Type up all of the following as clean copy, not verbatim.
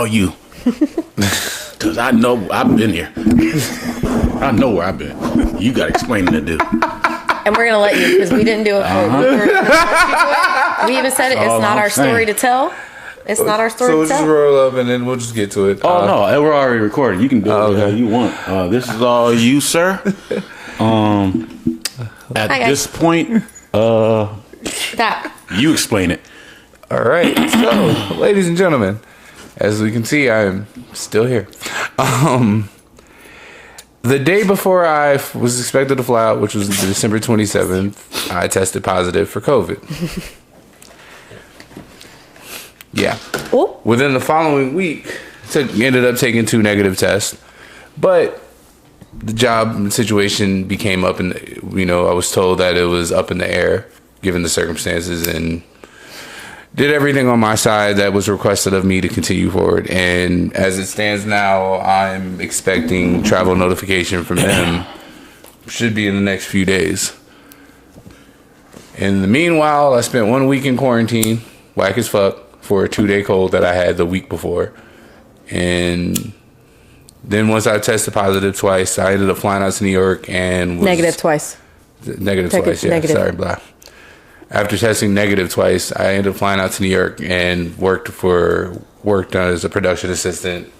all you. Because I know I've been here. I know where I've been. You got explaining to do. And we're going to let you, because we didn't do it for we even said it. It's not our story to tell. It's not our story to tell. So we'll just roll up and then we'll just get to it. Oh, no. We're already recording. You can do whatever you want. This is all you, sir. At this point, you explain it. All right. So, ladies and gentlemen, as we can see, I'm still here. The day before I was expected to fly out, which was December 27th, I tested positive for COVID. Yeah. Ooh. Within the following week, ended up taking 2 negative tests. But the job situation became up in the, I was told that it was up in the air given the circumstances, and did everything on my side that was requested of me to continue forward. And as it stands now, I'm expecting travel notification from them. Should be in the next few days. In the meanwhile, I spent 1 week in quarantine, whack as fuck, for a 2-day cold that I had the week before. And then once I tested positive twice, I ended up flying out to New York and negative twice. Negative twice, yeah. Negative. Sorry, blah. After testing negative twice, I ended up flying out to New York and worked as a production assistant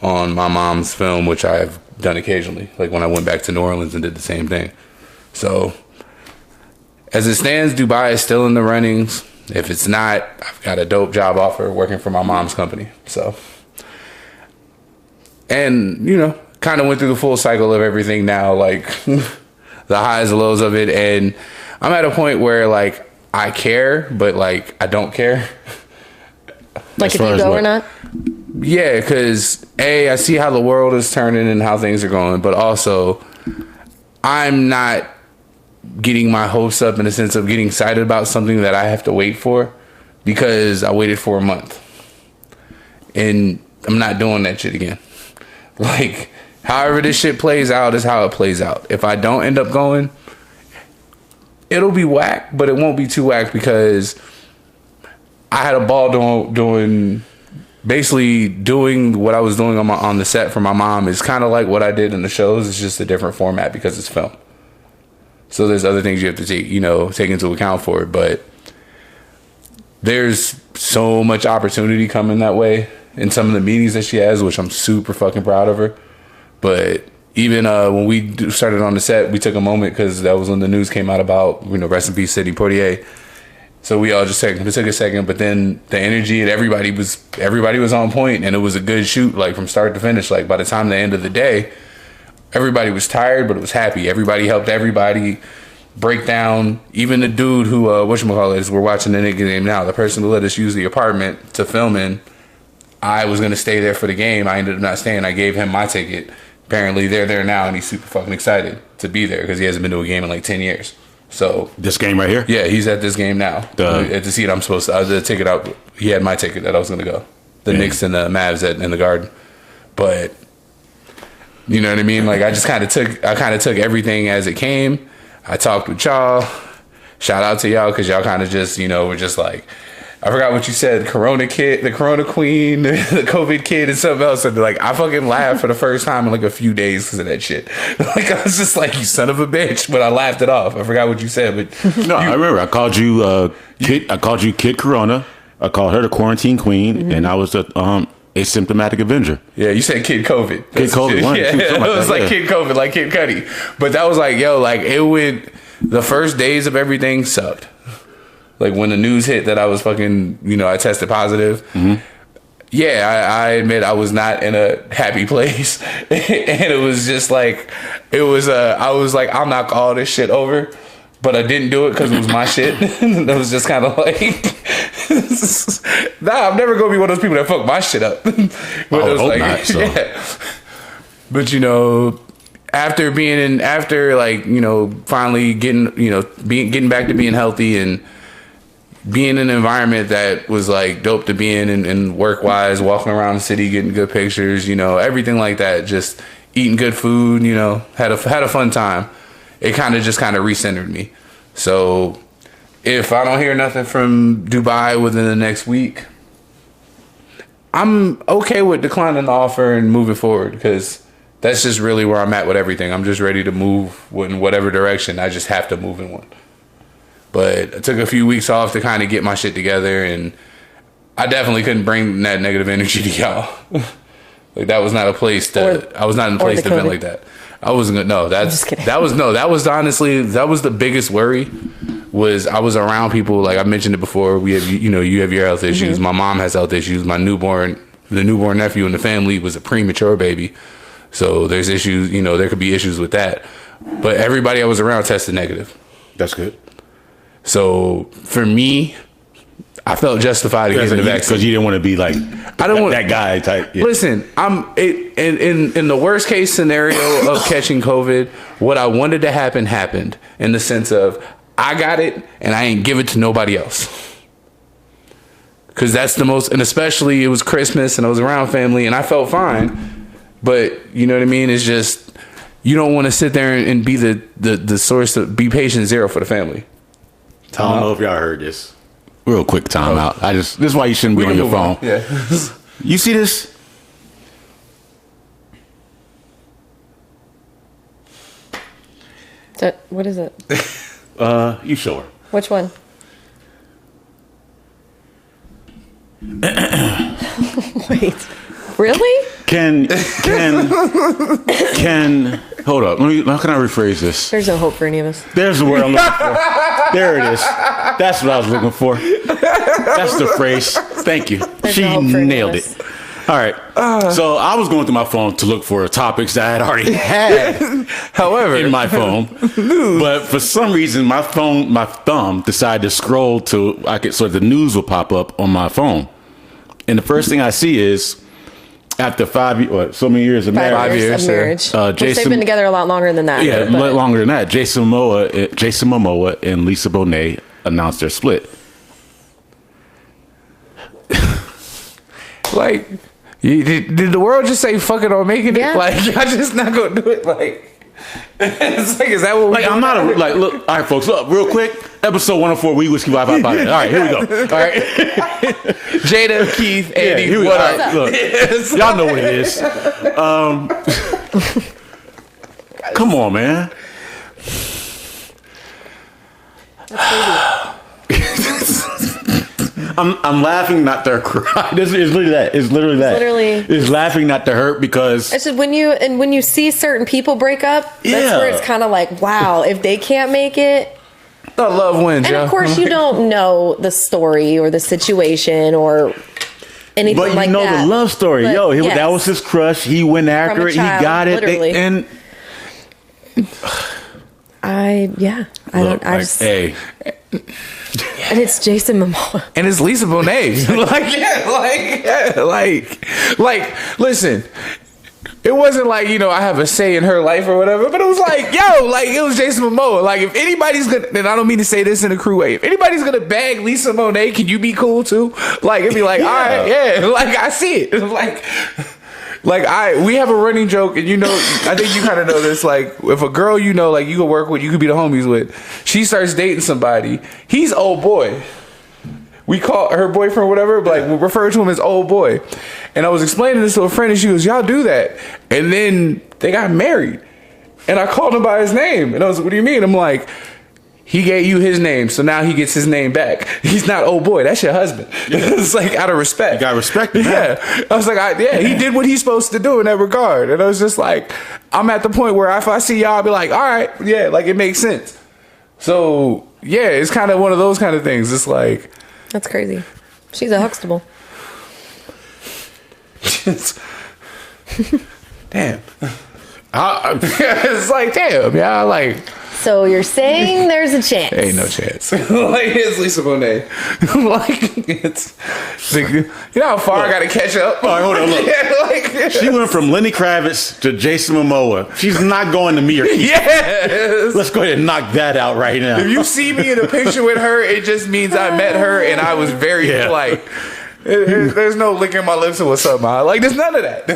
on my mom's film, which I've done occasionally, like when I went back to New Orleans and did the same thing. So as it stands, Dubai is still in the runnings. If it's not, I've got a dope job offer working for my mom's company. So, and kind of went through the full cycle of everything now, like the highs and lows of it. And I'm at a point where like I care, but like I don't care. Like if you go or not? Yeah, because I see how the world is turning and how things are going, but also I'm not getting my hopes up in the sense of getting excited about something that I have to wait for, because I waited for a month and I'm not doing that shit again. Like, however this shit plays out is how it plays out. If I don't end up going, it'll be whack, but it won't be too whack, because I had a ball doing what I was doing on the set for my mom. Is kind of like what I did in the shows. It's just a different format because it's film. So there's other things you have to take into account for it. But there's so much opportunity coming that way in some of the meetings that she has, which I'm super fucking proud of her. But even when we started on the set, we took a moment, because that was when the news came out about, rest in peace, Sidney Potier. So we all just took a second, but then the energy and everybody was on point, and it was a good shoot, like from start to finish. Like by the time the end of the day, everybody was tired, but it was happy. Everybody helped everybody break down. Even the dude who, whatchamacallit, we're watching the nigga game now, the person who let us use the apartment to film in, I was going to stay there for the game. I ended up not staying. I gave him my ticket. Apparently they're there now, and he's super fucking excited to be there because he hasn't been to a game in like 10 years. So this game right here? Yeah, he's at this game now. At the seat I'm supposed to. The ticket out. He had my ticket that I was going to go. The Knicks and the Mavs in the Garden. But you know what I mean? Like I kind of took everything as it came. I talked with y'all. Shout out to y'all, because y'all kind of just were just like, I forgot what you said. Corona kid, the Corona queen, the COVID kid, and something else. And like, I fucking laughed for the first time in like a few days because of that shit. Like, I was just like, you son of a bitch, but I laughed it off. I forgot what you said, but no, I remember. I called you Kid. I called you Kid Corona. I called her the quarantine queen, and I was the asymptomatic Avenger. Yeah, you said Kid COVID. Kid COVID. It was like Kid COVID, like Kid Cudi. But that was like, like it went. The first days of everything sucked. Like when the news hit that I was fucking, I tested positive. Mm-hmm. Yeah, I admit I was not in a happy place. And it was just like, I was like, I'll knock all this shit over. But I didn't do it because it was my shit. It was just kind of like, I'm never going to be one of those people that fuck my shit up. But it was like, not, so. Yeah. But, finally getting back to being healthy and being in an environment that was like dope to be in and work wise, walking around the city, getting good pictures, everything like that, just eating good food, had a fun time. It kind of recentered me. So if I don't hear nothing from Dubai within the next week, I'm okay with declining the offer and moving forward because that's just really where I'm at with everything. I'm just ready to move in whatever direction. I just have to move in one. But I took a few weeks off to kind of get my shit together, and I definitely couldn't bring that negative energy to y'all. Like that was not a place I was not in a place to vent like that. I wasn't gonna. No, that was honestly that was the biggest worry. Was I was around people like I mentioned it before. We have you have your health issues. Mm-hmm. My mom has health issues. The newborn nephew in the family was a premature baby, so there's issues. There could be issues with that. But everybody I was around tested negative. That's good. So for me, I felt justified getting the vaccine because you didn't want to be like I don't want that guy type. Yeah. Listen, in the worst case scenario of catching COVID, what I wanted to happen happened in the sense of I got it and I ain't give it to nobody else. Because that's the most, and especially it was Christmas and I was around family and I felt fine. But you know what I mean? It's just you don't want to sit there and be the source of be patient zero for the family. I don't know if y'all heard this. Real quick time out. This is why you shouldn't be on your phone. Yeah. You see this? What is it? You show her. Which one? Wait. Really? Can hold up. How can I rephrase this? There's no hope for any of us. There's the word I'm looking for. There it is. That's what I was looking for. That's the phrase. Thank you. She nailed it. All right. So I was going through my phone to look for topics that I had already had. However, in my phone, but for some reason my thumb decided to scroll so the news will pop up on my phone, and the first thing I see is after so many years of marriage. 5 years of marriage. Which they've been together a lot longer than that. Yeah, longer than that. Jason Momoa and Lisa Bonet announced their split. Like, did the world just say fuck it or making it? Yeah. Like, y'all just not gonna do it? Like, it's like, is that what we I'm not look. All right, folks, look real quick. Episode 104, We Whiskey Vibe. All right, here we go. All right, Jada, Keith, Andy, here we go. All right, look, y'all know what it is. Come on, man. I'm laughing not to cry. It's literally that. It's laughing not to hurt because it's just when you see certain people break up, that's where it's kind of like, wow, if they can't make it, the love wins. And of course, you don't know the story or the situation or anything like that. But you know the love story. That was his crush. He went after it. He got it. Hey. And it's Jason Momoa. And it's Lisa Bonet. Listen, it wasn't like, I have a say in her life or whatever, but it was like, it was Jason Momoa. Like, if anybody's gonna, and I don't mean to say this in a cruel way, if anybody's gonna bag Lisa Bonet, can you be cool too? Like, it'd be like, all right, yeah, like, I see it. We have a running joke, and I think you kind of know this. Like, if a girl you could work with, you could be the homies with, she starts dating somebody, he's old boy. We call her boyfriend, whatever, but we refer to him as old boy. And I was explaining this to a friend, and she goes, y'all do that. And then they got married. And I called him by his name. And I was like, what do you mean? I'm like, he gave you his name, so now he gets his name back. He's not old boy. That's your husband. It's like out of respect. You got respect. Man. Yeah. I was like, he did what he's supposed to do in that regard. And I was just like, I'm at the point where if I see y'all, I'll be like, all right, yeah, like it makes sense. So, yeah, it's kind of one of those kind of things. It's like... That's crazy. She's a Huxtable. Damn. It's like, damn, yeah, like... So you're saying there's a chance? Ain't no chance. It's Lisa Bonet. You know how far I got to catch up? All right, hold on, look. She went from Lenny Kravitz to Jason Momoa. She's not going to me or Keith. Yes. Let's go ahead and knock that out right now. If you see me in a picture with her, it just means I met her and I was very polite. There's no licking my lips or something. Like, there's none of that.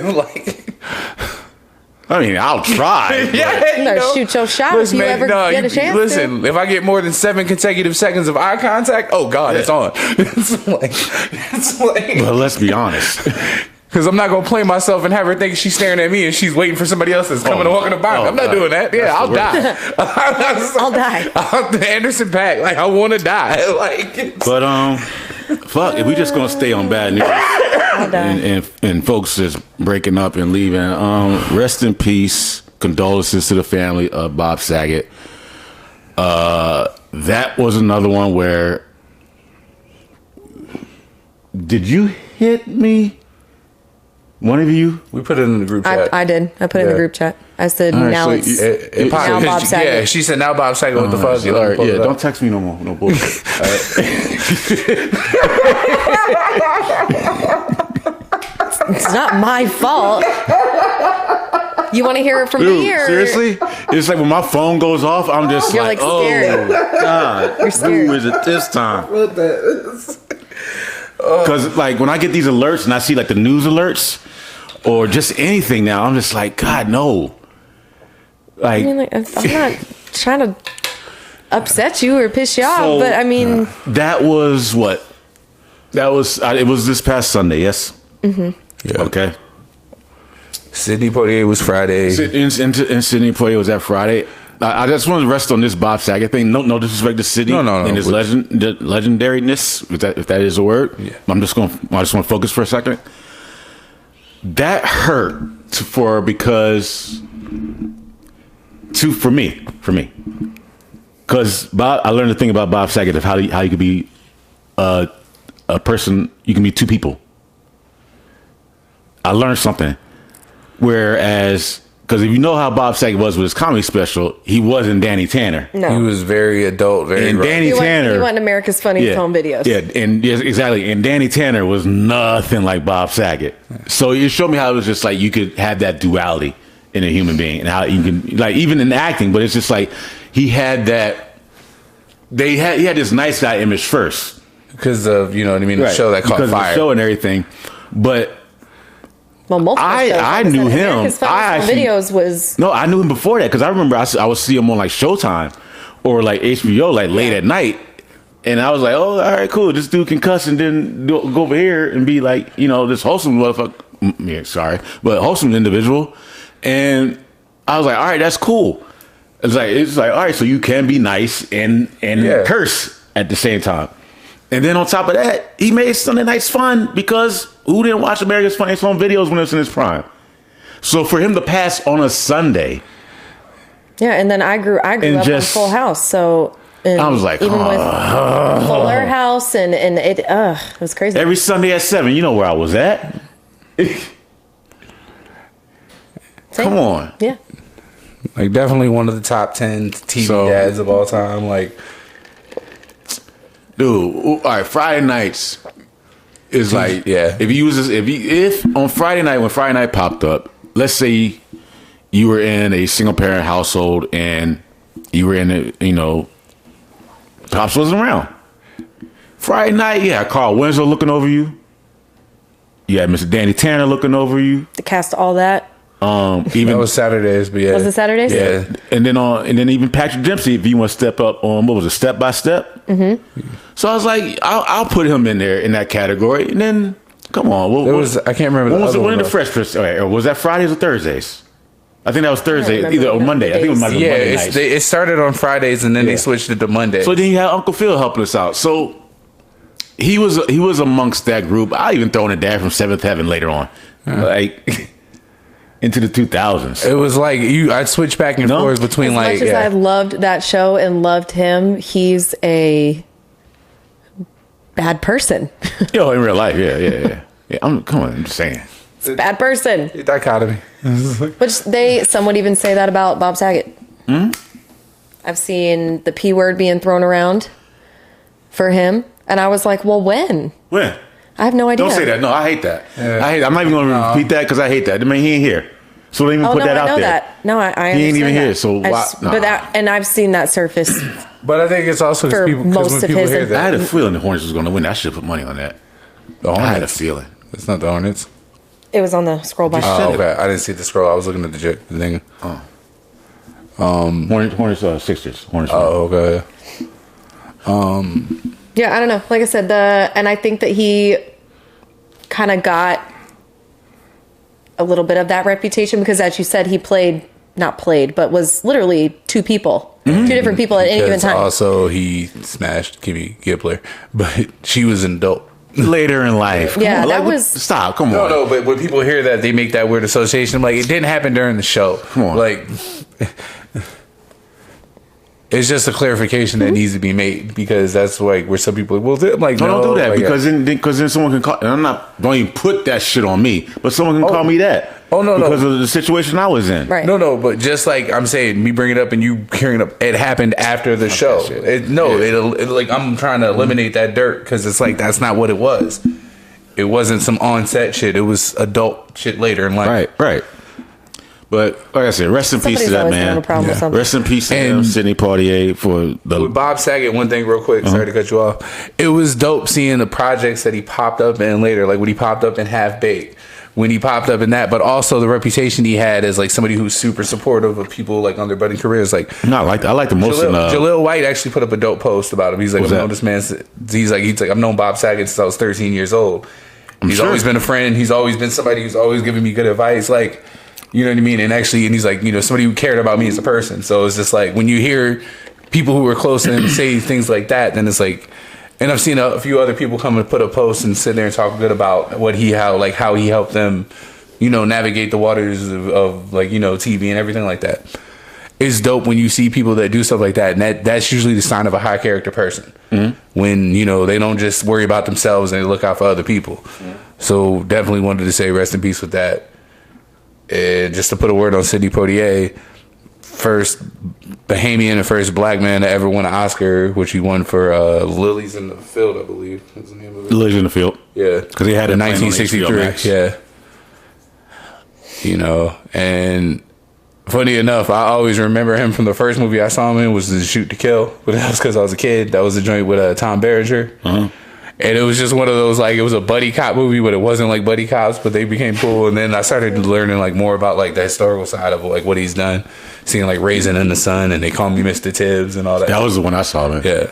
I mean, I'll try. Yeah, You better shoot your shot if you ever get a chance listen, if I get more than 7 consecutive seconds of eye contact, oh God, it's on. It's like. But let's be honest. Because I'm not going to play myself and have her think she's staring at me and she's waiting for somebody else that's coming to walk in the box. I'm not doing that. Yeah, I'll die. I'll die. The Anderson Paak. Like, I want to die. Like, But fuck, if we just gonna stay on bad news and folks just breaking up and leaving. Rest in peace. Condolences to the family of Bob Saget. That was another one where. Did you hit me? One of you? we put it in the group chat. I did. I put it in the group chat. I said, right, now so it's now Bob Saget. Yeah, she said now Bob Saget. What the fuck? All right, yeah, don't text me no more. No bullshit. It's not my fault. You want to hear it from me? Or? Seriously? It's like when my phone goes off, I'm just You're like, like oh, scared. God. You're scared. Who is it this time? Because like when I get these alerts and I see like the news alerts or just anything now, I'm just like, God, no. I mean, like, I'm not trying to upset you or piss you off, but I mean, that was what? That was it was this past Sunday, yes? Yeah. Okay. Sidney Potier was Friday. And Sidney Poitier was that Friday. I just want to rest on this Bob Saget thing. No disrespect to Sidney and his legendariness, if that is a word. Yeah. I just want to focus for a second. That hurt for me, because I learned the thing about Bob Saget of how you could be a person. You can be two people. I learned something. Whereas, because if you know how Bob Saget was with his comedy special, he wasn't Danny Tanner. no. He was very adult, very And rough. Danny Tanner. He went America's Funniest Home Videos. Yeah, and yes, exactly. And Danny Tanner was nothing like Bob Saget. So it showed me how it was just like you could have that duality in a human being, and how you can, like, even in acting. But it's just like he had that. He had this nice guy image first because of, you know what I mean, the show that caught because fire, of the show and everything. But Well, multiple shows. I knew him. America's Funniest Home Videos was. No, I knew him before that because I remember I would see him on like Showtime or like HBO like late at night, and I was like, oh, all right, cool. This dude can cuss and then go over here and be like, you know, this wholesome motherfucker. Yeah, sorry, but wholesome individual. And I was like, all right, that's cool. It's like all right, so you can be nice and curse at the same time. And then on top of that, he made Sunday nights fun because who didn't watch America's Funniest Home Videos when it was in his prime? So for him to pass on a Sunday, Yeah, and then I grew up on Full House, so I was like, even with Fuller House and it was crazy. Every Sunday at 7, you know where I was at. Come on. Yeah. like definitely one of the top 10 TV dads of all time. Like, dude, all right, Friday nights is like, yeah. If on Friday night, when Friday night popped up, let's say you were in a single parent household and you were in a, you know, Pops wasn't around. Friday night, you had Carl Winslow looking over you. You had Mr. Danny Tanner looking over you. The cast, all that. Even that was Saturdays, but yeah. Was it Saturdays? Yeah. And then even Patrick Dempsey, if you want to step up on, what was it, Step by Step? Mm-hmm. So I was like, I'll put him in there in that category. And then, come on. I can't remember. When the Fresh Prince? Or was that Fridays or Thursdays? I think that was Thursday, either or Monday. I think it was Monday nights. It started on Fridays and then they switched it to Monday. So then you had Uncle Phil helping us out. So he was amongst that group. I even throw in a dad from Seventh Heaven later on, like into the 2000s. It was like I'd switch back and forth between as much as I loved that show and loved him, he's a bad person. Yo, in real life, yeah. I'm just saying. It's a bad person. Dichotomy. Which some would even say that about Bob Saget. Hmm? I've seen the P word being thrown around for him. And I was like, well, when? When? I have no idea. Don't say that. No, I hate that. Yeah. I'm not even going to repeat that because I hate that. I mean, he ain't here. So don't even put that out there. That. No, I he ain't even that. here. So why? And I've seen that surface. But I think it's also for most of his. I had a feeling the Hornets was going to win. I should have put money on that. The Hornets. I had a feeling. It's not the Hornets. It was on the scroll by. Oh, okay. I didn't see the scroll. I was looking at the thing. Hornets, Sixers. Hornets. Oh, okay. Yeah, I don't know. Like I said, and I think that he kind of got a little bit of that reputation because, as you said, he but was literally two people, two different people at any given time. Also, he smashed Kimmy Gibbler, but she was an adult. Later in life. Yeah, that was... Stop, come on. No, but when people hear that, they make that weird association. Like, it didn't happen during the show. Come on. Like, it's just a clarification that needs to be made because that's like where some people, well, I'm like, don't do that like, because then someone can call, and don't even put that shit on me, but someone can call me that. Oh, no, because of the situation I was in. Right. No, but just like I'm saying, me bringing it up and you hearing it up, it happened after the show. Like I'm trying to eliminate that dirt because it's like that's not what it was. It wasn't some on-set shit. It was adult shit later in life. Right. But like I said, rest in peace to that man. Rest in peace to him, Sidney Potier for the. With Bob Saget, one thing real quick, sorry to cut you off. It was dope seeing the projects that he popped up in later, like when he popped up in Half Baked. When he popped up in that, but also the reputation he had as like somebody who's super supportive of people like on their budding careers. Like, I like the most. Jaleel White actually put up a dope post about him. He's like, I've known this man. He's like, I've known Bob Saget since I was 13 years old. He's always been a friend. He's always been somebody who's always giving me good advice. Like, you know what I mean? And he's like, somebody who cared about me as a person. So it's just like when you hear people who are close and say things like that, then it's like. And I've seen a few other people come and put a post and sit there and talk good about how he helped them, navigate the waters of like, TV and everything like that. It's dope when you see people that do stuff like that. And that's usually the sign of a high character person. Mm-hmm. When, they don't just worry about themselves and they look out for other people. Mm-hmm. So definitely wanted to say rest in peace with that. And just to put a word on Sidney Potier, first Bahamian and first black man to ever win an Oscar, which he won for Lilies in the Field, I believe. That's the name of it. Lilies in the Field. Yeah. Because he had it in 1963. Yeah. And funny enough, I always remember him from the first movie I saw him in was the Shoot to Kill. But that was because I was a kid. That was a joint with Tom Berenger. Uh-huh. And it was just one of those, like, it was a buddy cop movie, but it wasn't like buddy cops, but they became cool. And then I started learning, like, more about, like, the historical side of, like, what he's done. Seeing, like, Raisin in the Sun, and they call me Mr. Tibbs and all that. That was the one I saw, man. Yeah.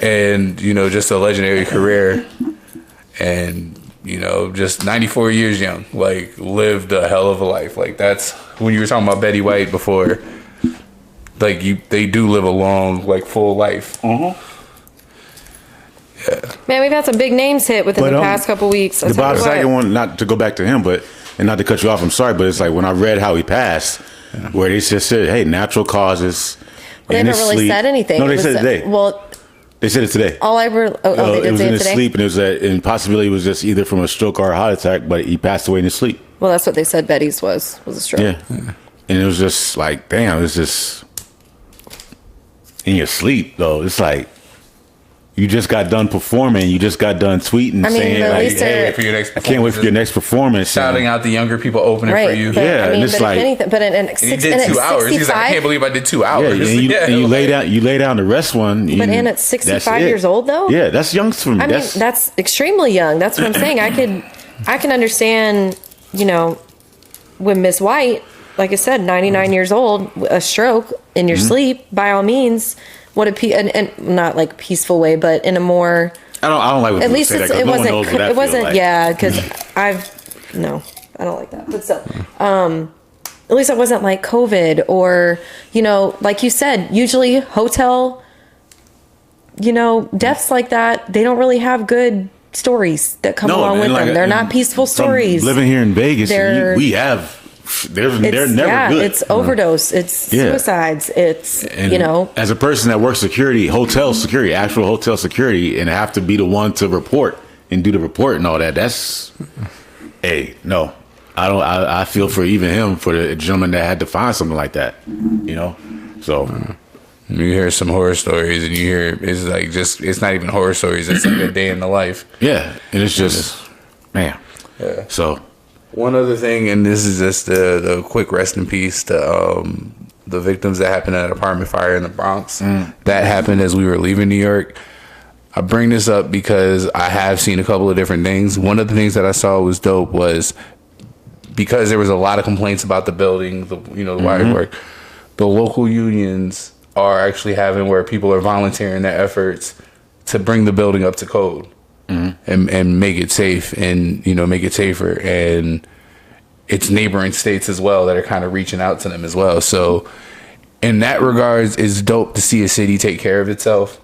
And, just a legendary career. And, just 94 years young. Like, lived a hell of a life. Like, that's, when you were talking about Betty White before, like, they do live a long, like, full life. Mm-hmm. Yeah. Man, we've had some big names hit within the past couple weeks. The Bob Saget one, not to go back to him, and not to cut you off, I'm sorry, but it's like when I read how he passed, where they just said, hey, natural causes. Well, they never really said anything. No, they said it today. Well, they said it today. All I they did say it today? It was in his sleep, and it was and possibly it was just either from a stroke or a heart attack, but he passed away in his sleep. Well, that's what they said Betty's was a stroke. Yeah. And it was just like, damn, it's just in your sleep, though. It's like, you just got done performing. You just got done tweeting, saying, like, "Hey, I can't wait for your next performance." Shouting out the younger people opening for you. But, yeah, and it's like, he did 2 hours. He's like, I can't believe I did 2 hours. Yeah, and you lay down the rest one. But and at 65 years old, though. Yeah, that's young for me. I mean, that's extremely young. That's what I'm saying. I can understand, when Miss White, like I said, 99 years old, a stroke in your sleep. By all means. What and not like peaceful way, but in a more. I don't like. When at least say that, it wasn't. It wasn't. Like. Yeah, because I don't like that. But still, at least it wasn't like COVID or like you said. Usually hotel, deaths like that, they don't really have good stories that come along with them. They're not peaceful stories. Living here in Vegas, we have. They're never good. It's overdose. It's suicides. It's As a person that works security, hotel security, actual hotel security, and have to be the one to report and do the report and all that. That's, no, I don't. I feel for even him, for the gentleman that had to find something like that. So you hear some horror stories, and you hear it's like it's not even horror stories. It's like a day in the life. Yeah, and it's just man. Yeah. So. One other thing, and this is just the quick rest in peace to the victims that happened at an apartment fire in the Bronx. That happened as we were leaving New York. I bring this up because I have seen a couple of different things. One of the things that I saw was dope was because there was a lot of complaints about the building, the wire work, the local unions are actually having where people are volunteering their efforts to bring the building up to code and make it safe and, make it safer. And it's neighboring states as well that are kind of reaching out to them as well. So in that regards, it's dope to see a city take care of itself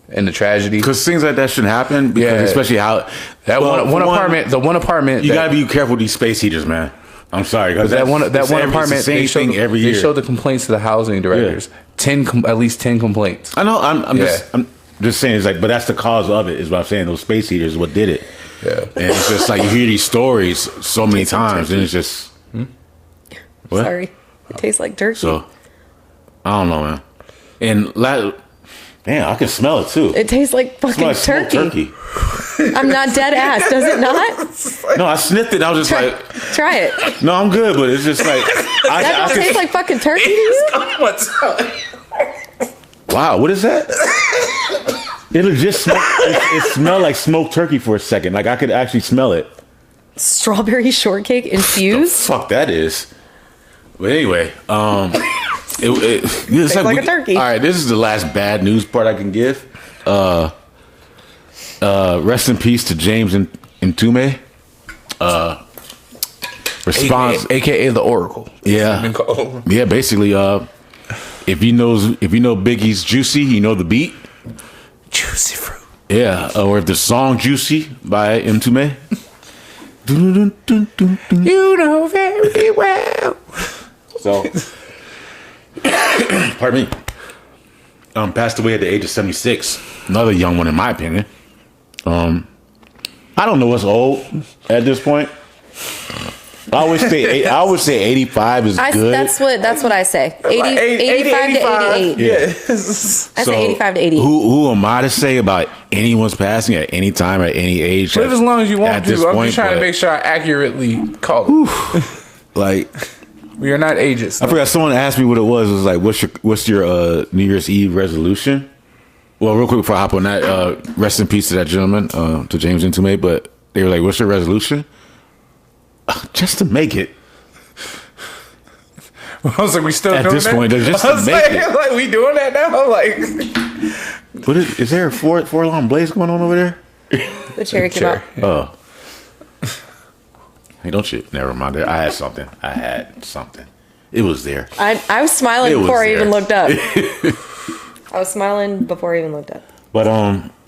and the tragedy. Because things like that shouldn't happen. Because especially how that one apartment. You got to be careful with these space heaters, man. I'm sorry. That one apartment, the same thing every year. They showed the complaints to the housing directors. At least 10 complaints. I know. I'm just saying. It's like, but that's the cause of it. Is what I'm saying. Those space heaters is what did it. Yeah. And it's just like you hear these stories so many times, and it's just. What? Sorry, it tastes like turkey. So, I don't know, man. And man, I can smell it too. It tastes like fucking turkey. I'm not dead ass. Does it not? No, I sniffed it. I was just try it. No, I'm good, but it's just like that tastes like fucking turkey to you? Wow, what is that? It'll just smell. It smelled like smoked turkey for a second. Like I could actually smell it. Strawberry shortcake infused. The fuck that is. But anyway, it's like a turkey. All right, this is the last bad news part I can give. Rest in peace to James and Ntume. Response, AKA the Oracle. Yeah, yeah. Basically, if you know Biggie's "Juicy," you know the beat. Juicy fruit. Yeah, or if the song "Juicy" by Ntume. You know very well. So, pardon me. Passed away at the age of 76. Another young one, in my opinion. I don't know what's old at this point. I always say 85 is good. That's what I say. 85 to 88. Yeah. I say 85 to 88. Who am I to say about anyone's passing at any time at any age? Live as long as you want to. I'm just trying to make sure I accurately call it. Like, we are not ageist. I forgot. Someone asked me what it was. It was like, what's your New Year's Eve resolution? Well, real quick before I hop on that, rest in peace to that gentleman, to James Ntume. But they were like, "What's your resolution?" Just to make it. I was like, "We still at doing this that?" point? Just to make it. Like, we doing that now? Like, what is there a four alarm blaze going on over there? The cherry came out. Oh. Hey, don't you? Never mind. I had something. It was there. I was smiling before I even looked up. I was smiling before I even looked up. But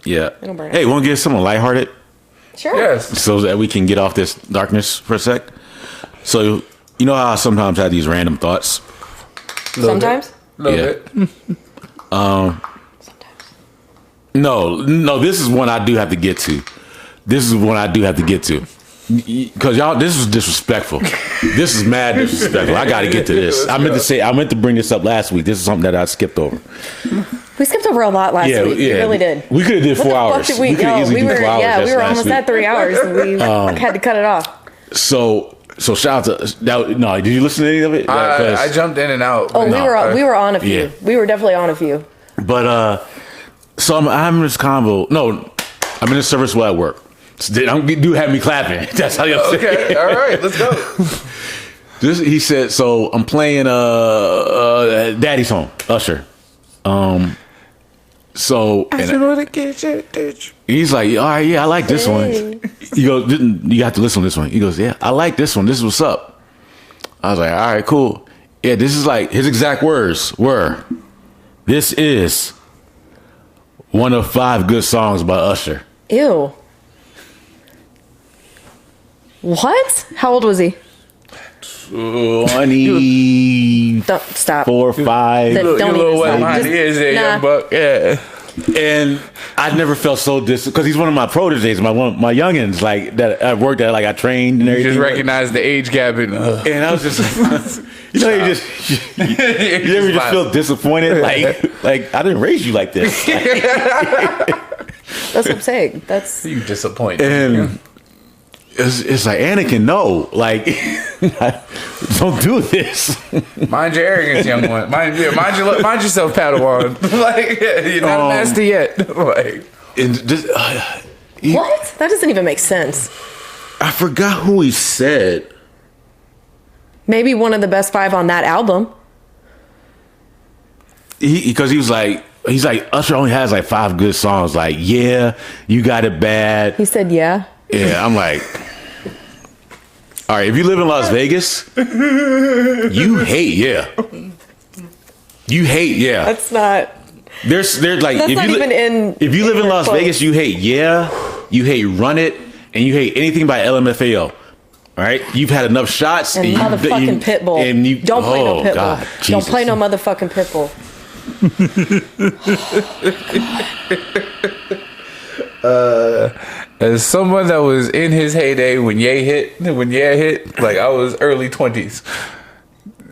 yeah. Hey, want to get something lighthearted? Sure. Yes. So that we can get off this darkness for a sec. So you know how I sometimes have these random thoughts. Sometimes. Little bit. Sometimes. No. This is one I do have to get to. Because y'all, this is disrespectful. This is mad disrespectful. I got to get to this. I meant to bring this up last week. This is something that I skipped over. We skipped over a lot last week. We really did. We could have did 4 hours. We could have easily did 4 hours. Yeah, we were almost at 3 hours, and we had to cut it off. So shout out to that. No, did you listen to any of it? I jumped in and out. Oh, we were on a few. Yeah. We were definitely on a few. But so I'm in this convo. No, I'm in this service while at work. Do have me clapping. That's how you say. Okay, all right, let's go. He said, so I'm playing Daddy's Home, Usher. So he's like, all right, yeah, I like this one. He goes, you have to listen to this one. He goes, yeah, I like this one. This is what's up. I was like, all right, cool. Yeah, this is like his exact words were, this is one of 5 good songs by Usher. Ew. What? How old was he? 20. Don't stop. 4 or 5. Don't even stop. Young buck. Yeah. And I never felt so because he's one of my proteges, my youngins, like that I worked at, like I trained and everything. You just recognize the age gap, and I was just, you ever just feel disappointed, like I didn't raise you like this. That's what I'm saying. That's you disappointed. And it's like, Anakin, no, like, don't do this. Mind your arrogance, young one. Mind yourself, Padawan. Like, you're not a master yet. Like, what? That doesn't even make sense. I forgot who he said. Maybe one of the best 5 on that album. Because he's like Usher only has like 5 good songs. Like, yeah, you got it bad. He said, yeah. Yeah, I'm like, all right. If you live in Las Vegas, you hate yeah. You hate yeah. That's not. There's like That's not even in. If you live in your Las quotes. Vegas, you hate yeah, you hate Run It, and you hate anything by LMFAO. All right, you've had enough shots. And motherfucking Pitbull. And you don't play no Pitbull. God, don't Jesus. play no motherfucking Pitbull. As someone that was in his heyday when Ye hit, like I was early 20s.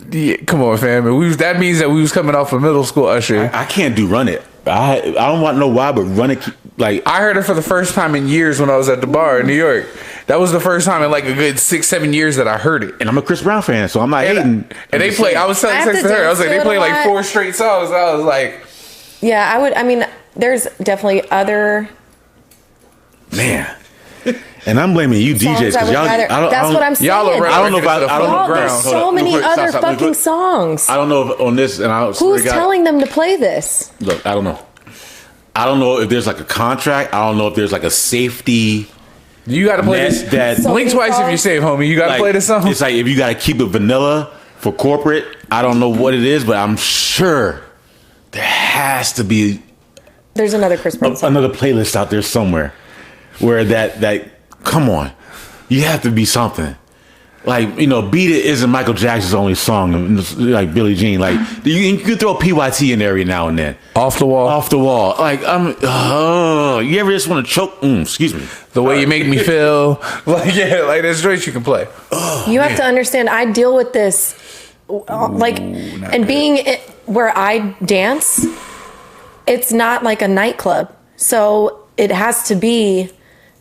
Yeah, come on, fam. That means that we was coming off of middle school Usher. I can't do Run It. I don't want to know why, but Run It, like I heard it for the first time in years when I was at the bar in New York. That was the first time in like a good 6-7 years that I heard it. and I'm a Chris Brown fan, so I'm not hating. And they play. I was telling I have sex to to her. I was dance like, they to it play a like lot. 4 straight songs. I was like, Yeah, I mean, there's definitely other Man. And I'm blaming you songs DJs I because would y'all. rather. That's what I'm saying. y'all are I don't know about. I don't Y'all, know. there's Hold so up, many Real quick, other stop, let me fucking put- songs. I don't know if on this, and I swear Who's to God, telling them to play this? Look, I don't know. I don't know if there's like a contract. I don't know if there's like a safety. you got to play net this. that So- Blink twice if you're safe, homie. You got to like, play this song. It's like if you got to keep it vanilla for corporate. I don't know what it is, but I'm sure there has to be There's another Chris Brown song. another playlist out there somewhere where that come on, you have to be something. Like, you know, Beat It isn't Michael Jackson's only song, and it's like Billie Jean. Like, you can throw PYT in there every now and then. Off the wall. Off the wall. Like, you ever just want to choke? Excuse me. The way you make me feel. Like, yeah, like there's joints you can play. You have to understand, I deal with this, like, and being where I dance, it's not like a nightclub. So it has to be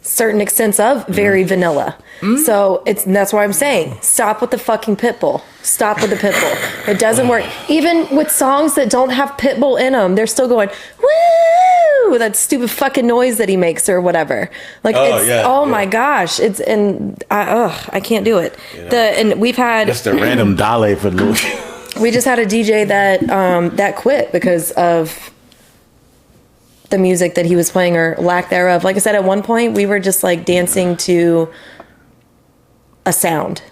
certain extents of very vanilla. So that's why I'm saying, stop with the fucking Pitbull. Stop with the Pitbull. It doesn't work. Even with songs that don't have Pitbull in them, they're still going, woo, that stupid fucking noise that he makes or whatever. Like, my gosh. I can't do it. And we've had, That's the random dollar for Louis. we just had a DJ that quit because of the music that he was playing or lack thereof. Like I said, at one point we were just like dancing to a sound.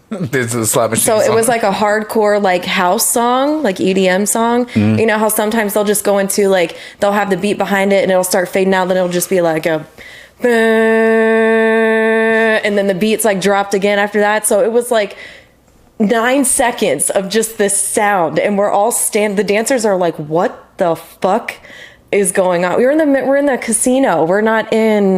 This is a slap machine So it song. was like a hardcore like house song, like EDM song. You know how sometimes they'll just go into like, they'll have the beat behind it and it'll start fading out, then it'll just be like a and then the beat's like dropped again after that. So it was like 9 seconds of just this sound, and we're all the dancers are like, what the fuck is going on? We're in the casino. We're not, you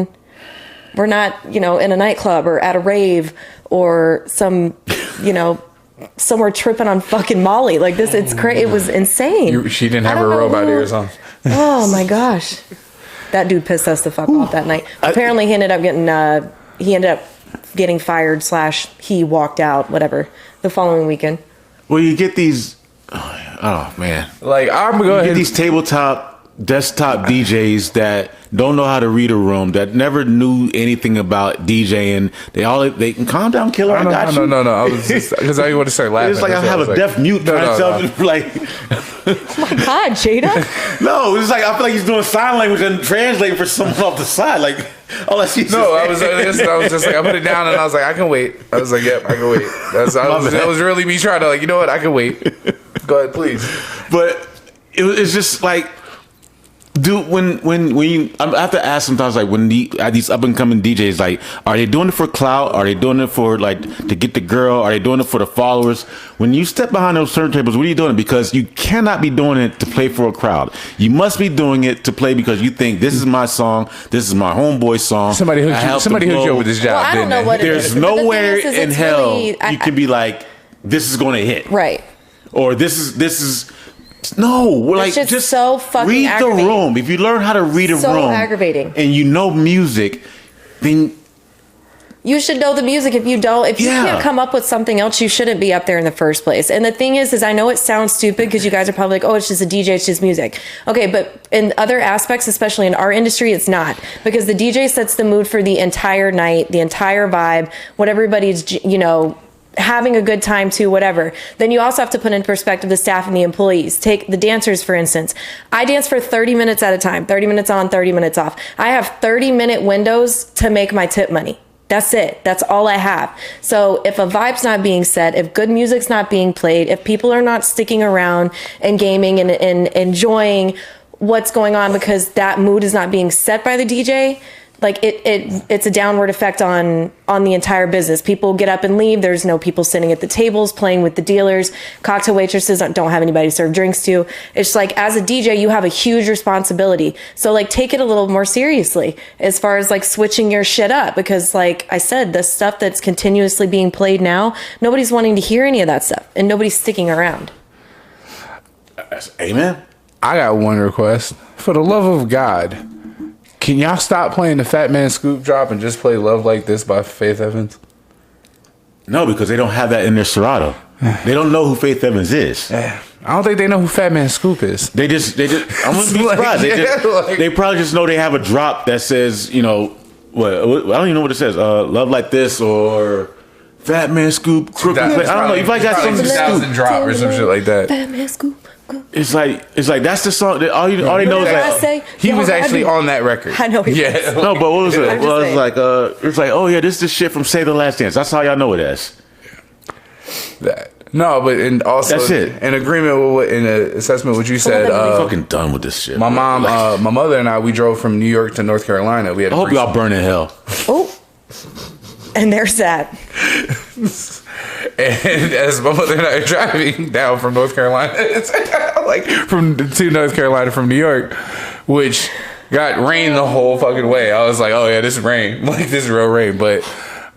know, in a nightclub or at a rave or some, you know, somewhere tripping on fucking Molly. Like this, it's crazy. It was insane. She didn't have I her don't know robot who- ears on. Oh my gosh. That dude pissed us the fuck off that night. Apparently he ended up getting fired / he walked out, whatever, the following weekend. Well, you get these. Oh man, Like, I'm you going get to these tabletop desktop DJs that don't know how to read a room, that never knew anything about DJing. They can calm down, killer. I got you. No. I was just because I want to start laughing. It's like I That's have what a was deaf mute trying to tell me, like, Oh my God, Jada. no, it's like I feel like he's doing sign language and translating for someone off the side. Like, all I see is No, I was just like, I put it down and I was like, I can wait. I was like, yep, I can wait. That was really me trying to, like, you know what, I can wait. Go ahead, please. But it's just like, dude, when you, I have to ask sometimes, like, when these up and coming DJs, like, are they doing it for clout? Are they doing it for, like, to get the girl? Are they doing it for the followers? When you step behind those turntables, what are you doing? Because you cannot be doing it to play for a crowd. You must be doing it to play because you think this is my song, this is my homeboy song. Somebody hooked you up with this job. Well, I don't know what it There's is. But the thing nowhere is in it's hell really- you can be like, this is going to hit. Right. Or this is no, we're like just so fucking read the aggravating. room. If you learn how to read a So room, aggravating. and you know music, then You should know the music. If you don't, if you Yeah. can't come up with something else, you shouldn't be up there in the first place. And the thing is I know it sounds stupid because you guys are probably like, oh, it's just a DJ, it's just music. Okay, but in other aspects, especially in our industry, it's not. Because the DJ sets the mood for the entire night, the entire vibe, what everybody's, you know, having a good time too, whatever. Then you also have to put in perspective the staff and the employees. Take the dancers, for instance. I dance for 30 minutes at a time, 30 minutes on, 30 minutes off. I have 30-minute windows to make my tip money. That's it. That's all I have. So if a vibe's not being set, if good music's not being played, if people are not sticking around and gaming and enjoying what's going on because that mood is not being set by the DJ, like it's a downward effect on the entire business. People get up and leave. There's no people sitting at the tables playing with the dealers. Cocktail waitresses don't have anybody to serve drinks to. It's like, as a DJ, you have a huge responsibility. So like, take it a little more seriously as far as like switching your shit up, because like I said, the stuff that's continuously being played now, nobody's wanting to hear any of that stuff and nobody's sticking around. Amen. I got one request. For the love of God, can y'all stop playing the Fat Man Scoop drop and just play Love Like This by Faith Evans? No, because they don't have that in their Serato. They don't know who Faith Evans is. I don't think they know who Fat Man Scoop is. They just I wouldn't be surprised. They probably just know they have a drop that says, you know, what, I don't even know what it says. Love Like This or Fat Man Scoop. Crooked I don't know. You probably got some 2000 drop or some shit like that. Fat Man Scoop. It's like that's the song. All they know is like he was actually on that record. I know. Yeah. No, but what was it? Well, it's like, oh yeah, this is the shit from Save the Last Dance. That's how y'all know it as. That. No, but and also that's it. In agreement with what, in an assessment what you said. I'm fucking done with this shit. My mom, my mother and I, we drove from New York to North Carolina. We had. I hope y'all burn in hell. Oh. And there's that. And as my mother and I are driving down from North Carolina, like to North Carolina from New York, which got rain the whole fucking way. I was like, oh yeah, this is rain. Like, this is real rain. But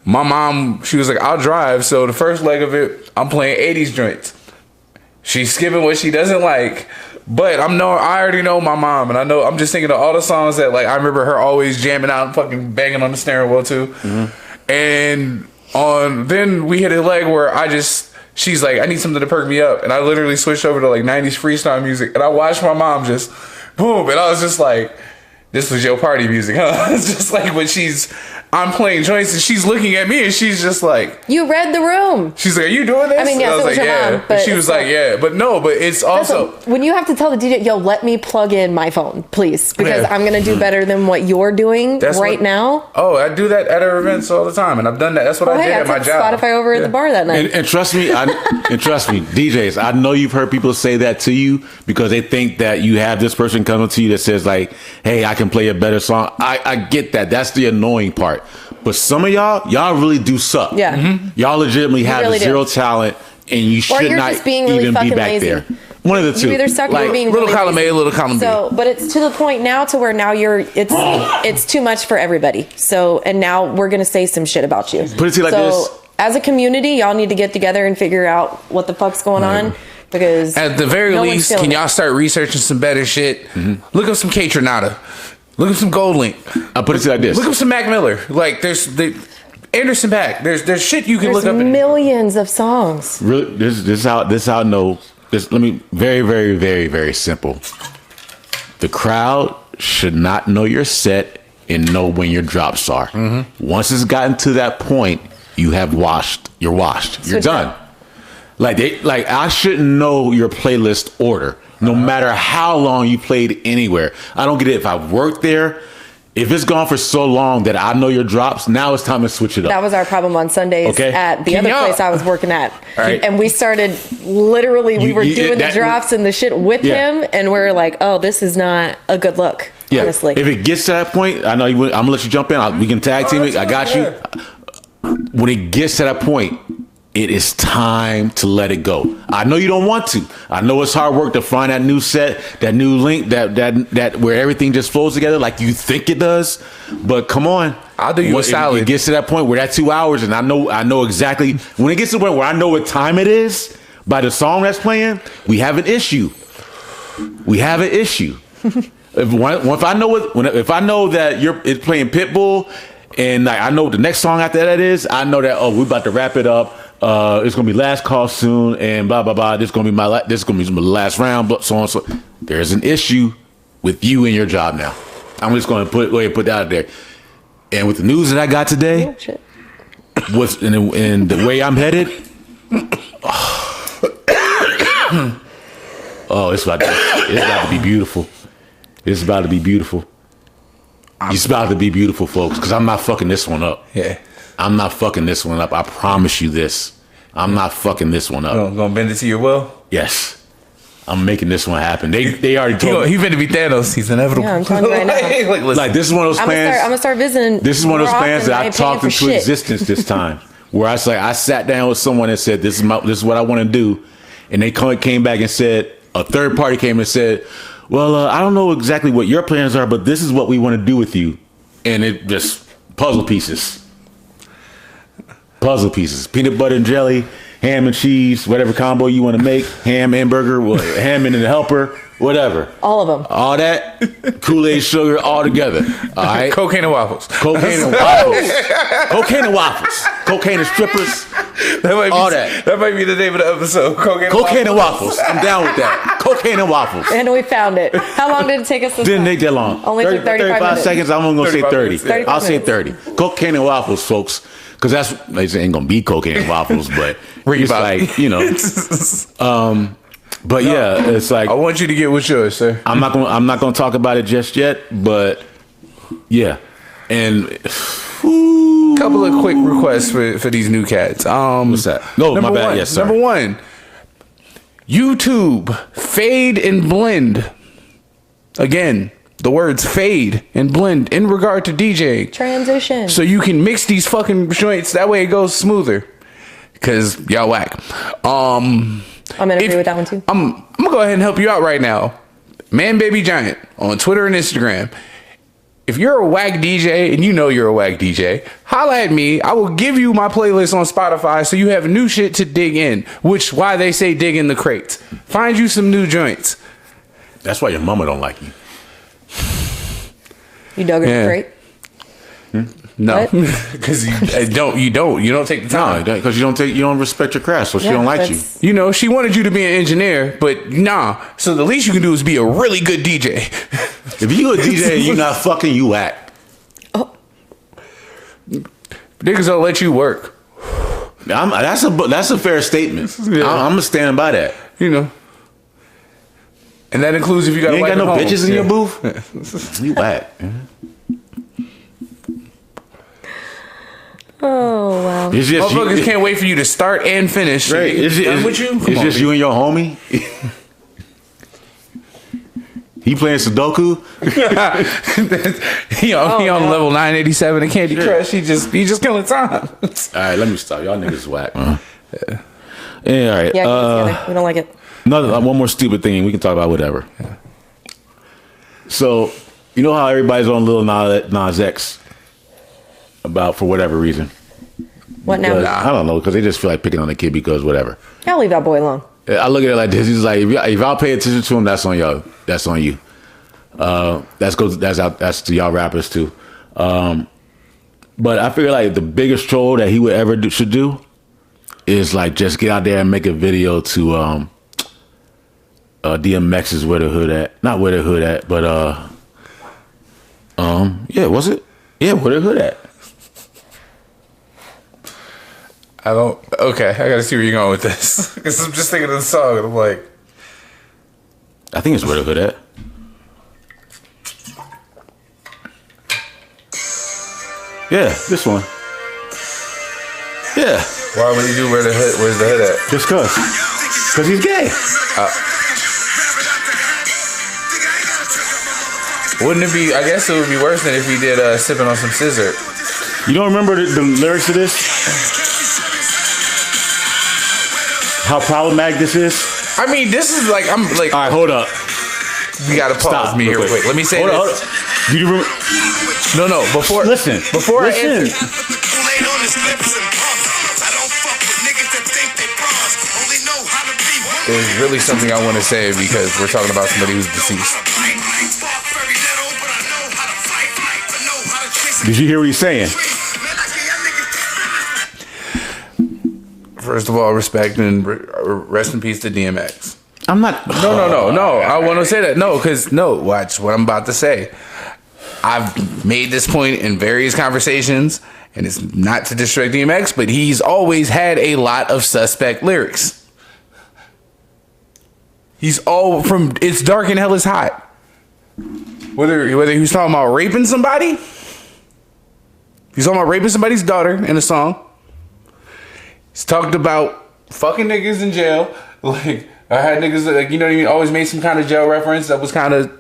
my mom, she was like, I'll drive. So the first leg of it, I'm playing 80s joints. She's skipping what she doesn't like. But I already know my mom, and I know I'm just thinking of all the songs that like I remember her always jamming out and fucking banging on the steering wheel too. Mm-hmm. And then we hit a leg where she's like, I need something to perk me up, and I literally switched over to like 90s freestyle music, and I watched my mom just boom, and I was just like, this was your party music, huh? It's just like when I'm playing joints and she's looking at me and she's just like, you read the room. She's like, are you doing this? I mean, yes, I was it was like, your yeah. mom, but she was like, yeah. But no, but it's also when you have to tell the DJ, yo, let me plug in my phone, please, because I'm going to do better than what you're doing now. Oh, I do that at our events all the time, and I've done that. That's what I did at my job. Spotify over at the bar that night. And trust me, DJs, I know you've heard people say that to you because they think that you have this person coming to you that says like, hey, I can play a better song. I get that. That's the annoying part. But some of y'all really do suck. Yeah. Mm-hmm. Y'all legitimately have really zero talent, and you should not just being really even be back lazy. there. One of the two. You either suck or you're being little really column A, little column B. So, but it's to the point now to where now it's too much for everybody. So, and now we're gonna say some shit about you. Put it to you like this. As a community, y'all need to get together and figure out what the fuck's going on. Because at the very least, can y'all start researching some better shit? Mm-hmm. Look up some K Tronada. Look up some Gold Link. I'll put it to you like this. Look up some Mac Miller. Like there's Anderson .Paak. There's shit you can look up. Millions of songs. Really, this how I know. Let me very, very, very, very simple. The crowd should not know your set and know when your drops are. Mm-hmm. Once it's gotten to that point, you're washed. You're done. Like I shouldn't know your playlist order, no matter how long you played anywhere. I don't get it if I've worked there. If it's gone for so long that I know your drops, now it's time to switch it up. That was our problem on Sundays at the other place I was working at. Right. And we started literally, we were doing the drops and the shit with him, and we're like, oh, this is not a good look, honestly. If it gets to that point, I know I'm going to let you jump in. We can tag team it. I got you. When it gets to that point, it is time to let it go. I know you don't want to. I know it's hard work to find that new set, that new link, that where everything just flows together like you think it does. But come on, I'll do you a solid. It gets to that point where that 2 hours, and I know exactly when it gets to the point where I know what time it is by the song that's playing. We have an issue. If I know that it's playing Pitbull, and like I know what the next song after that is, I know that we're about to wrap it up. It's gonna be last call soon, and blah blah blah. This is gonna be my last round, but so on. So there's an issue with you and your job now. I'm just gonna put that out there. And with the news that I got today, and the way I'm headed, Oh, it's about to be beautiful. It's about to be beautiful. It's about to be beautiful, folks, because I'm not fucking this one up. Yeah. I'm not fucking this one up. I promise you this. I'm not fucking this one up. Gonna bend it to your will? Yes. I'm making this one happen. They already told me. He's finna be Thanos. He's inevitable. Yeah, I'm telling you right now. Like, this is one of those plans. I'm gonna start visiting. This is one of those more plans often. that I I ain't paying talked for into shit. existence this time. Where I sat down with someone and said, this is what I want to do. And they came back and said, a third party came and said, well, I don't know exactly what your plans are, but this is what we want to do with you. And it just puzzle pieces. Peanut butter and jelly, ham and cheese, whatever combo you want to make, ham and burger, ham and the helper, whatever. All of them. All that, Kool-Aid, sugar, all together. All right. Cocaine and waffles. Cocaine and waffles. Cocaine and waffles. Cocaine and strippers. That might be the name of the episode. Cocaine and waffles. I'm down with that. Cocaine and waffles. And we found it. How long did it take us this Didn't time? take that long. Only took 35 minutes. seconds. I'm only going to say 30. minutes, yeah. I'll say 30. Cocaine and waffles, folks. Because it ain't going to be cocaine and waffles, but it's like, you know. But yeah, it's like. I want you to get what's yours, sir. I'm not going to talk about it just yet, but yeah. And couple of quick requests for these new cats. what's that? No, my bad. One, Yes, sir. Number one, YouTube fade and blend. Again, the words fade and blend in regard to DJing. Transition. So you can mix these fucking joints. That way it goes smoother. Cause y'all whack. I'm gonna agree with that one too. I'm gonna go ahead and help you out right now. Man Baby Giant on Twitter and Instagram. If you're a whack DJ and you know you're a whack DJ, holla at me. I will give you my playlist on Spotify so you have new shit to dig in. Which why they say dig in the crates. Find you some new joints. That's why your mama don't like you. You dug in Yeah. the crate? No, What? because you don't take the time. No, because you don't respect your craft, so she Yeah, don't like you. that's- You know, she wanted you to be an engineer, but nah. So the least you can do is be a really good DJ. If you a DJ and you not fucking, you act. Niggas don't let you work. That's a fair statement. Yeah. I'm gonna stand by that. You know. And that includes if you got You ain't got no wife at bitches home. in your Yeah. booth. You act. Oh wow. It's just Motherfuckers can't wait for you to start and finish. Right. It's done with you. It's just you and your homie. He playing Sudoku. he on no. level 987 of Candy Crush. He just killing time. All right, let me stop. Y'all niggas whack. Yeah, all right. Yeah, get it together. We don't like it. One more stupid thing. We can talk about whatever. So, you know how everybody's on Lil Nas X for whatever reason. What now? Because- I don't know, because they just feel like picking on the kid because whatever. I'll leave that boy alone. I look at it like this. He's like, if y'all pay attention to him, that's on y'all. That's on you. That's to y'all rappers too. But I figure like the biggest troll that he would ever should do is like just get out there and make a video to DMX's Where the Hood At. Not Where the Hood At, but yeah, was it? Yeah, Where the Hood At. Okay, I gotta see where you're going with this. Because I'm just thinking of the song and I'm like, I think it's Where the Hood At. Yeah, this one. Yeah. why would he do where's the hood at? Just cause he's gay. Wouldn't it be, I guess it would be worse than if he did sipping on some scissor. You don't remember the lyrics to this? How problematic this is? I mean, this is like, I'm like, All right, hold up. you gotta pause me here real quick. Let me say Hold up, this. hold up. Do you remember? No, before Listen. before I Listen. answer, there's really something I want to say because we're talking about somebody who's deceased. Did you hear what he's saying? First of all, respect and rest in peace to DMX. I'm not. No. I want to say that. Watch what I'm about to say. I've made this point in various conversations, and it's not to disrespect DMX, but he's always had a lot of suspect lyrics. He's all from It's Dark and Hell is Hot. Whether he was talking about raping somebody, he's talking about raping somebody's daughter in a song. He's talked about fucking niggas in jail. Like, I had niggas that, like, you know what I mean, always made some kind of jail reference that was kind of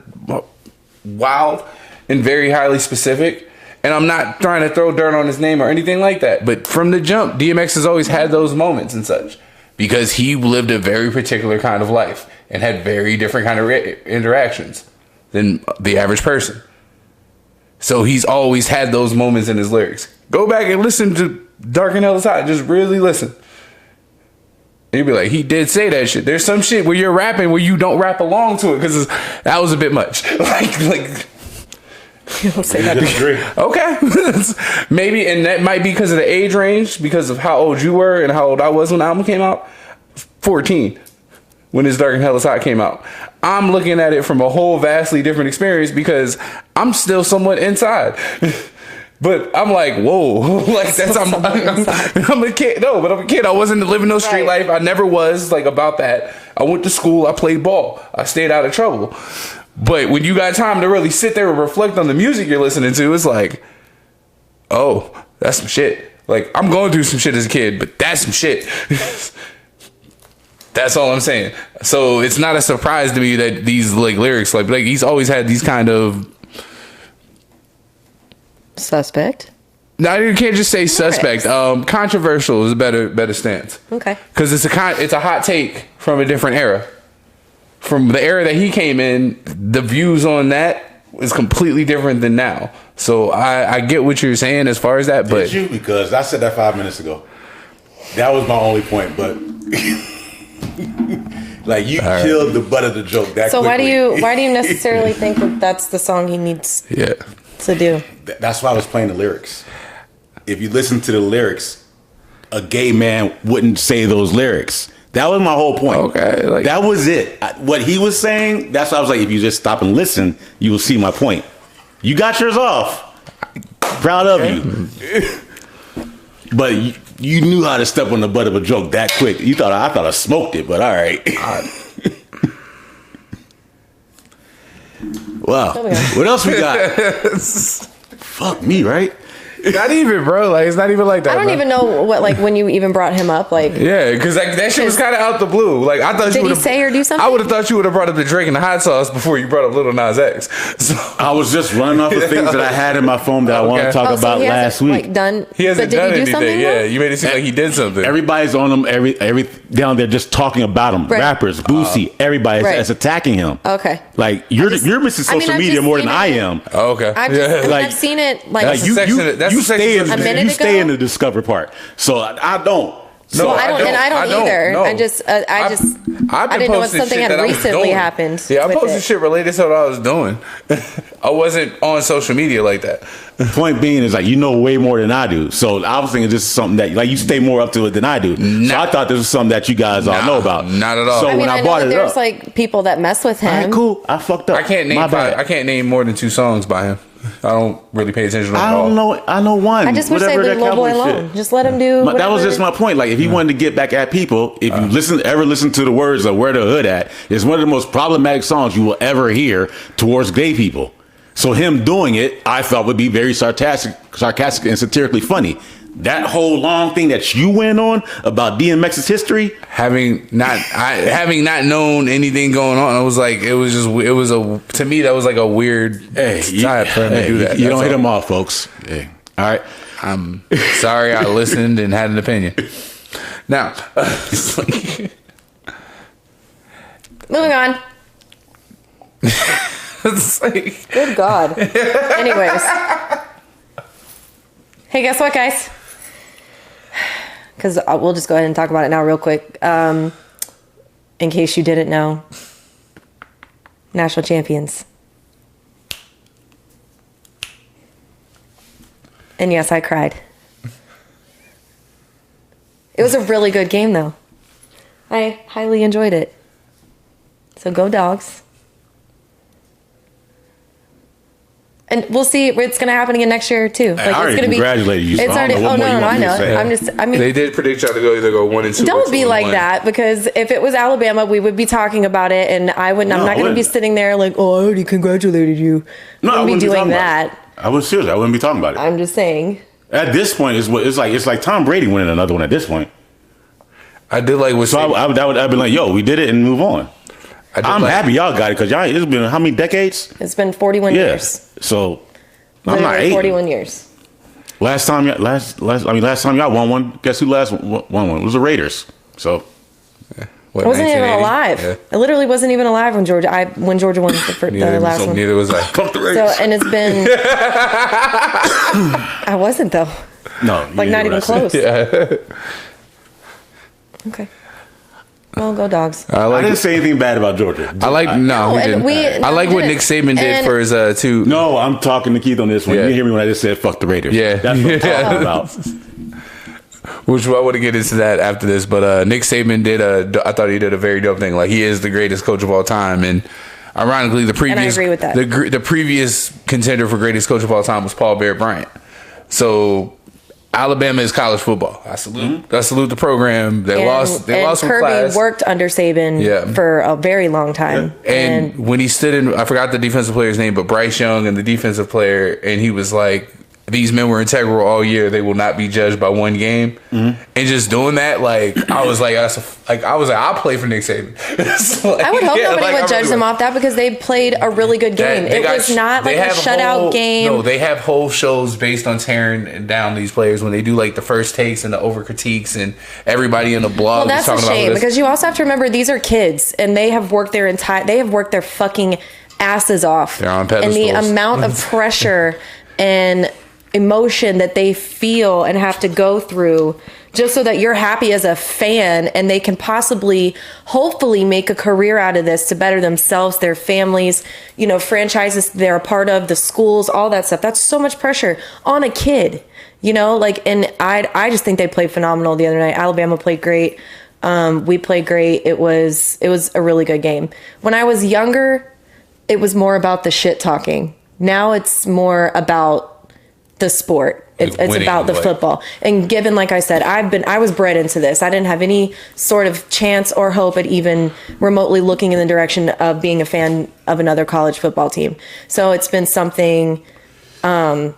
wild and very highly specific. And I'm not trying to throw dirt on his name or anything like that. But from the jump, DMX has always had those moments and such. Because he lived a very particular kind of life and had very different kind of interactions than the average person. So he's always had those moments in his lyrics. Go back and listen to Dark and Hell is Hot. Just really listen. And you'll be like, he did say that shit. There's some shit where you're rapping where you don't rap along to it because that was a bit much. like You don't say that. Disagree. Okay. Maybe, and that might be because of the age range, because of how old you were and how old I was when the album came out. 14, when It's Dark and Hell is Hot came out. I'm looking at it from a whole vastly different experience because I'm still somewhat inside. But I'm like, whoa, like that's I'm a kid. No, but I'm a kid. I wasn't living no street life. I never was like about that. I went to school. I played ball. I stayed out of trouble. But when you got time to really sit there and reflect on the music you're listening to, it's like, oh, that's some shit. Like, I'm going through some shit as a kid, but that's some shit. That's all I'm saying. So it's not a surprise to me that these like lyrics, like he's always had these kind of Suspect. No, you can't just say suspect. Controversial is a better stance. Okay. Because it's a hot take from a different era. From the era that he came in, the views on that is completely different than now. So I get what you're saying as far as that, but Did you? Because I said that 5 minutes ago. That was my only point, but like you killed the butt of the joke that So quickly. why do you necessarily think that that's the song he needs to do? That's why I was playing the lyrics. If you listen to the lyrics, a gay man wouldn't say those lyrics. That was my whole point. Okay, like, that was it. What he was saying, that's why I was like, if you just stop and listen, you will see my point. You got yours off. Proud of you. But you knew how to step on the butt of a joke that quick. I thought I smoked it, but all right. Wow. What else we got? Fuck me, right? Not even, bro. Like, it's not even like that. I don't even know what, like, when you even brought him up, like. Yeah, because like, that shit was kind of out the blue. Like, I thought Did he say or do something? I would have thought you would have brought up the Drake and the hot sauce before you brought up Lil Nas X. So I was just running off the things that I had in my phone that I want to talk about last week. Like, done. He hasn't but did done he do anything. something? Yeah, you made it seem like he did something. Everybody's on him. Every down there just talking about him. Right. Rappers, Boosie, everybody is attacking him. Okay. Like you're missing social media more than I am. Oh, okay. I've seen it. Like you stay in a minute you stay ago? in the discover part. So I don't. So I don't either. No. I didn't know if something had recently happened. Yeah, I posted shit related to what I was doing. I wasn't on social media like that. Point being is like you know way more than I do. So I was thinking this is something that like you stay more up to it than I do. So I thought this was something that you guys all know about. Not at all. So when I brought it there's up, like people that mess with him. all right, cool. I fucked up. I can't name more than 2 songs by him. I don't really pay attention to him I at all. don't know. I know one. I just wish they leave Lil Boy alone. Shit. Just let him do. That was just my point. Like if he wanted to get back at people, if you ever listen to the words of "Where the Hood At," it's one of the most problematic songs you will ever hear towards gay people. So him doing it, I thought would be very sarcastic and satirically funny. That whole long thing that you went on about DMX's history, having not known anything going on, to me that was like a weird type for him to do that. You don't hit him off, folks. Hey. All right. I'm sorry I listened and had an opinion. Now, moving on. It's like, good God. Anyways. Hey, guess what, guys? Because we'll just go ahead and talk about it now real quick. In case you didn't know. National champions. And yes, I cried. It was a really good game, though. I highly enjoyed it. So go Dogs. And we'll see. It's going to happen again next year too. I already it's going to congratulated you. So It's already. I know. I mean, they did predict y'all to go either go 1-2. don't be like that, because if it was Alabama, we would be talking about it, and I wouldn't. I'm not going to be sitting there like, oh, I already congratulated you. No, I wouldn't be doing that. I was serious. I wouldn't be talking about it. I'm just saying. At this point, it's like Tom Brady winning another one. At this point, I did like what. So I'd be like, yo, we did it and move on. I'm happy y'all got it, because y'all, it's been how many decades? It's been 41 years. So Literally I'm not 41 years. Last time y'all won one. Guess who last won one? It was the Raiders. So I wasn't even alive. Yeah. I literally wasn't even alive when Georgia won the last one. Neither was I. fuck the Raiders. So, and it's been. I wasn't though. No, Like not even close. Yeah. Okay. Well, go Dogs. I didn't say anything bad about Georgia. I like he didn't. I like what Nick Saban did for his two. No, I'm talking to Keith on this one. Yeah. You didn't hear me when I just said fuck the Raiders. Yeah. That's what I'm talking about. Which I want to get into that after this, but Nick Saban I thought he did a very dope thing. Like, he is the greatest coach of all time, and ironically, the previous, and I agree with that. The previous contender for greatest coach of all time was Paul Bear Bryant. So Alabama is college football. I salute the program. They lost some Kirby class. worked under Saban for a very long time. Yeah. And when he stood in, I forgot the defensive player's name, but Bryce Young and the defensive player, and he was like, these men were integral all year. They will not be judged by one game. And just doing that, like, I was like, I'll play for Nick Saban. So, like, I would hope nobody would judge them off that, because they played a really good game. It was not like a shutout game. No, they have whole shows based on tearing down these players when they do like the first takes and the over critiques, and everybody in the blog. Well, that's a shame, because you also have to remember these are kids, and they have worked their fucking asses off. They're on pedestals. And the amount of pressure and emotion that they feel and have to go through just so that you're happy as a fan, and they can hopefully make a career out of this to better themselves, their families, franchises they're a part of, the schools, all that stuff. That's so much pressure on a kid, and I just think they played phenomenal the other night. Alabama played great. We played great. It was a really good game. When I was younger, it was more about the shit talking. Now it's more about the sport. It's about the football. And given, like I said, I was bred into this. I didn't have any sort of chance or hope at even remotely looking in the direction of being a fan of another college football team. So it's been something, as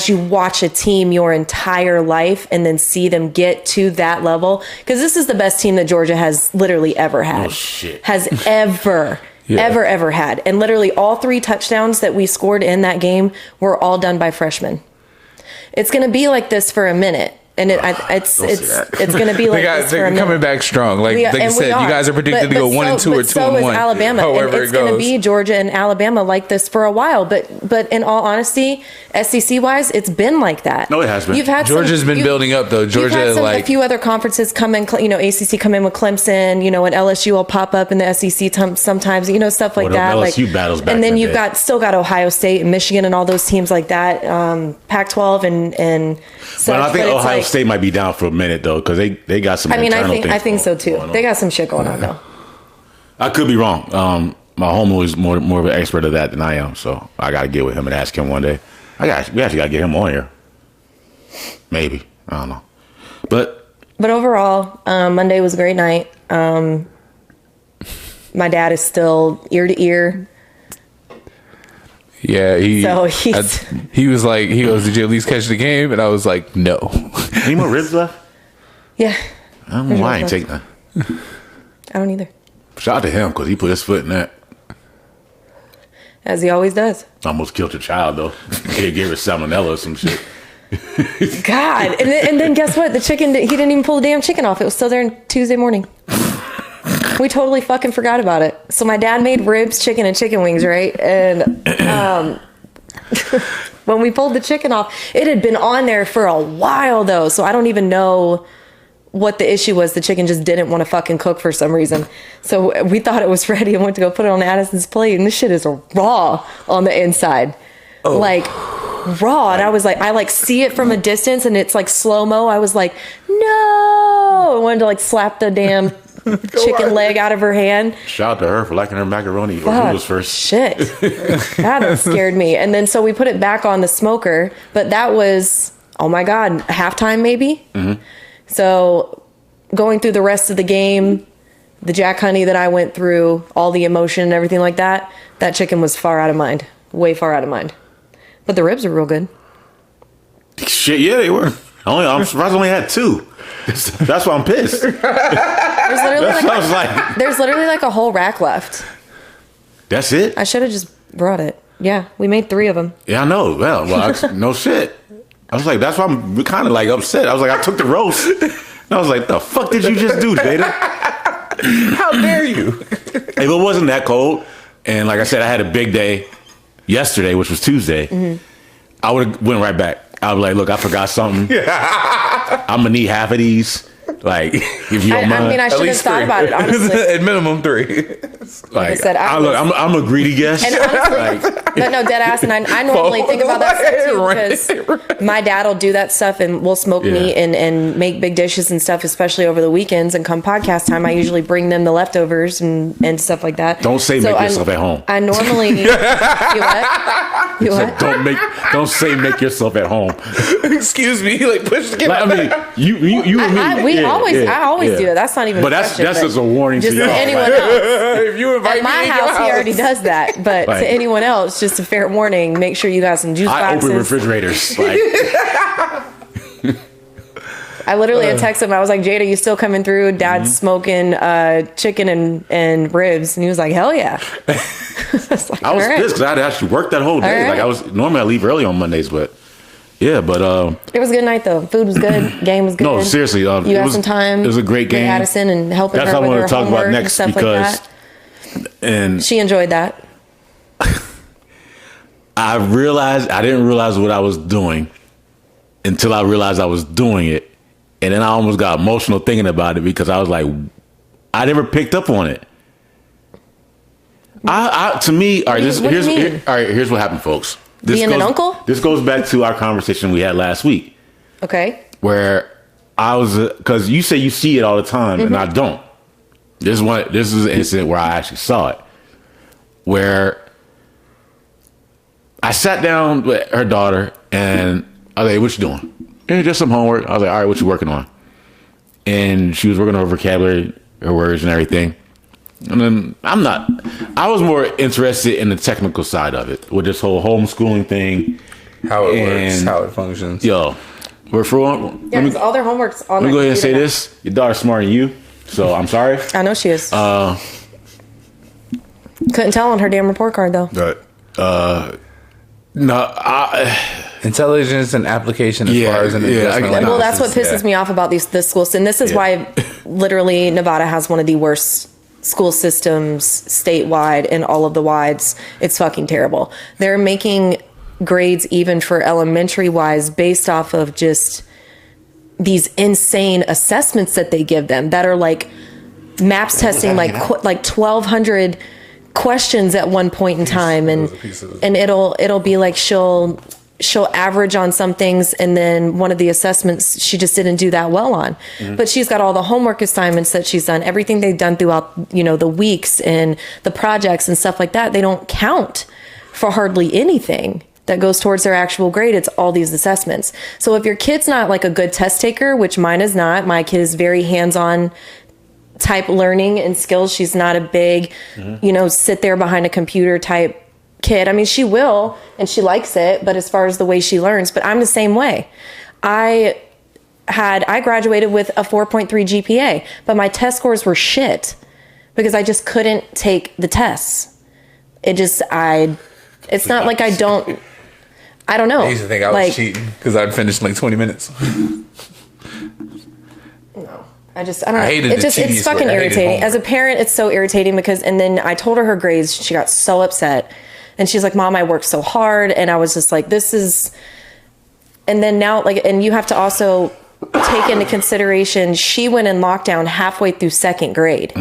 you watch a team your entire life and then see them get to that level, because this is the best team that Georgia has literally ever had. Oh, shit. Has ever ever had. And literally all 3 touchdowns that we scored in that game were all done by freshmen. It's going to be like this for a minute. And it's going to be like this for a minute. They're coming back strong. Like I said, you guys are predicted to go 1-2 or 2-1. So is Alabama. However and it's going to be Georgia and Alabama like this for a while. But in all honesty, SEC wise, it's been like that. No, it has been. Georgia's been building up though. Georgia, a few other conferences come in. ACC come in with Clemson. And LSU will pop up in the SEC sometimes. Stuff like that. LSU battles back. And then you've still got Ohio State and Michigan and all those teams like that. Pac-12 and. But I think Ohio State might be down for a minute though, because they got some. I think so too. They got some shit going on though. I could be wrong. My homie is more of an expert of that than I am, so I got to get with him and ask him one day. We actually got to get him on here. Maybe, I don't know, but overall, Monday was a great night. My dad is still ear to ear. Yeah, he was like, he goes, "Did you at least catch the game?" And I was like, "No." Any more ribs left? Yeah. I don't know why I ain't taking that. I don't either. Shout out to him, because he put his foot in that. As he always does. Almost killed your child though. He gave her salmonella or some shit. God, and then guess what? The chicken, he didn't even pull the damn chicken off. It was still there on Tuesday morning. We totally fucking forgot about it. So my dad made ribs, chicken, and chicken wings, right? And when we pulled the chicken off, it had been on there for a while though. So I don't even know what the issue was. The chicken just didn't want to fucking cook for some reason. So we thought it was ready and went to go put it on Addison's plate. And this shit is raw on the inside. Oh. Like raw. And I was like, I see it from a distance and it's like slow-mo. I was like, no. I wanted to slap the damn chicken leg out of her hand. Shout out to her for liking her macaroni or noodles first. Shit. That scared me. And then so we put it back on the smoker, but that was, oh my God, halftime maybe? Mm-hmm. So going through the rest of the game, the Jack Honey that I went through, all the emotion and everything like that, that chicken was far out of mind. Way far out of mind. But the ribs are real good. Shit, yeah, they were. I'm surprised I only had 2. That's why I'm pissed. There's literally like a whole rack left. That's it? I should have just brought it. Yeah, we made 3 of them. Yeah, I know. Well, no shit. I was like, that's why I'm kind of like upset. I was like, I took the roast. And I was like, the fuck did you just do, Jada? How dare you? If it wasn't that cold, and like I said, I had a big day yesterday, which was Tuesday, I would have went right back. I was like, look, I forgot something. I'm going to need half of these. Like, if you don't mind. I mean, I should have thought about it, honestly. At minimum 3. Like I said, I'm a greedy guest. And honestly, but no, dead ass. And I normally think about that stuff too, because my dad will do that stuff and we'll smoke meat and make big dishes and stuff, especially over the weekends. And come podcast time, I usually bring them the leftovers and stuff like that. Don't say make yourself at home. I normally you what? Don't say make yourself at home. Excuse me, like push the like, I mean, you and me. I always do it. That's not even. But that's just a warning to y'all. Anyone else. If you invite at my me house, he already does that. But to anyone else, just a fair warning: make sure you got some juice boxes. I open refrigerators. Like. I literally had texted him. I was like, Jada, you still coming through? Dad's smoking chicken and ribs, and he was like, hell yeah. I was pissed because I had actually worked that whole day. Like normally I leave early on Mondays, but. Yeah, but it was a good night though. Food was good. Game was good. No, seriously, you had some time. It was a great game. Addison and helping That's her what I with want her to talk about next and stuff because, like that. And she enjoyed that. I didn't realize what I was doing until I realized I was doing it, and then I almost got emotional thinking about it because I was like, I never picked up on it. To me, all right, here's what happened, folks. Being an uncle? This goes back to our conversation we had last week. Okay. Where I was, because you say you see it all the time, and I don't. This is an incident where I actually saw it. Where I sat down with her daughter, and I was like, what you doing? Hey, just some homework. I was like, all right, what you working on? And she was working on her vocabulary, her words and everything. And then I was more interested in the technical side of it with this whole homeschooling thing. How it works, how it functions. Yo, we're for because all their homework's on. Let me go ahead and say this. Your daughter's smarter than you, so I'm sorry. I know she is. Couldn't tell on her damn report card though. Intelligence and application as far as an investment. Well, that's what pisses me off about this schools, and this is why literally Nevada has one of the worst school systems statewide in all of the wides. It's fucking terrible. They're making grades even for elementary wise based off of just these insane assessments that they give them that are like maps testing like 1,200 questions at one point in time, and it'll be like she'll average on some things, and then one of the assessments she just didn't do that well on. But she's got all the homework assignments that she's done, everything they've done throughout, the weeks and the projects and stuff like that. They don't count for hardly anything that goes towards their actual grade. It's all these assessments. So if your kid's not like a good test taker, which mine is not, my kid is very hands-on type learning and skills. She's not a big, sit there behind a computer type kid. I mean, she will, and she likes it, but as far as the way she learns, but I'm the same way. I graduated with a 4.3 GPA, but my test scores were shit because I just couldn't take the tests. It's not like I don't know. I used to think I was cheating because I'd finish in like 20 minutes. No. I don't know. It's fucking irritating. As a parent, it's so irritating because, and then I told her grades. She got so upset. And she's like, Mom, I worked so hard. And I was just like, and then now, and you have to also take into consideration, she went in lockdown halfway through second grade.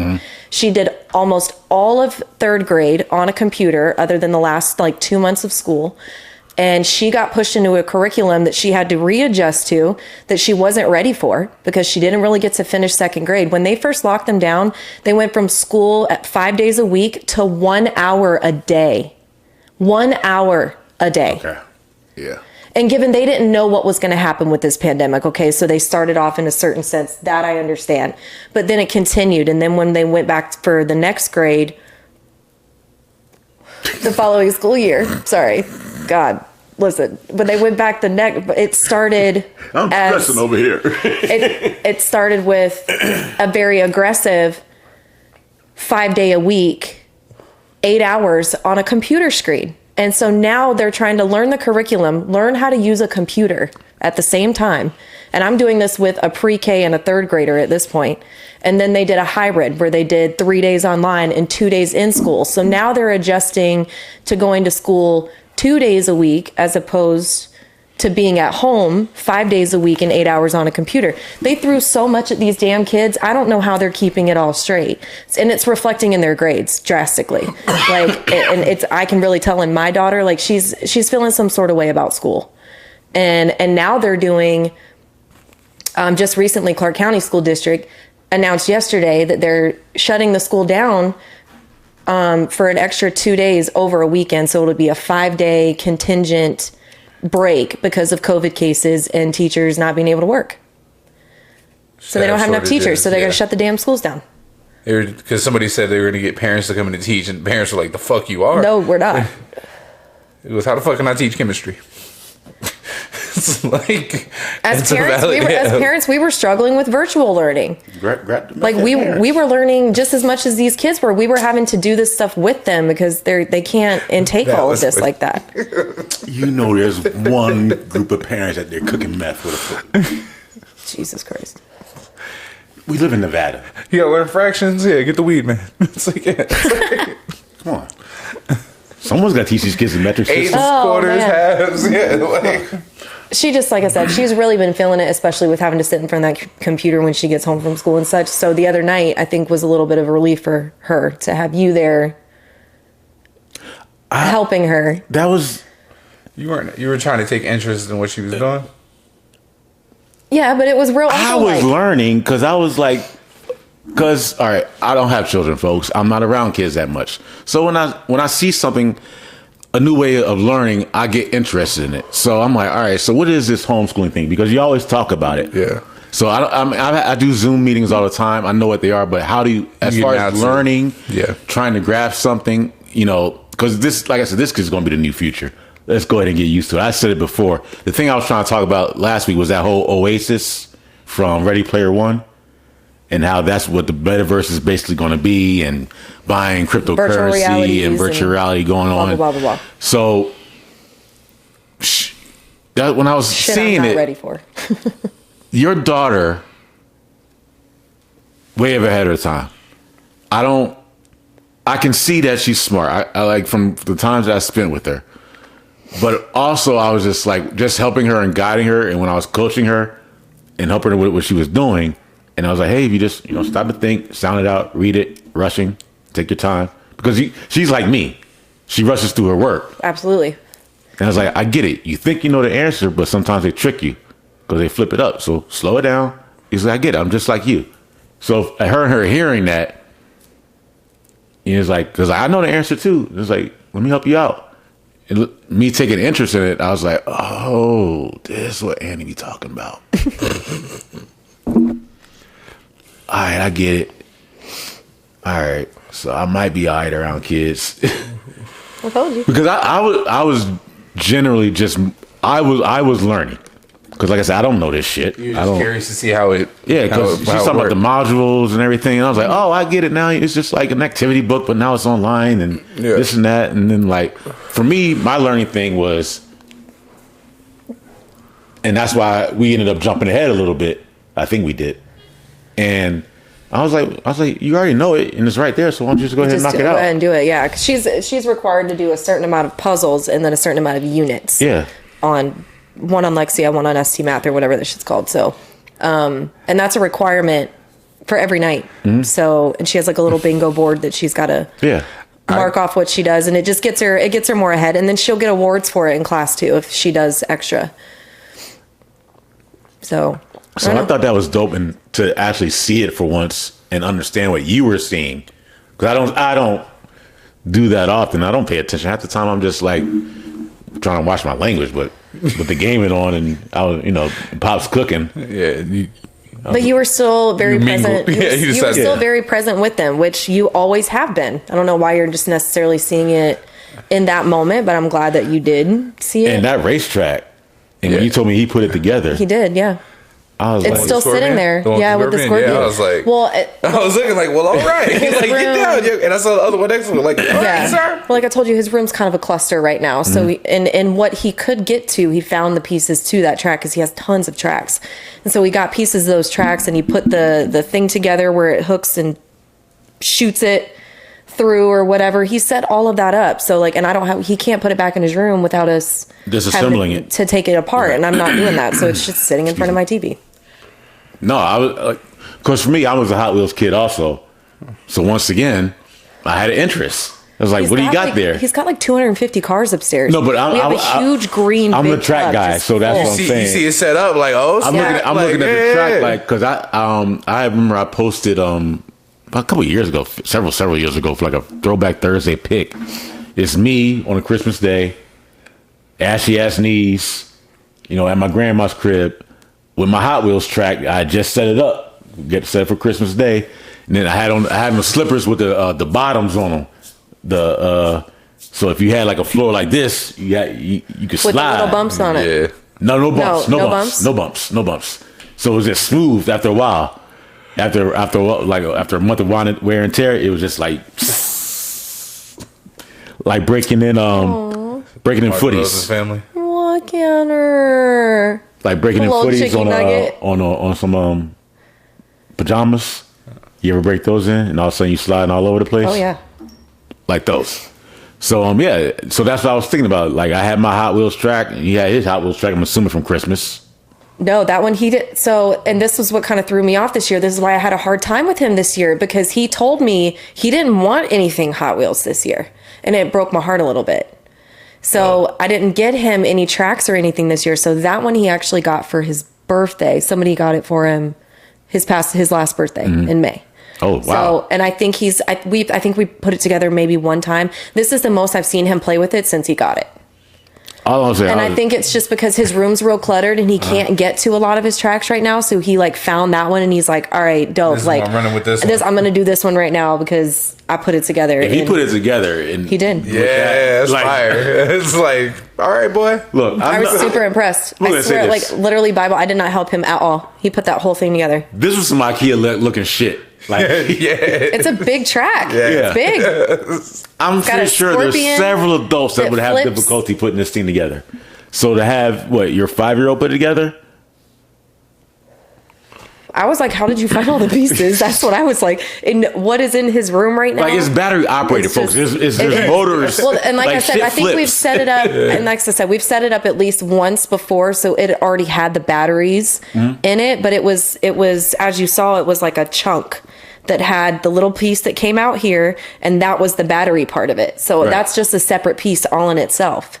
She did almost all of third grade on a computer, other than the last 2 months of school. And she got pushed into a curriculum that she had to readjust to, that she wasn't ready for, because she didn't really get to finish second grade. When they first locked them down, they went from school at 5 days a week to 1 hour a day. 1 hour a day. Okay. Yeah. And given they didn't know what was going to happen with this pandemic, okay, so they started off in a certain sense, that I understand. But then it continued. And then when they went back for the next grade, the following school year, sorry, God, listen, when they went back it started I'm stressing over here. it started with a very aggressive 5 day a week, 8 hours on a computer screen. And so now they're trying to learn the curriculum, learn how to use a computer at the same time. And I'm doing this with a pre-K and a third grader at this point. And then they did a hybrid where they did 3 days online and 2 days in school. So now they're adjusting to going to school 2 days a week as opposed to being at home 5 days a week and 8 hours on a computer. They threw so much at these damn kids. I don't know how they're keeping it all straight. And it's reflecting in their grades drastically. I can really tell in my daughter, like she's feeling some sort of way about school. And now they're doing, just recently Clark County School District announced yesterday that they're shutting the school down for an extra 2 days over a weekend. So it'll be a 5 day contingent break because of COVID cases and teachers not being able to work. So they don't have enough teachers, so they're going to shut the damn schools down. Because somebody said they were going to get parents to come in to teach, and parents were like, the fuck you are? No, we're not. It was, how the fuck can I teach chemistry? It's like, as parents, we were struggling with virtual learning. Like we were learning just as much as these kids were. We were having to do this stuff with them because they can't intake all of this like that. You know, there's one group of parents that they're cooking meth with. Jesus Christ. We live in Nevada. You gotta learn fractions. Yeah, get the weed, man. It's like, yeah. Come on. Someone's got to teach these kids the metric system. Eighths, quarters, halves. Yeah, like. She just, like I said, she's really been feeling it, especially with having to sit in front of that computer when she gets home from school and such. So the other night, I think, was a little bit of a relief for her to have you there helping her. That was... You were trying to take interest in what she was doing? Yeah, but it was real. I was learning because I was like... Because, all right, I don't have children, folks. I'm not around kids that much. So when I see something... a new way of learning, I get interested in it. So I'm like, all right, so what is this homeschooling thing? Because you always talk about it. Yeah. So I do Zoom meetings all the time. I know what they are, but how do you, as far as learning, trying to grasp something, you know, because this, like I said, this is going to be the new future. Let's go ahead and get used to it. I said it before. The thing I was trying to talk about last week was that whole Oasis from Ready Player One. And how that's what the metaverse is basically going to be, and buying cryptocurrency and virtual reality going on. Blah, blah, blah. So that when I was seeing I'm not it, ready for. Your daughter, way ahead of her time. I can see that she's smart. I like from the times that I spent with her, but also I was just like helping her and guiding her, and when I was coaching her and helping her with what she was doing. And I was like, hey, if you just, stop to think, sound it out, read it, rushing, take your time. Because she's like me. She rushes through her work. Absolutely. And I was like, I get it. You think you know the answer, but sometimes they trick you because they flip it up. So slow it down. He's like, I get it. I'm just like you. So her hearing that, it's like, because I know the answer too. It's like, let me help you out. And me taking interest in it, I was like, oh, this is what Annie be talking about. All right, I get it. All right, so I might be all right around kids. I told you. Because I was generally just I was learning. Because like I said, I don't know this shit. You're just curious to see how it. Yeah, because she's talking about the modules and everything, and I was like, oh, I get it now. It's just like an activity book, but now it's online and this and that. And then like for me, my learning thing was, and that's why we ended up jumping ahead a little bit. I think we did. And I was like, you already know it, and it's right there. So why don't you just go ahead and knock it out? Go ahead and do it, yeah. 'Cause she's required to do a certain amount of puzzles and then a certain amount of units. Yeah. On one on Lexia, one on ST Math or whatever that shit's called. So, and that's a requirement for every night. Mm-hmm. So, and she has like a little bingo board that she's got to mark off what she does, and it just gets her more ahead, and then she'll get awards for it in class too if she does extra. So I thought that was dope, and to actually see it for once and understand what you were seeing, because I don't do that often. I don't pay attention half the time. I'm just like trying to watch my language, but with the gaming on, and I was, Pop's cooking. Yeah. But you were still very present. You were still yeah. very present with them, which you always have been. I don't know why you're just necessarily seeing it in that moment, but I'm glad that you did see it. And that racetrack, and when you told me he put it together, He did, yeah. I was It's like, still sitting there. Yeah, with the scorpion. Yeah, I was like, well, I was looking like, well, all right. He's like, get down. Yeah. And I saw the other one next to me, like, all right, sir. Well, like I told you, his room's kind of a cluster right now. So, and what he could get to, he found the pieces to that track because he has tons of tracks. And so he got pieces of those tracks, and he put the thing together where it hooks and shoots it through or whatever. He set all of that up. So like, and he can't put it back in his room without us disassembling it to take it apart. And I'm not doing that. So it's just sitting in front of my TV. No, I was like, because for me, I was a Hot Wheels kid also. So once again, I had an interest. I was like, what do you got there? He's got like 250 cars upstairs. No, but we have a huge green. I'm big the track tub guy, just so that's full. what I'm saying. You see it set up like, oh, I'm looking at the track like, because I remember I posted a couple of years ago, several years ago, for like a Throwback Thursday pic. It's me on a Christmas day, ashy ass knees, at my grandma's crib with my Hot Wheels track. I just set it up, get set for Christmas Day, and then I had my slippers with the bottoms on them. So if you had like a floor like this, you could slide with the little bumps on it. Yeah. No bumps. No No bumps. So it was just smooth after a while. After a month of wear and tear, it was just like breaking in footies. Family. Look at her. Like breaking in Little footies chicken nugget. on some pajamas. You ever break those in, and all of a sudden you sliding all over the place? Oh yeah. Like those. So so that's what I was thinking about. Like I had my Hot Wheels track, and he had his Hot Wheels track. I'm assuming from Christmas. No, that one he did. So, and this was what kind of threw me off this year. This is why I had a hard time with him this year, because he told me he didn't want anything Hot Wheels this year. And it broke my heart a little bit. So I didn't get him any tracks or anything this year. So that one he actually got for his birthday. Somebody got it for him his last birthday in May. Oh, wow. So, and I think I think we put it together maybe one time. This is the most I've seen him play with it since he got it. I think it's just because his room's real cluttered and he can't get to a lot of his tracks right now. So he like found that one and he's like, all right, dope. I'm running with this. I'm going to do this one right now because I put it together. And he put it together. And he did. Yeah, it's fire. It's like, all right, boy. Look, I was super impressed. I swear, like literally Bible, I did not help him at all. He put that whole thing together. This was some IKEA looking shit. Like, It's a big track. Yeah. It's big. I'm pretty sure there's several adults that would have flips. difficulty putting this thing together. So to have your 5-year-old put it together? I was like, how did you find all the pieces? That's what I was like. And what is in his room right now? Like it's battery operated, folks. There's motors. Well, and like I said, I think flips. we've set it up. And like I said, we've set it up at least once before, so it already had the batteries in it. But it was as you saw, it was like a chunk that had the little piece that came out here, and that was the battery part of it. So that's just a separate piece all in itself.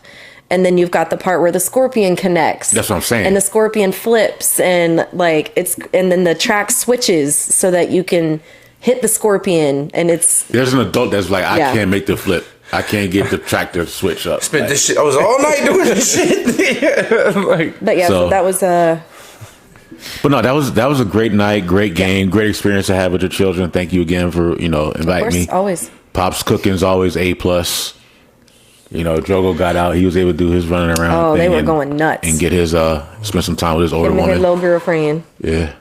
And then you've got the part where the scorpion connects. That's what I'm saying. And the scorpion flips, and and then the track switches so that you can hit the scorpion, and there's an adult that's like, I can't make the flip. I can't get the tractor to switch up. Spent this shit. I was all night doing this shit. But yeah, so that was But no, that was a great night, great game, great experience to have with your children. Thank you again for inviting me. Always. Pop's cooking's always A+. Drogo got out. He was able to do his running around. Oh, they were going nuts. And get his spend some time with his older woman. His little girlfriend. Yeah.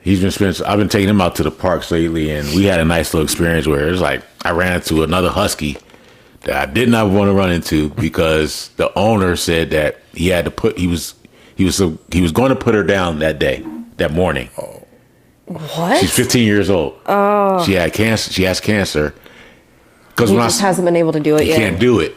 I've been taking him out to the parks lately, and we had a nice little experience where it's like I ran into another husky that I did not want to run into because the owner said that he had to he was going to put her down that morning. Oh. What? She's 15 years old. Oh. She had cancer. She has cancer. He just hasn't been able to do it yet. He can't do it.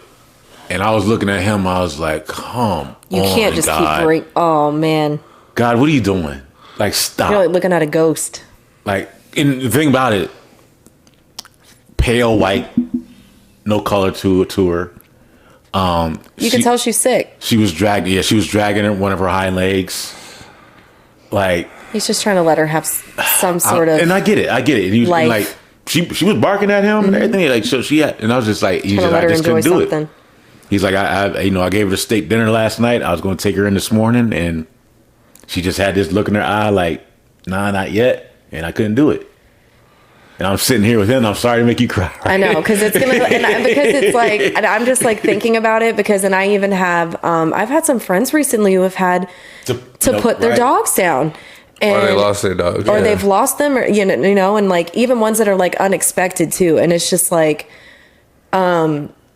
And I was looking at him. I was like, come You can't just keep oh, man. God, what are you doing? Like, stop. You're like looking at a ghost. Like, and the thing about it, pale white, no color to her. You can tell she's sick. She was dragging. Yeah, she was dragging one of her hind legs. Like he's just trying to let her have some sort of. And I get it. And he was and like she was barking at him and everything. Like so she had, and I was just like, I just couldn't do it. He's like, I gave her a steak dinner last night. I was going to take her in this morning, and she just had this look in her eye, like, nah, not yet, and I couldn't do it. And I'm sitting here with him. I'm sorry to make you cry. Right? I know, because it's gonna, because it's like, and I'm just like thinking about it because, and I even have, I've had some friends recently who have had to put their dogs down, and, or they lost their dogs, or they've lost them, or you know, and like even ones that are like unexpected too, and it's just like,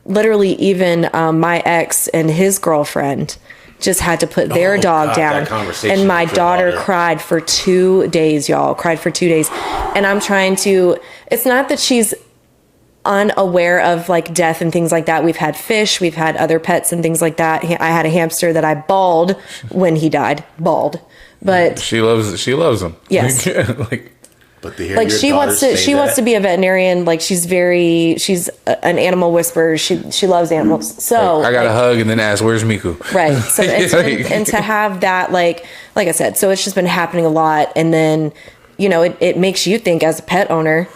literally even my ex and his girlfriend just had to put their dog down, and my daughter cried for 2 days, y'all. Cried for 2 days, and I'm trying to. It's not that she's unaware of like death and things like that. We've had fish, we've had other pets and things like that. I had a hamster that I bawled when he died, but she loves him. Yes, like. But to hear like your she wants to be a veterinarian. Like she's an animal whisperer. She loves animals. So I got a hug and then ask, "Where's Miku?" Right. So and to have that, like I said, so it's just been happening a lot. And then, you know, it makes you think as a pet owner.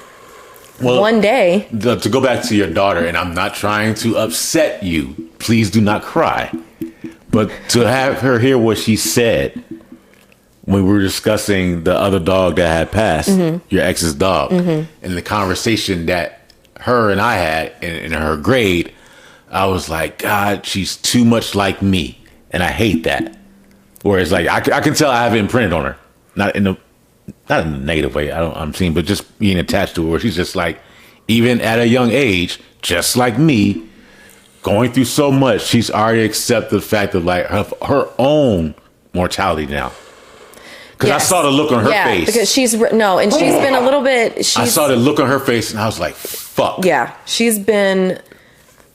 Well, one day to go back to your daughter, and I'm not trying to upset you. Please do not cry. But to have her hear what she said. When we were discussing the other dog that had passed, your ex's dog, and the conversation that her and I had in her grade, I was like, God, she's too much like me, and I hate that. Whereas, like, I can tell I have it imprinted on her, not in a negative way. I'm seeing, but just being attached to her. Where she's just like, even at a young age, just like me, going through so much, she's already accepted the fact of like her own mortality now. Because I saw the look on her face. Because she's been a little bit. I saw the look on her face, and I was like, "Fuck." Yeah, she's been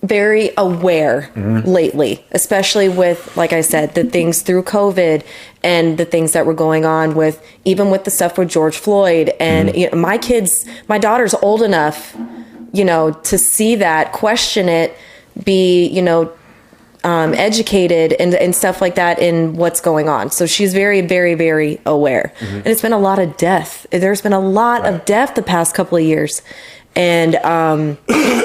very aware lately, especially with, like I said, the things through COVID and the things that were going on with the stuff with George Floyd. And you know, my daughter's old enough, you know, to see that, question it, be, you know, educated and stuff like that in what's going on. So she's very, very, very aware. And it's been a lot of death. There's been a lot of death the past couple of years. And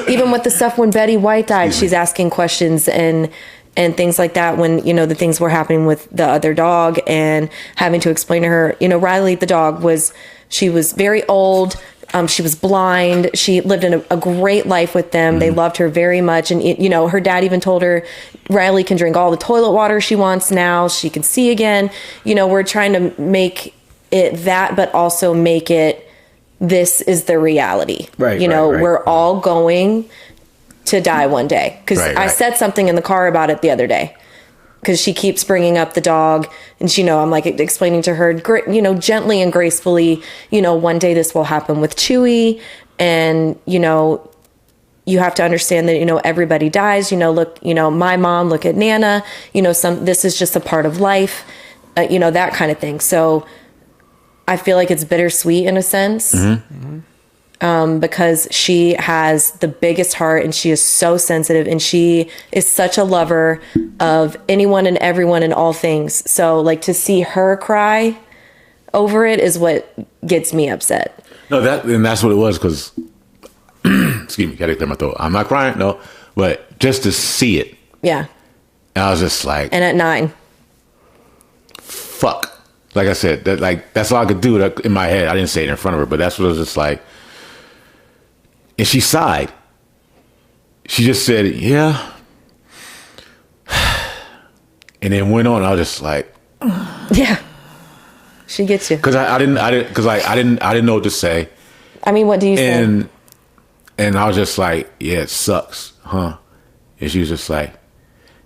even with the stuff when Betty White died, she's asking questions and things like that when, you know, the things were happening with the other dog and having to explain to her, you know, Riley, the dog, she was very old. She was blind. She lived in a great life with them. They loved her very much. And, you know, her dad even told her, Riley can drink all the toilet water she wants now. She can see again. You know, we're trying to make it that, but also make it, this is the reality. Right. You know, we're all going to die one day. Because I said something in the car about it the other day. Because she keeps bringing up the dog, and you know, I'm like explaining to her, you know, gently and gracefully, you know, one day this will happen with Chewy, and you know, you have to understand that, you know, everybody dies. You know, look, you know, my mom, look at Nana. You know, this is just a part of life. You know, that kind of thing. So, I feel like it's bittersweet in a sense. Because she has the biggest heart and she is so sensitive and she is such a lover of anyone and everyone and all things. So like to see her cry over it is what gets me upset. No, that's what it was. Cause excuse me, gotta clear my throat. I'm not crying, no, but just to see it. Yeah. And I was just like, and at 9, fuck. Like I said, that's all I could do in my head. I didn't say it in front of her, but that's what it was just like. And she sighed. She just said, "Yeah," and then went on. I was just like, "Yeah." She gets you. Because I didn't know what to say. I mean, what do you say? And I was just like, "Yeah, it sucks, huh?" And she was just like,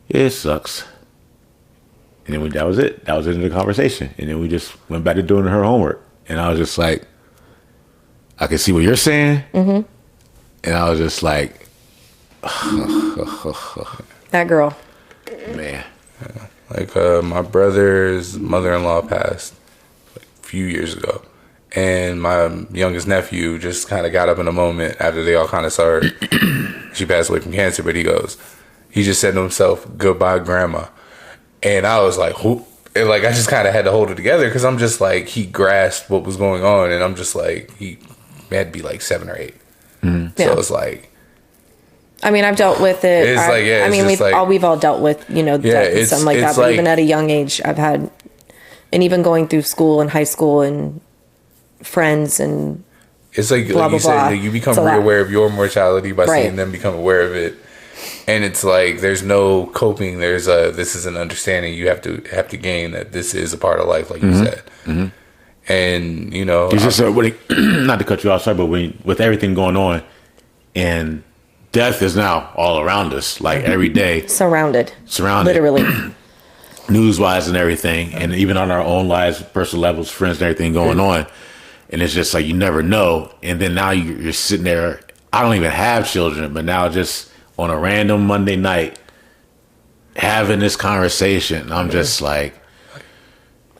"Yeah, it sucks." And then that was it. That was the end of the conversation. And then we just went back to doing her homework. And I was just like, "I can see what you're saying." And I was just like, that girl. Man. Yeah. Like my brother's mother-in-law passed like a few years ago. And my youngest nephew just kind of got up in a moment after they all kind of saw her. She passed away from cancer, but he just said to himself, "Goodbye, Grandma." And I was like, whoop. And like, I just kind of had to hold it together because I'm just like, he grasped what was going on. And I'm just like, he had to be like 7 or 8. Mm-hmm. So it's like, I mean, I've dealt with it. It's like, yeah, I mean, we've all dealt with, death and something like that. But even at a young age, I've had, and even going through school and high school and friends and it's like, blah, like you blah, blah. said, you become aware of your mortality by seeing them become aware of it. And it's like, there's no coping. This is an understanding you have to gain that this is a part of life, like you said. Mm-hmm. And, it's just, not to cut you off, sorry, but with everything going on and death is now all around us, like every day. Surrounded. Literally. News-wise and everything. And even on our own lives, personal levels, friends and everything going on. And it's just like, you never know. And then now you're sitting there. I don't even have children, but now just on a random Monday night having this conversation, I'm just like,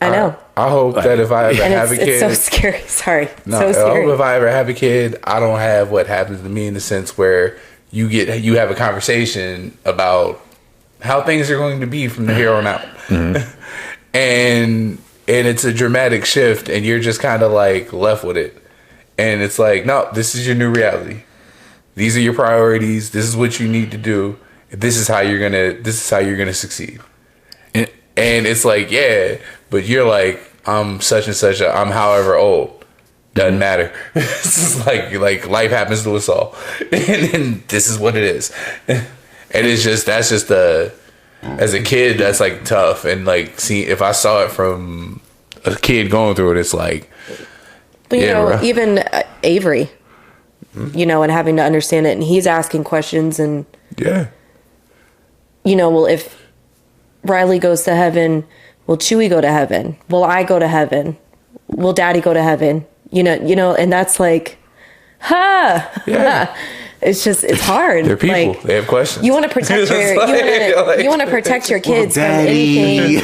I know. I hope that if I ever have a kid, it's so scary. Sorry, so scary. I hope if I ever have a kid, I don't have what happens to me in the sense where you have a conversation about how things are going to be from here on out, and it's a dramatic shift, and you're just kind of like left with it, and it's like, no, this is your new reality. These are your priorities. This is what you need to do. This is how you're gonna succeed. And it's like, yeah, but you're like, I'm such and such. I'm however old. Doesn't matter. It's just like life happens to us all, and this is what it is. And it's just as a kid, that's like tough. And like, see, if I saw it from a kid going through it, it's like, but even Avery. And having to understand it, and he's asking questions, and well, if Riley goes to heaven, will Chewy go to heaven? Will I go to heaven? Will Daddy go to heaven? And that's like, it's just, it's hard. They're people. They have questions. You want to protect you want to protect your kids from anything.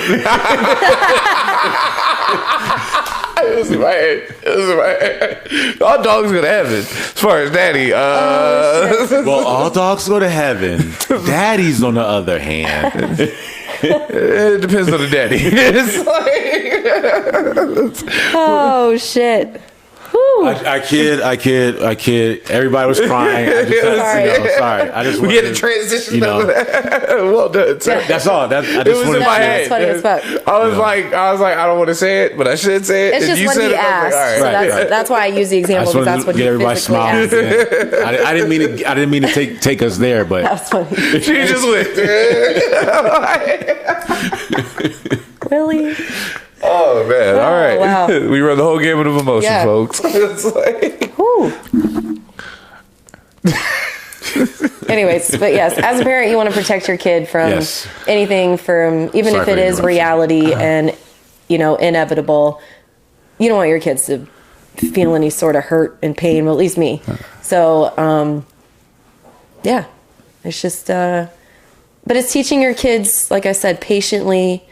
It was in my head. All dogs go to heaven, as far as Daddy. Well, all dogs go to heaven. Daddy's, on the other hand. It depends on the daddy. It's like, oh shit. I kid. Everybody was crying. Sorry. I just we had to transition. Well done. Sorry. That's all. It was in my head. That's funny as fuck. I was like, I don't want to say it, but I should say it. It's just when he asked. Like, so that's why I use the example, because that's what he physically asked. I didn't mean to take us there, but that's funny. She just went. Really? Oh man! All right, wow. We run the whole gamut of emotion, folks. It's like, anyways, but yes, as a parent, you want to protect your kid from anything, from even if it is reality and inevitable. You don't want your kids to feel any sort of hurt and pain. Well, at least me. So, it's just. But it's teaching your kids, like I said, patiently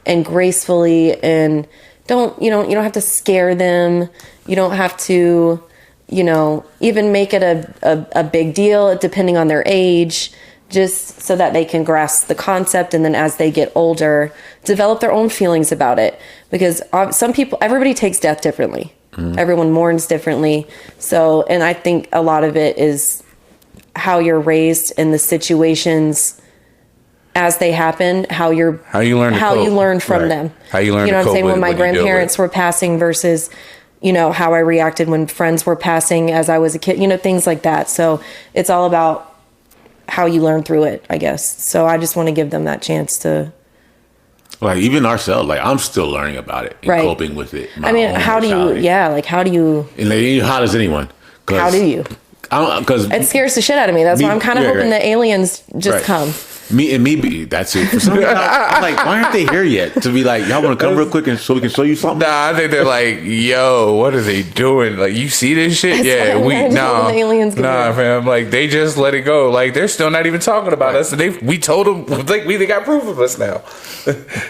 and gracefully, and you don't have to scare them. You don't have to, even make it a big deal, depending on their age, just so that they can grasp the concept, and then as they get older, develop their own feelings about it. Because everybody takes death differently. Everyone mourns differently. So, and I think a lot of it is how you're raised in the situations as they happen, how you learn from them. How you learn. You know what I'm saying? When my grandparents were passing versus, how I reacted when friends were passing as I was a kid. Things like that. So it's all about how you learn through it, I guess. So I just want to give them that chance to. Like even ourselves, like I'm still learning about it and coping with it. I mean, how do you? Yeah, like how do you? And how does anyone? How do you? Because it scares the shit out of me. That's why I'm kind of hoping the aliens just come. That's it. For some reason, I'm like, why aren't they here yet? To be like, y'all want to come real quick and so we can show you something? Nah, I think they're like, yo, what are they doing? Like, you see this shit? That's the aliens fam. Like, they just let it go. Like, they're still not even talking about us. And we told them, like, they got proof of us now.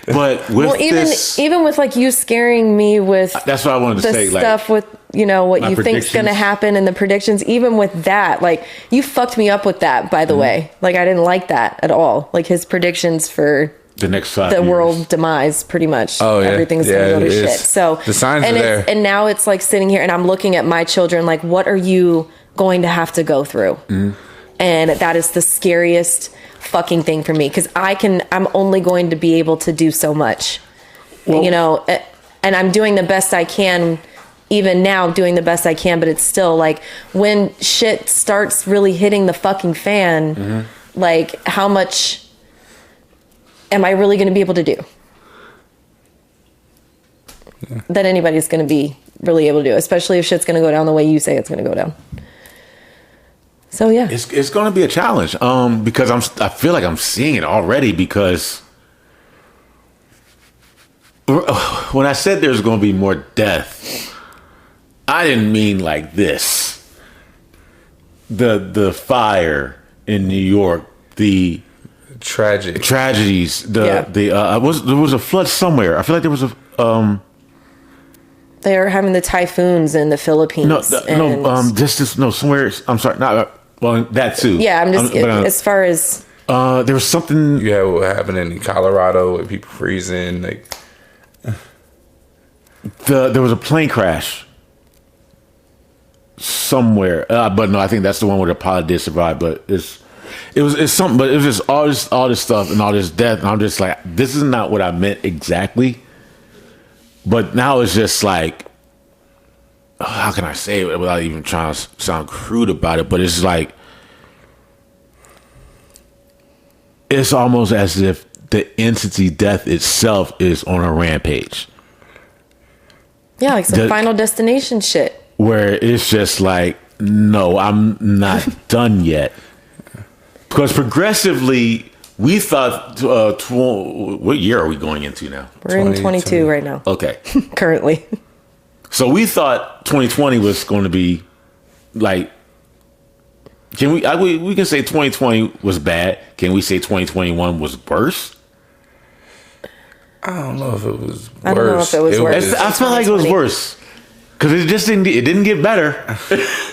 But with even with like you scaring me with that's what I wanted to say. Stuff with what you think's gonna happen and the predictions. Even with that, like you fucked me up with that. By the way, like I didn't like that at all. Like his predictions for the next 5 years. World demise, pretty much. Oh yeah, everything's gonna go to shit. So the signs are there, and now it's like sitting here and I'm looking at my children. Like, what are you going to have to go through? And that is the scariest fucking thing for me because I'm only going to be able to do so much, and I'm doing the best I can. Even now, doing the best I can, but it's still like when shit starts really hitting the fucking fan, like how much am I really going to be able to do that anybody's going to be really able to do, especially if shit's going to go down the way you say it's going to go down. So yeah, it's going to be a challenge because I feel like I'm seeing it already because when I said there's going to be more death, I didn't mean like this. The fire in New York, the tragedies, there was a flood somewhere. I feel like there was a they are having the typhoons in the Philippines. Somewhere. I'm sorry, not that too. Yeah, I'm just as far as there was something. Yeah, what happened in Colorado with people freezing. Like there was a plane crash somewhere, but no, I think that's the one where the pilot did survive. But it's something. But it was just all this stuff and all this death, and I'm just like, this is not what I meant exactly. But now it's just like, how can I say it without even trying to sound crude about it? But it's like, it's almost as if the entity death itself is on a rampage. Yeah, like some Final Destination shit. Where it's just like, no, I'm not done yet. Because progressively, we thought, what year are we going into now? We're in 22 right now. Okay. Currently. So we thought 2020 was going to be like, we can say 2020 was bad. Can we say 2021 was worse? I don't know if it was worse. I don't know if it was worse. I felt like it was worse. Because it didn't get better.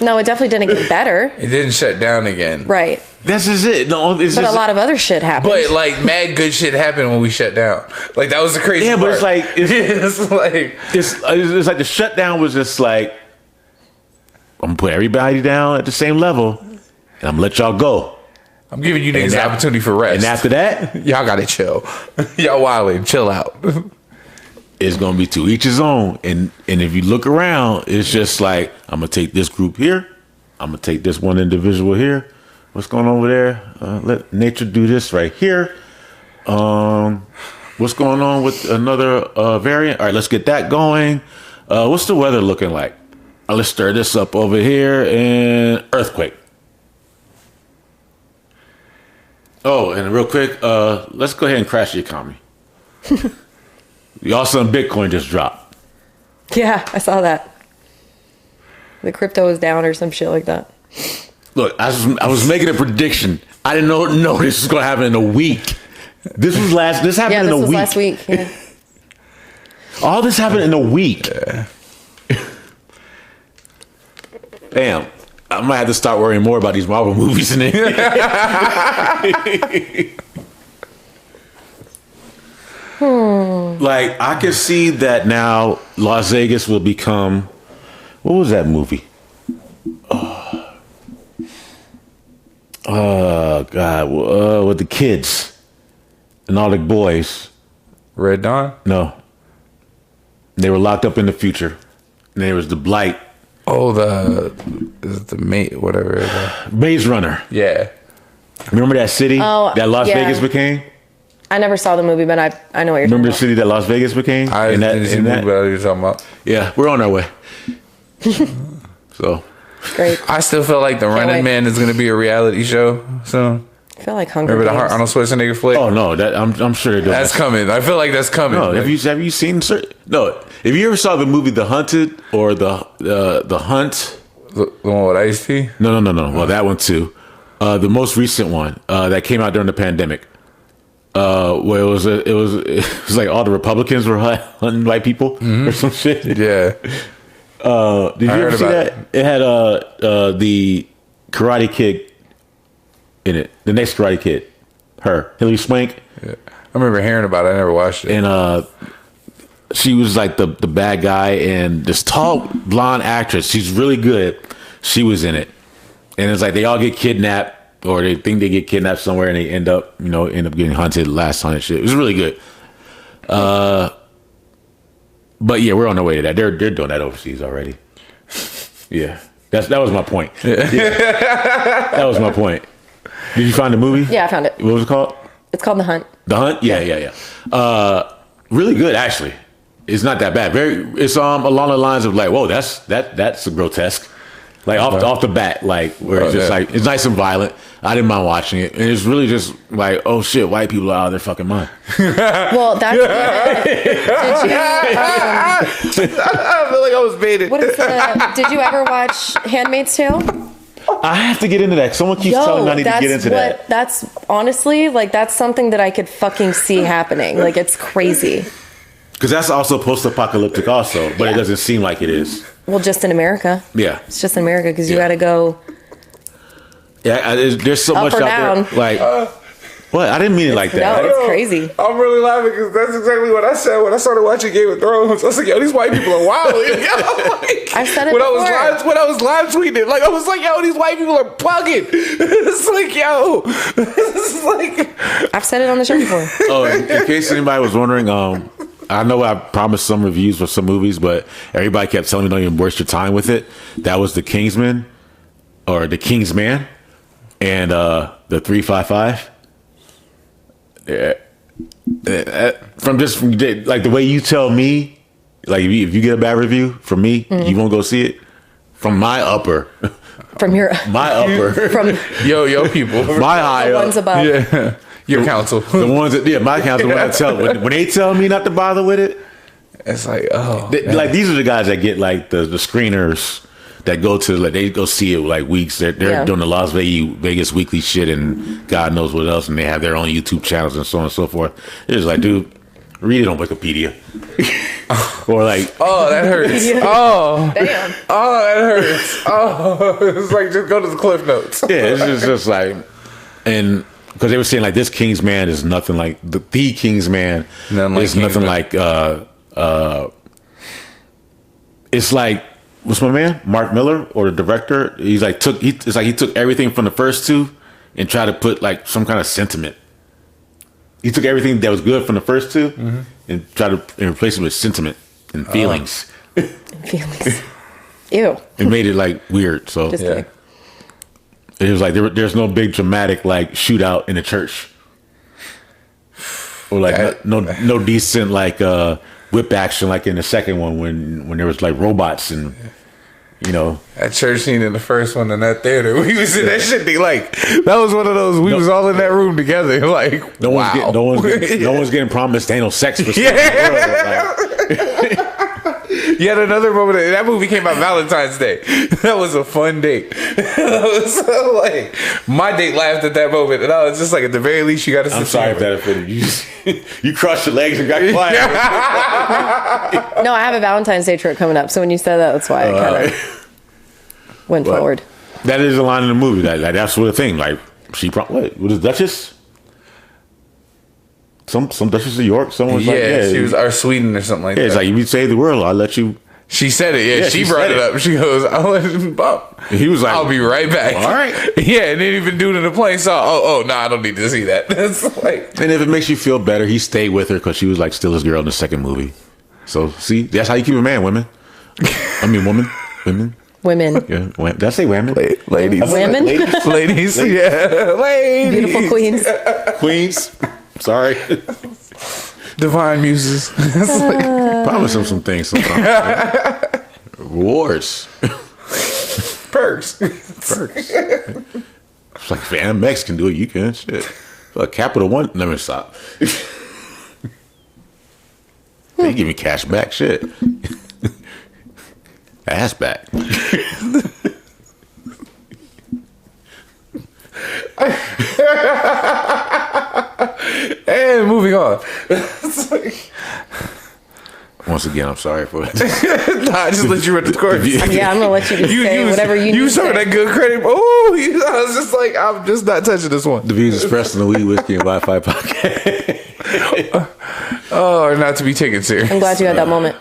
No, it definitely didn't get better. It didn't shut down again. Right. That's just it. No, but a lot of other shit happened. But like mad good shit happened when we shut down. Like that was the crazy part. But it's like it's like the shutdown was just like, I'm gonna put everybody down at the same level, and I'm gonna let y'all go. I'm giving you niggas an opportunity for rest. And after that, y'all gotta chill. Y'all wildin', chill out. It's gonna be to each his own, and if you look around, it's just like, I'm gonna take this group here, I'm gonna take this one individual here. What's going on over there? Let nature do this right here. What's going on with another variant? All right, let's get that going. What's the weather looking like? Let's stir this up over here, and earthquake. Oh, and real quick, let's go ahead and crash the economy. Y'all saw Bitcoin just dropped. Yeah, I saw that. The crypto was down or some shit like that. Look, I was making a prediction. I didn't know this was going to happen in a week. This happened in a week. Last week. Yeah. All this happened in a week. Damn. I might have to start worrying more about these Marvel movies in it. Like, I can see that now Las Vegas will become, what was that movie? Oh God, with the kids and all the boys. Red Dawn? No. They were locked up in the future. And there was the blight. Oh, the mate, whatever. Maze Runner. Yeah. Remember that city that Las Vegas became? I never saw the movie, but I know what you're talking about. Remember the city that Las Vegas became? I didn't see the movie, but you're talking about. Yeah, we're on our way. So great. I still feel like the Running Man is going to be a reality show soon. I feel like Hunger Remember the Games. Arnold Schwarzenegger flick? Oh no, that I'm sure it does. That's coming. I feel like that's coming. No, have you seen? No, if you ever saw the movie The Hunted or the Hunt? The one with Ice-T? No. Well, that one too. The most recent one that came out during the pandemic. Where it was like all the Republicans were hunting white people or some shit. Yeah. Did you ever see that? It had the Karate Kid in it. The next Karate Kid, her Hilary Swank. Yeah. I remember hearing about it. I never watched it. And she was like the bad guy, and this tall blonde actress. She's really good. She was in it, and it's like they all get kidnapped, or they think they get kidnapped somewhere, and they end up getting hunted, last hunted shit. It was really good. But yeah, we're on our way to that. They're doing that overseas already. Yeah, that was my point. Yeah. That was my point. Did you find the movie? Yeah, I found it. What was it called? It's called The Hunt. The Hunt? Yeah. Really good, actually. It's not that bad. It's along the lines of like, whoa, that's a grotesque. Like off the bat, like where it's just like it's nice and violent. I didn't mind watching it, and it's really just like, oh shit, white people are out of their fucking mind. Well, that's. I feel like I was baited. What is did you ever watch Handmaid's Tale? I have to get into that. Someone keeps telling me I need to get into that. That's honestly like that's something that I could fucking see happening. Like it's crazy. Because that's also post-apocalyptic, also, but it doesn't seem like it is. Well, just in America. Yeah, it's just in America because you got to go. Yeah, there's so much out down. there. Like, what? I didn't mean it like that. No, it's crazy. I'm really laughing because that's exactly what I said when I started watching Game of Thrones. I was like, yo, these white people are wild. I said it when before. I was live tweeting, like I was like, yo, these white people are bugging. It's like, yo, this is like. I've said it on the show before. Oh, in case anybody was wondering, I know I promised some reviews for some movies, but everybody kept telling me don't even waste your time with it. That was The Kingsman, or The Kingsman, and the 355. Yeah. From like the way you tell me, like if you get a bad review from me, you won't go see it. From my upper. From your. My upper. From yo people. My high the up. ones above. Yeah. Your counsel. The ones that, my counsel, when they tell me not to bother with it, it's like, oh. Like these are the guys that get like the screeners that go to, like, they go see it like weeks. They're doing the Las Vegas weekly shit and God knows what else, and they have their own YouTube channels and so on and so forth. It's just like, dude, read it on Wikipedia. Or like, oh, that hurts. Oh, damn. Oh, that hurts. Oh, it's like just go to the Cliff Notes. Yeah, it's just like, and because they were saying like this Kingsman is nothing like the Kingsman is nothing like it's like, what's my man Mark Miller, or the director, he's like he took everything from the first two and tried to put like some kind of sentiment. He took everything that was good from the first two and tried to replace it with sentiment and feelings. Feelings. Ew. It made it like weird. So Just kidding. it was like there's no big dramatic like shootout in the church, or like no decent like whip action like in the second one when there was like robots and that church scene in the first one in that theater. We was in that shit. Like that was one of those. We was all in that room together. Like no one's getting promised anal sex for Yet another moment. That movie came out Valentine's Day. That was a fun date. That was so, like, my date laughed at that moment, and I was just like, at the very least, you got to. I'm sorry if that offended you. You crossed your legs and got quiet. No, I have a Valentine's Day trip coming up, so when you said that, that's why I kind of went forward. That is a line in the movie. That's what the thing. Like what is Duchess? Some Duchess of York. Someone was she was our Sweden or something like that. It's like, if you save the world, I'll let you. She said it. Yeah, she brought it up. She goes, "I'll let him bump." He was like, "I'll be right back." All right. Yeah, and then even dude in the plane saw. No, I don't need to see that. It's like, and if it makes you feel better, he stayed with her because she was like still his girl in the second movie. So see, that's how you keep a man, women. I mean, women. Yeah. Did I say women? Ladies. Women? Ladies. Yeah. Ladies. Beautiful queens. Queens. Sorry. Divine muses. Promise them some things sometimes. Rewards. Perks. It's like, if Amex can do it, you can. Shit. Like Capital One. Let me stop. They give me cash back. Shit. Ass back. And moving on. Once again, I'm sorry for it. Nah, I just let you run the course. Yeah, I'm gonna let you just say whatever you need. You to saw say. that good credit. Oh, I was just like, I'm just not touching this one. The views expressed in the Weed, Whiskey, and Wi-Fi podcast. Oh, not to be taken serious. I'm glad you had that moment.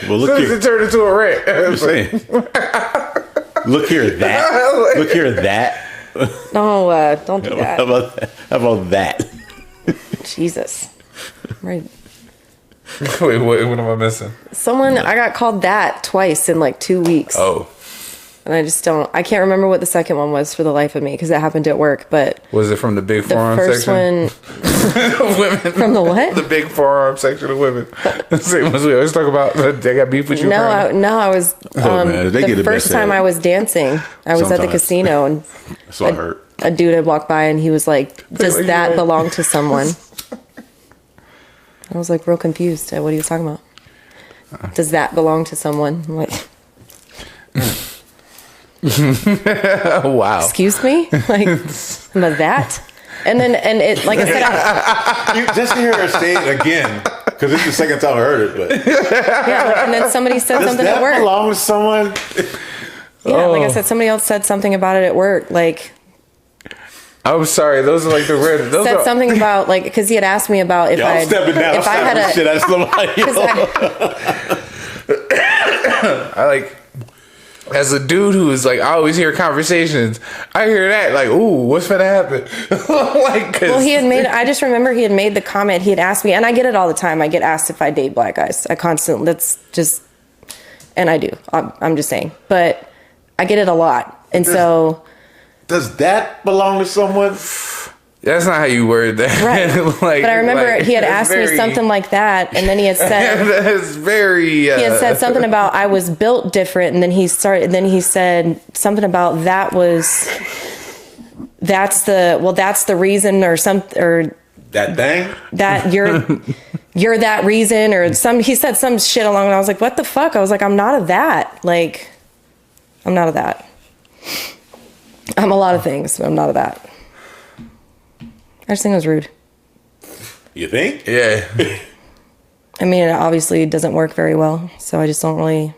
Well, look It here. turned into a rant. I'm saying. Look here, that. Look here, that. No, don't do that. How about that? How about that? Jesus. Right. Wait, what am I missing? I got called that twice in like 2 weeks. Oh, And I can't remember what the second one was for the life of me because it happened at work. But was it from the big the forearm first section? one, Women. from the what? The big forearm section of women. Same as we always talk about. They got beef with you. I was, man, they get the the first best time at it. I was dancing, I was at the Sometimes. casino and That's what I heard. a dude had walked by and he was like, does like, that yeah. belong to someone? I was like real confused at what he was talking about. Does that belong to someone? I'm like, Wow. excuse me? Like, I'm a that? And it, like I said, You just hear her say it again, because it's the second time I heard it. But and then somebody said does something that at work. belong to someone? Yeah, like I said, somebody else said something about it at work. Like, I'm sorry. Those are like the red. Those said are, something about, like, because he had asked me about if Yeah, I'm stepping down. if I had a, shit out of somebody. 'cause I like, as a dude who is like, I always hear conversations. I hear that like, ooh, what's gonna happen? Like, well, I just remember he had made the comment. He had asked me, and I get it all the time. I get asked if I date black guys. And I do. I'm just saying, but I get it a lot, and so. Does that belong to someone? that's not how you word that. Right. Like, But I remember he had that's asked me something like that, and then he had said That's very. he had said something about I was built different, and then he said something about that's the reason or That thing? that you're that reason or he said some shit along, and I was like, what the fuck? I was like, I'm not a that. Like, I'm not a that. I'm a lot of things, but I'm not a that. I just think it was rude. You think? Yeah. I mean, it obviously doesn't work very well, so I just don't really.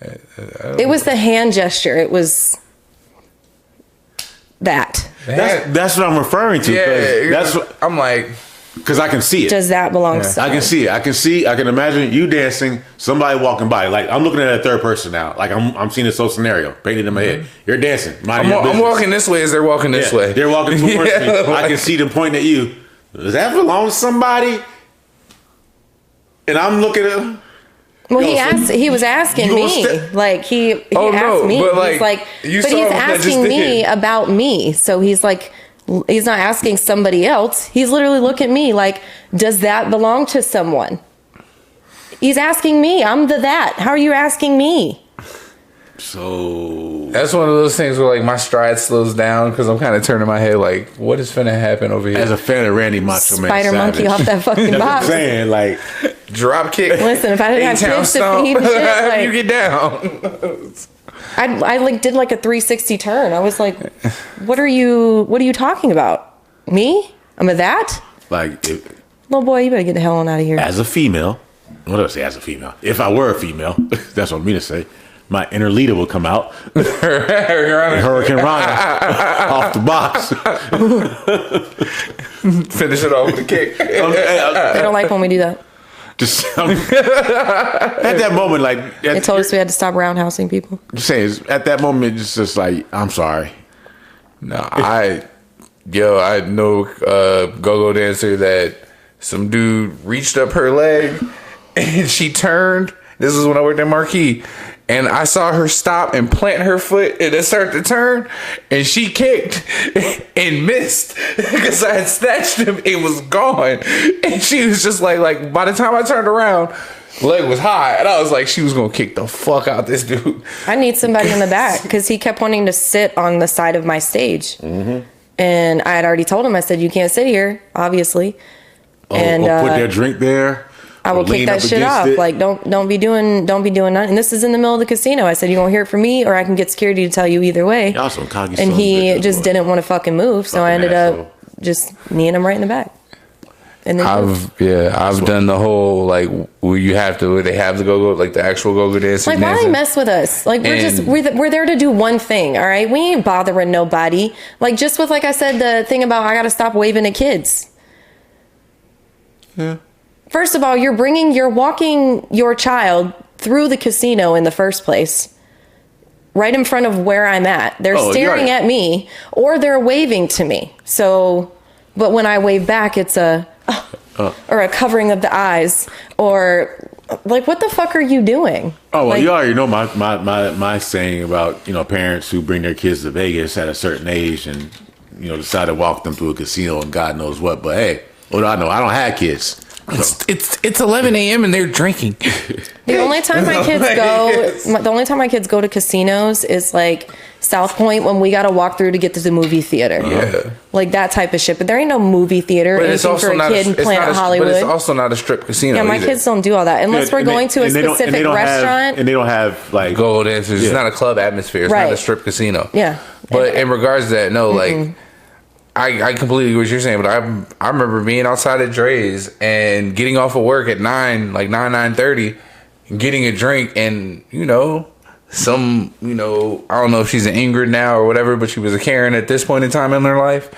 It was the hand gesture. It was that. That's what I'm referring to. Yeah. That's what, I'm like. because I can see it. Does that belong to I someone? can see it. I can imagine you dancing, somebody walking by. Like, I'm looking at a third person now. Like, I'm seeing this whole scenario painted in my head. You're dancing. I'm walking this way as they're walking this way. They're walking towards Yeah, me. I like- can see them pointing at you. Does that belong to somebody? And I'm looking at them. Well, Yo, so he was asking you gonna me. step- Like, he Oh, asked no, me. but, He's like, like, you but saw he's what that just asking me did. about me. So he's like, he's not asking somebody else. He's literally looking at me like, does that belong to someone? He's asking me. I'm the that. How are you asking me? So That's one of those things where like my stride slows down because I'm kind of turning my head like, what is finna happen over here? as a fan of Randy Macho Man Spider monkey Savage, off that fucking that's what I'm box. saying, like, Drop kick. Listen, if I didn't have A-town kids to stomp. feed and shit, How like, you get down? I like did like a 360 turn. I was like, what are you talking about? Me? I'm a that? like Little boy, you better get the hell on out of here. as a female. What do I say? As a female, if I were a female, that's what I mean to say. My inner leader will come out. Hurricane Rana off the box. Finish it off with a kick. I don't like when we do that. Just at that moment, like They told us we had to stop roundhousing people. just saying, at that moment, it's just like, I'm sorry. No, I know go-go dancer that some dude reached up her leg and she turned. This is when I worked at Marquee. And I saw her stop and plant her foot and then start to turn. And she kicked and missed because I had snatched him. It was gone. And she was just like by the time I turned around, leg was high, and I was like, she was gonna kick the fuck out this dude. I need somebody in the back because he kept wanting to sit on the side of my stage. Mm-hmm. And I had already told him, I said, you can't sit here, obviously. Or and put their drink there. I will kick that shit off. Like, don't be doing nothing. And this is in the middle of the casino. I said, you gonna hear it from me, or I can get security to tell you either way. Y'all some cocky and he sons, just didn't want to fucking move, so I ended up just kneeing him right in the back. And then I've done the whole like where they have the go-go, like the actual go-go dancers. Like, why mess with us? Like, we're there to do one thing, all right? We ain't bothering nobody. Like, just with, like I said, the thing about I gotta stop waving at kids. Yeah. First of all, you're walking your child through the casino in the first place, right in front of where I'm at. They're staring at me, or they're waving to me. So, but when I wave back, it's or a covering of the eyes, or like, what the fuck are you doing? Oh, well, like, you already know my saying about, parents who bring their kids to Vegas at a certain age and, decide to walk them through a casino and God knows what. But hey, what do I know? I don't have kids. So. It's 11 a.m. and they're drinking. The only time my kids go to casinos is like South Point, when we got to walk through to get to the movie theater. Yeah. Like that type of shit. But there ain't no movie theater or anything for a kid in Planet Hollywood. But it's also not a strip casino. Yeah, my kids don't do all that unless we're going to a specific restaurant. And they don't have like go dancers. It's not a club atmosphere. It's not a strip casino. Yeah. But in regards to that, no, like I completely agree with what you're saying, but I remember being outside at Dre's and getting off of work at 9:30, and getting a drink, and I don't know if she's an Ingrid now or whatever, but she was a Karen at this point in time in her life.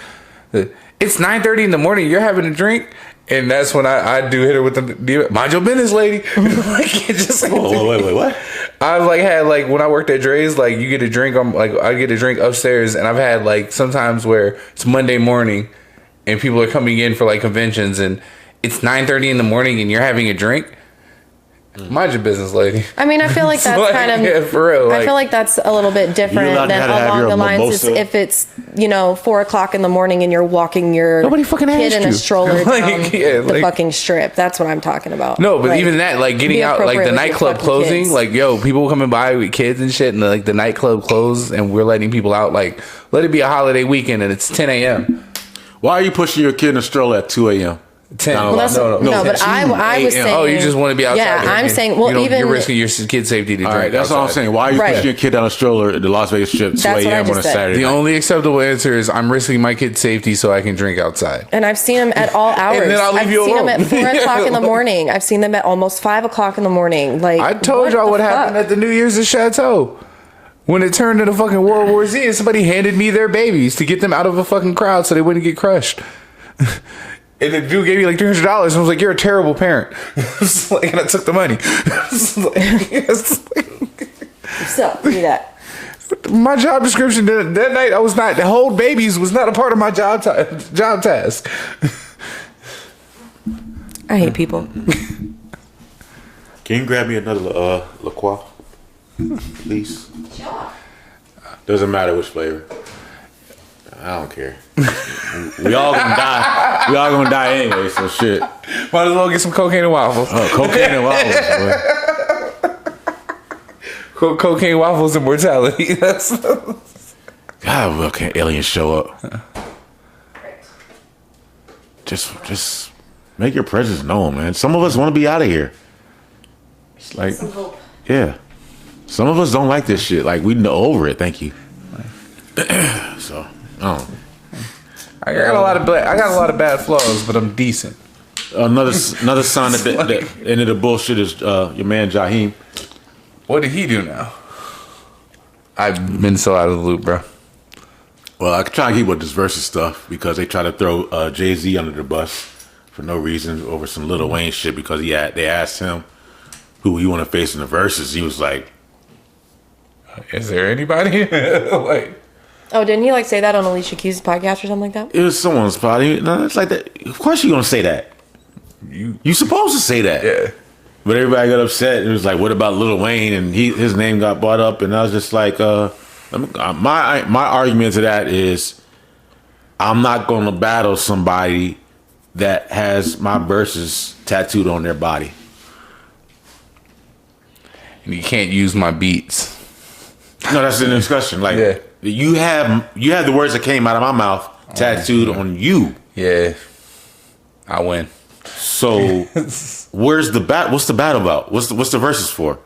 It's 9:30 in the morning, you're having a drink, and that's when I do hit her with the mind your business, lady. Wait, what? I've had when I worked at Dre's, you get a drink. I get a drink upstairs, and I've had sometimes where it's Monday morning, and people are coming in for conventions, and it's 9:30 in the morning, and you're having a drink. Mind your business, lady. I mean, I feel like that's kind of for real. I feel like that's a little bit different than along the lines as if it's 4:00 in the morning and you're walking your kid in a stroller down the fucking strip. That's what I'm talking about. No, but even that, getting out, the nightclub closing, people coming by with kids and shit, and the nightclub closed, and we're letting people out. Let it be a holiday weekend, and it's 10 a.m. Why are you pushing your kid in a stroller at 2 a.m.? 10. No, but I was saying. Oh, you just want to be outside. Yeah, I'm saying. Well, you're risking your kid's safety to drink. Right, that's outside. all I'm saying. Why are you pushing your kid down a stroller at the Las Vegas Strip 2 a.m. on a Saturday? The only acceptable answer is I'm risking my kid's safety so I can drink outside. And I've seen them at all hours. And then I'll leave you alone. I've seen them at 4:00 in the morning. I've seen them at almost 5:00 in the morning. I told y'all what happened at the New Year's at Chateau. When it turned into fucking World War Z, and somebody handed me their babies to get them out of a fucking crowd so they wouldn't get crushed. And the dude gave me $300, and I was like, "You're a terrible parent." And I took the money. So, do that. My job description that night, I was not. The hold babies was not a part of my job task. I hate people. Can you grab me another La Croix, please? Sure. Doesn't matter which flavor. I don't care. We all gonna die. We all gonna die anyway, so shit. Might as well get some cocaine and waffles. Oh, cocaine and waffles, boy. Cocaine, waffles, and mortality. God, well, can't aliens show up? Just make your presence known, man. Some of us want to be out of here. It's like, yeah. Some of us don't like this shit. We know over it. Thank you. So. Oh. I got a lot of bad flaws, but I'm decent. Another sign at the end of the bullshit is your man Jaheim. What did he do now? I've been so out of the loop, bro. Well, I could try to keep with this versus stuff because they try to throw Jay-Z under the bus for no reason over some Lil Wayne shit because they asked him who he want to face in the verses. He was like, "Is there anybody?" Oh, didn't he say that on Alicia Keys' podcast or something like that? It was someone's podcast. No, it's like that. Of course you're gonna say that. You supposed to say that. Yeah. But everybody got upset. It was like, what about Lil Wayne? And his name got brought up, and I was just like, my argument to that is, I'm not gonna battle somebody that has my verses tattooed on their body. and you can't use my beats. No, that's the discussion. Like you have the words that came out of my mouth tattooed on you. Yeah, I win. So where's the bat? What's the battle about? What's the verses for?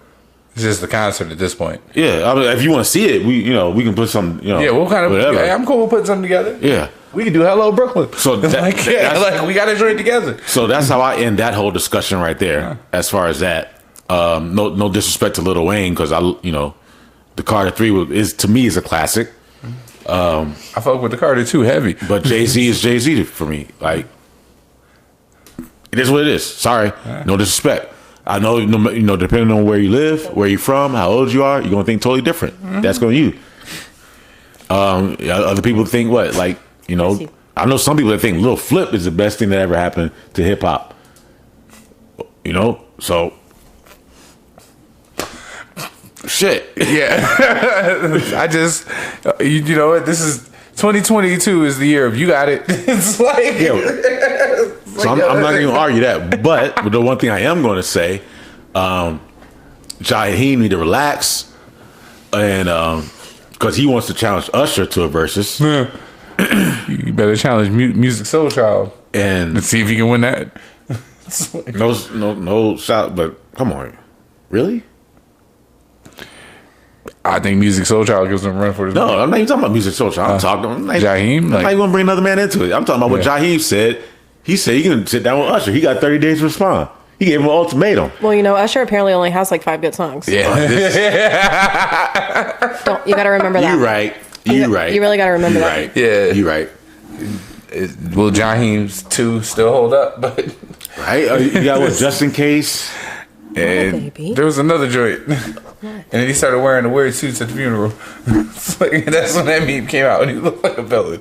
It's just the concert at this point. Yeah, I mean, if you want to see it, we can put some. Yeah, what kind of? whatever. I'm cool with putting something together. Yeah, we can do Hello Brooklyn. So we got to join together. So that's how I end that whole discussion right there. As far as that, no disrespect to Lil Wayne, because the Carter 3 is to me is a classic. I fuck with the Carter 2 heavy, but Jay-Z is Jay-Z for me. Like, it is what it is. Sorry, no disrespect. I know, depending on where you live, where you're from, how old you are, you're gonna think totally different. That's going to you. Other people think what? Like, I know some people that think Lil Flip is the best thing that ever happened to hip hop. So shit. Yeah. I just, you know what? This is 2022 is the year of you got it. It's like, so I'm not going to argue that. But the one thing I am going to say, Jaheim need to relax, and because he wants to challenge Usher to a versus. You better challenge Music Soul Child and see if you can win that. No shot, but come on, really? I think Music Soul Child gives him a run for his money. No, I'm not even talking about Music Soul Child. I'm talking Jaheim. I'm not even gonna bring another man into it. I'm talking about what Jaheim said. He said he can sit down with Usher. He got 30 days to respond. He gave him an ultimatum. Well, Usher apparently only has like 5 good songs. Yeah. You got to remember that. You're right. You really got to remember that. Right. Yeah. You're right. Will Jaheim's 2 still hold up? But right. You got what? Just in case. And there was another joint. And then he started wearing the weird suits at the funeral. That's when that meme came out and he looked like a villain.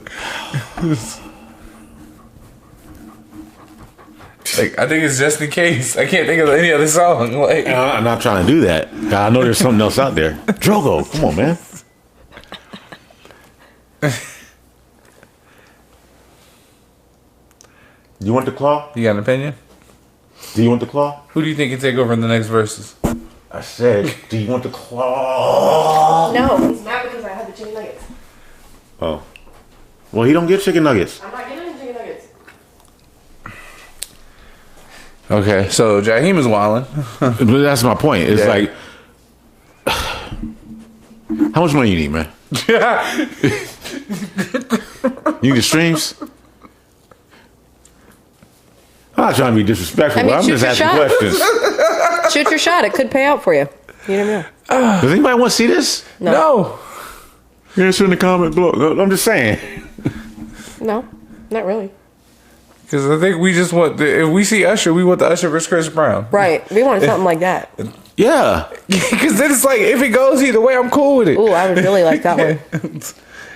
I think it's Just in Case. I can't think of any other song. I'm not trying to do that. I know there's something else out there. Drogo, come on, man. You want the claw? You got an opinion? Do you want the claw? Who do you think can take over in the next verses? I said, do you want the claw? No, he's mad because I had the chicken nuggets. Oh. Well, he don't get chicken nuggets. I'm not getting chicken nuggets. Okay, so Jaheim is wildin'. But that's my point. It's like, how much money you need, man? You need the streams? I'm not trying to be disrespectful, but I'm just asking questions. Shoot your shot. It could pay out for you. You never know. Does anybody want to see this? No. Answer in the comment below. I'm just saying. No, not really. Because I think we just want, if we see Usher, we want the Usher versus Chris Brown. Right. We want something like that. Yeah. Because then it's like, if it goes either way, I'm cool with it. Ooh, I would really like that one.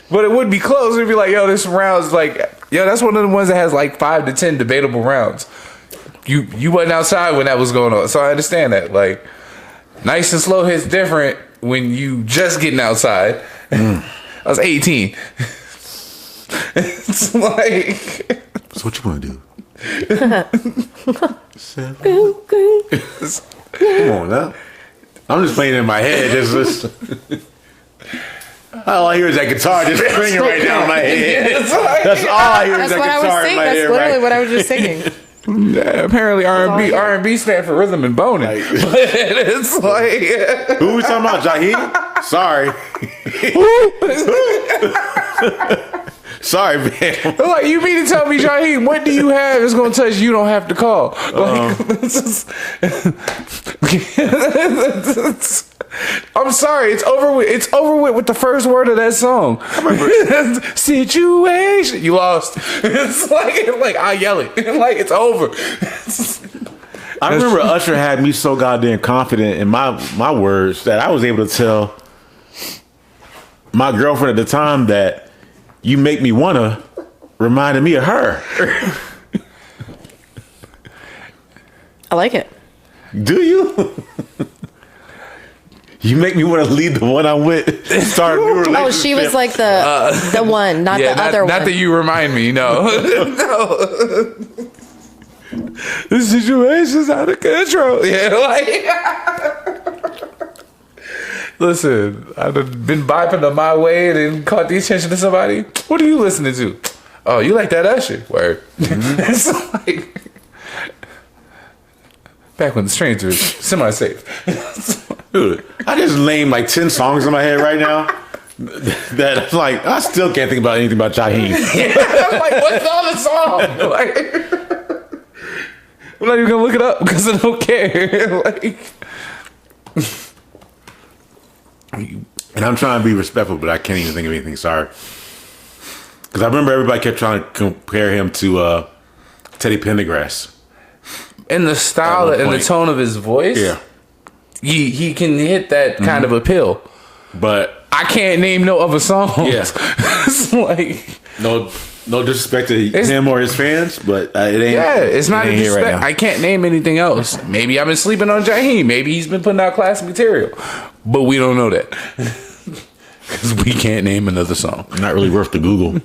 But it would be close. It'd be like, this round's like, that's one of the ones that has like 5 to 10 debatable rounds. You wasn't outside when that was going on, so I understand that. Like, nice and slow hits different when you just getting outside. I was 18. It's like, so what you want to do? Come on now. I'm just playing in my head. Just listen. All I hear is that guitar just ringing right down my head. That's all I hear is that guitar in my head. That's literally what I was just singing. Yeah, apparently R&B stand for rhythm and boning. It's like, who we talking about? Jaheim? Sorry. Sorry, man. Like, you mean to tell me, Jaheim, what do you have that's gonna touch you don't have to call? I'm sorry, it's over with. It's over with the first word of that song. I remember situation. You lost. It's like I yell it. Like it's over. I remember Usher had me so goddamn confident in my words that I was able to tell my girlfriend at the time that "You Make Me Wanna" reminded me of her. I like it. Do you? You make me want to leave the one I'm with. Start a new relationship. Oh, she was like the one, not the other one. Not that you remind me. No, no. The situation's out of control. Yeah, like Listen, I've been vibing on my way and then caught the attention of somebody. What are you listening to? Oh, you like that Usher? Word. It's like back when the strains were semi-safe. Dude, I just named like 10 songs in my head right now that I'm like, I still can't think about anything about Jaheim. I'm like, what's on the song? Like, I'm not even gonna look it up because I don't care. Like, and I'm trying to be respectful, but I can't even think of anything. Sorry. Because I remember everybody kept trying to compare him to Teddy Pendergrass. in the style and the tone of his voice, Yeah. he can hit that kind of appeal. But I can't name no other songs. Yeah. It's like, no disrespect to him or his fans, but it ain't. yeah, it's not a it ain't here disrespect. right now. I can't name anything else. Maybe I've been sleeping on Jaheim. Maybe he's been putting out classic material, but we don't know that because we can't name another song. Not really worth the Google.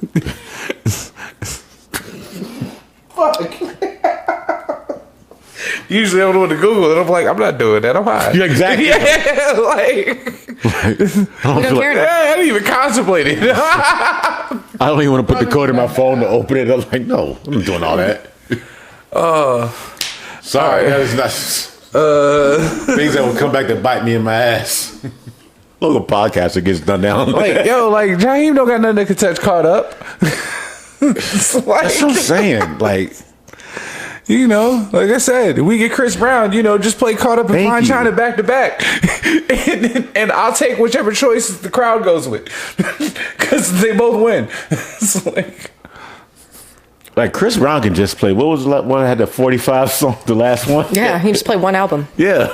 Usually I'm the one to Google and I'm like, I'm not doing that. I'm high. Yeah, exactly. Yeah, like I don't We don't feel care like- enough. I didn't even contemplate it. I don't even want to put the code in my phone to open it. I'm like, no, I'm not doing all that. Sorry, that is not things that will come back to bite me in my ass. Local podcaster gets done down. Like, yo, like Jaheim don't got nothing that can touch Caught Up. It's like, That's what I'm saying. Like, you know, like I said, we get Chris Brown, you know, just play Caught Up and Thank Fine you. China back to back. And I'll take whichever choice the crowd goes with. Because they both win. It's like Chris Brown can just play. What was the one that had the 45 song? The last one. Yeah, he just played one album. Yeah.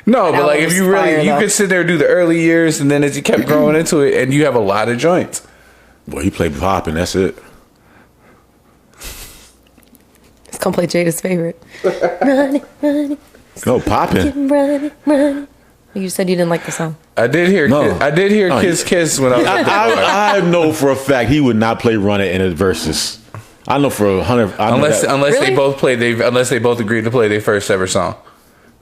no, but like if was you really, fire, you though. could sit there and do the early years, and then as you kept growing into it, and you have a lot of joints. Boy, he played pop and that's it. He's gonna play Jada's favorite. Running, running, No popping. running, running. You said you didn't like the song. I did hear, No. Kiss, Kiss Kiss when I was. I know for a fact he would not play Run It in his verses. I know for 100. Unless Really? they both played unless they both agreed to play their first ever song.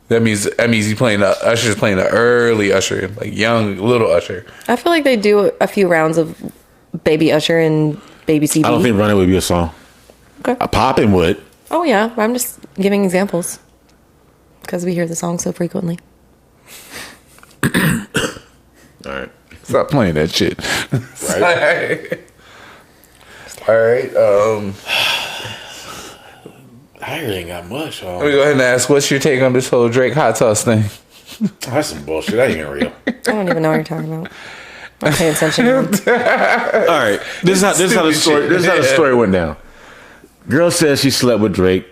That means he's playing Usher's playing the early Usher, like young little Usher. I feel like they do a few rounds of Baby Usher and Baby CB. I don't think Run It would be a song. Okay. A popping would. Oh yeah, I'm just giving examples because we hear the song so frequently. All right. Stop playing that shit. Right. All right. I really ain't got much. Let me go ahead and ask, what's your take on this whole Drake hot sauce thing? That's some bullshit. That ain't even real. I don't even know what you're talking about. I'm paying attention. All right. This is how the story. This is how the story went down. Girl says she slept with Drake.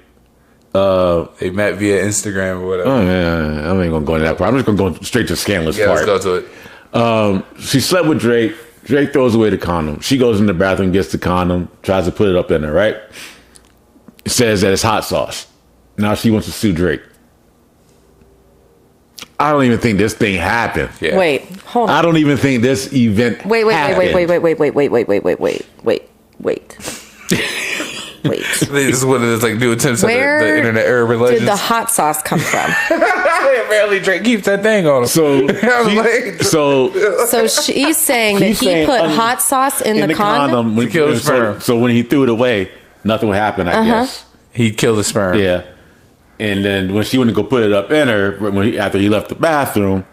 They met via Instagram or whatever. Oh, yeah, I ain't gonna go into that part. I'm just gonna go straight to the scandalous Yeah, part. let's go to it. She slept with Drake. Drake throws away the condom. She goes in the bathroom, gets the condom, tries to put it up in there, right? It says that it's hot sauce. Now she wants to sue Drake. I don't even think this thing happened. Yeah. Wait, hold on. I don't even think this event happened. Wait. This is one of those like new attempts at Where the internet urban legends. did the hot sauce come from? Apparently Drake keeps that thing on him. So, I'm like, So she's saying that He's he saying put under- hot sauce in the condom. when, To kill the sperm. so when he threw it away, nothing would happen, I guess. he killed the sperm. Yeah. And then when she went to go put it up in her, after he left the bathroom,